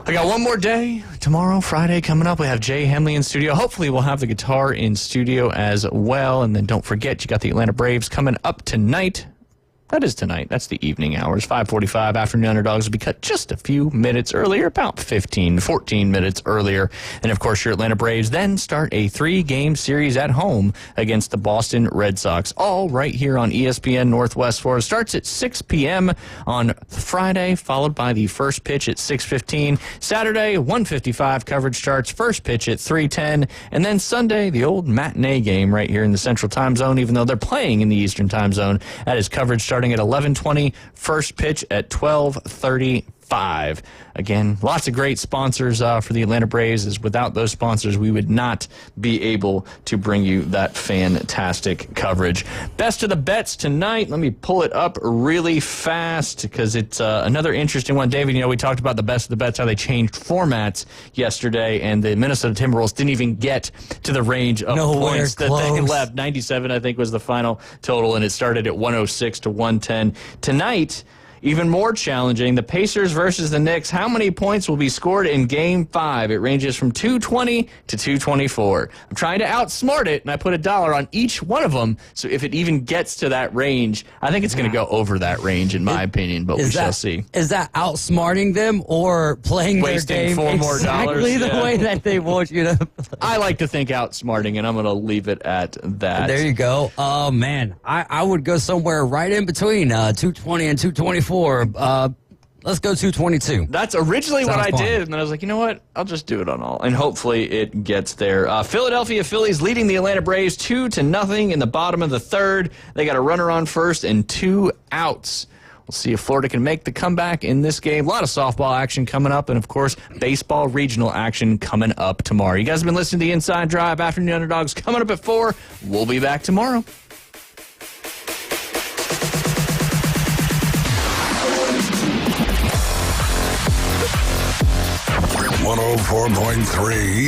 I got one more day. Tomorrow, Friday, coming up, we have Jay Hemley in studio. Hopefully, we'll have the guitar in studio as well. And then don't forget, you got the Atlanta Braves coming up tonight. That is tonight. That's the evening hours. 5:45 afternoon underdogs will be cut just a few minutes earlier, about 14 minutes earlier. And, of course, your Atlanta Braves then start a 3-game series at home against the Boston Red Sox, all right here on ESPN Northwest Florida. Starts at 6 p.m. on Friday, followed by the first pitch at 6:15. Saturday, 1:55 coverage starts, first pitch at 3:10. And then Sunday, the old matinee game right here in the Central Time Zone, even though they're playing in the Eastern Time Zone. That is coverage starting at 11:20, first pitch at 12:35. Again, lots of great sponsors for the Atlanta Braves. As without those sponsors, we would not be able to bring you that fantastic coverage. Best of the bets tonight. Let me pull it up really fast because it's another interesting one. David, we talked about the best of the bets, how they changed formats yesterday, and the Minnesota Timberwolves didn't even get to the range of points that they left. 97, I think, was the final total, and it started at 106 to 110. Tonight, even more challenging, the Pacers versus the Knicks. How many points will be scored in Game 5? It ranges from 220 to 224. I'm trying to outsmart it, and I put $1 on each one of them. So if it even gets to that range, I think it's going to go over that range, in my opinion, but we shall see. Is that outsmarting them or playing Wasting their game $4 more exactly the way that they want you to play? I like to think outsmarting, and I'm going to leave it at that. There you go. Oh, man. I would go somewhere right in between 220 and 224. Let's go 222. That's originally what Sounds I fun. did, and then I was like, you know what? I'll just do it on all, and hopefully it gets there. Philadelphia Phillies leading the Atlanta Braves 2-0 in the bottom of the third. They got a runner on first and 2 outs. We'll see if Florida can make the comeback in this game. A lot of softball action coming up, and of course, baseball regional action coming up tomorrow. You guys have been listening to the Inside Drive. Afternoon Underdogs coming up at 4. We'll be back tomorrow. 104.3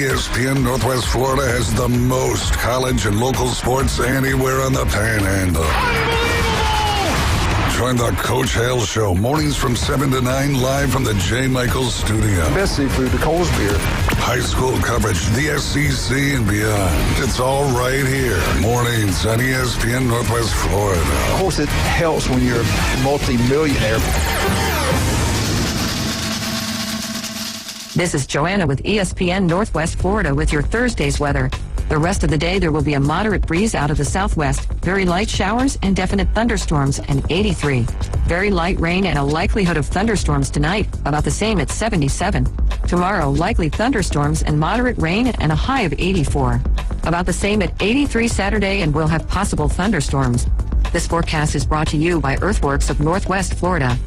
ESPN Northwest Florida has the most college and local sports anywhere on the Panhandle. Join the Coach Hale Show, mornings from 7 to 9, live from the J. Michaels Studio. Best seafood, the Coles beer. High school coverage, the SEC and beyond. It's all right here. Mornings on ESPN Northwest Florida. Of course, it helps when you're a multi-millionaire. This is Joanna with ESPN Northwest Florida with your Thursday's weather. The rest of the day, there will be a moderate breeze out of the southwest, very light showers and definite thunderstorms, and 83. Very light rain and a likelihood of thunderstorms tonight, about the same at 77. Tomorrow, likely thunderstorms and moderate rain and a high of 84. About the same at 83 Saturday, and we'll have possible thunderstorms. This forecast is brought to you by Earthworks of Northwest Florida.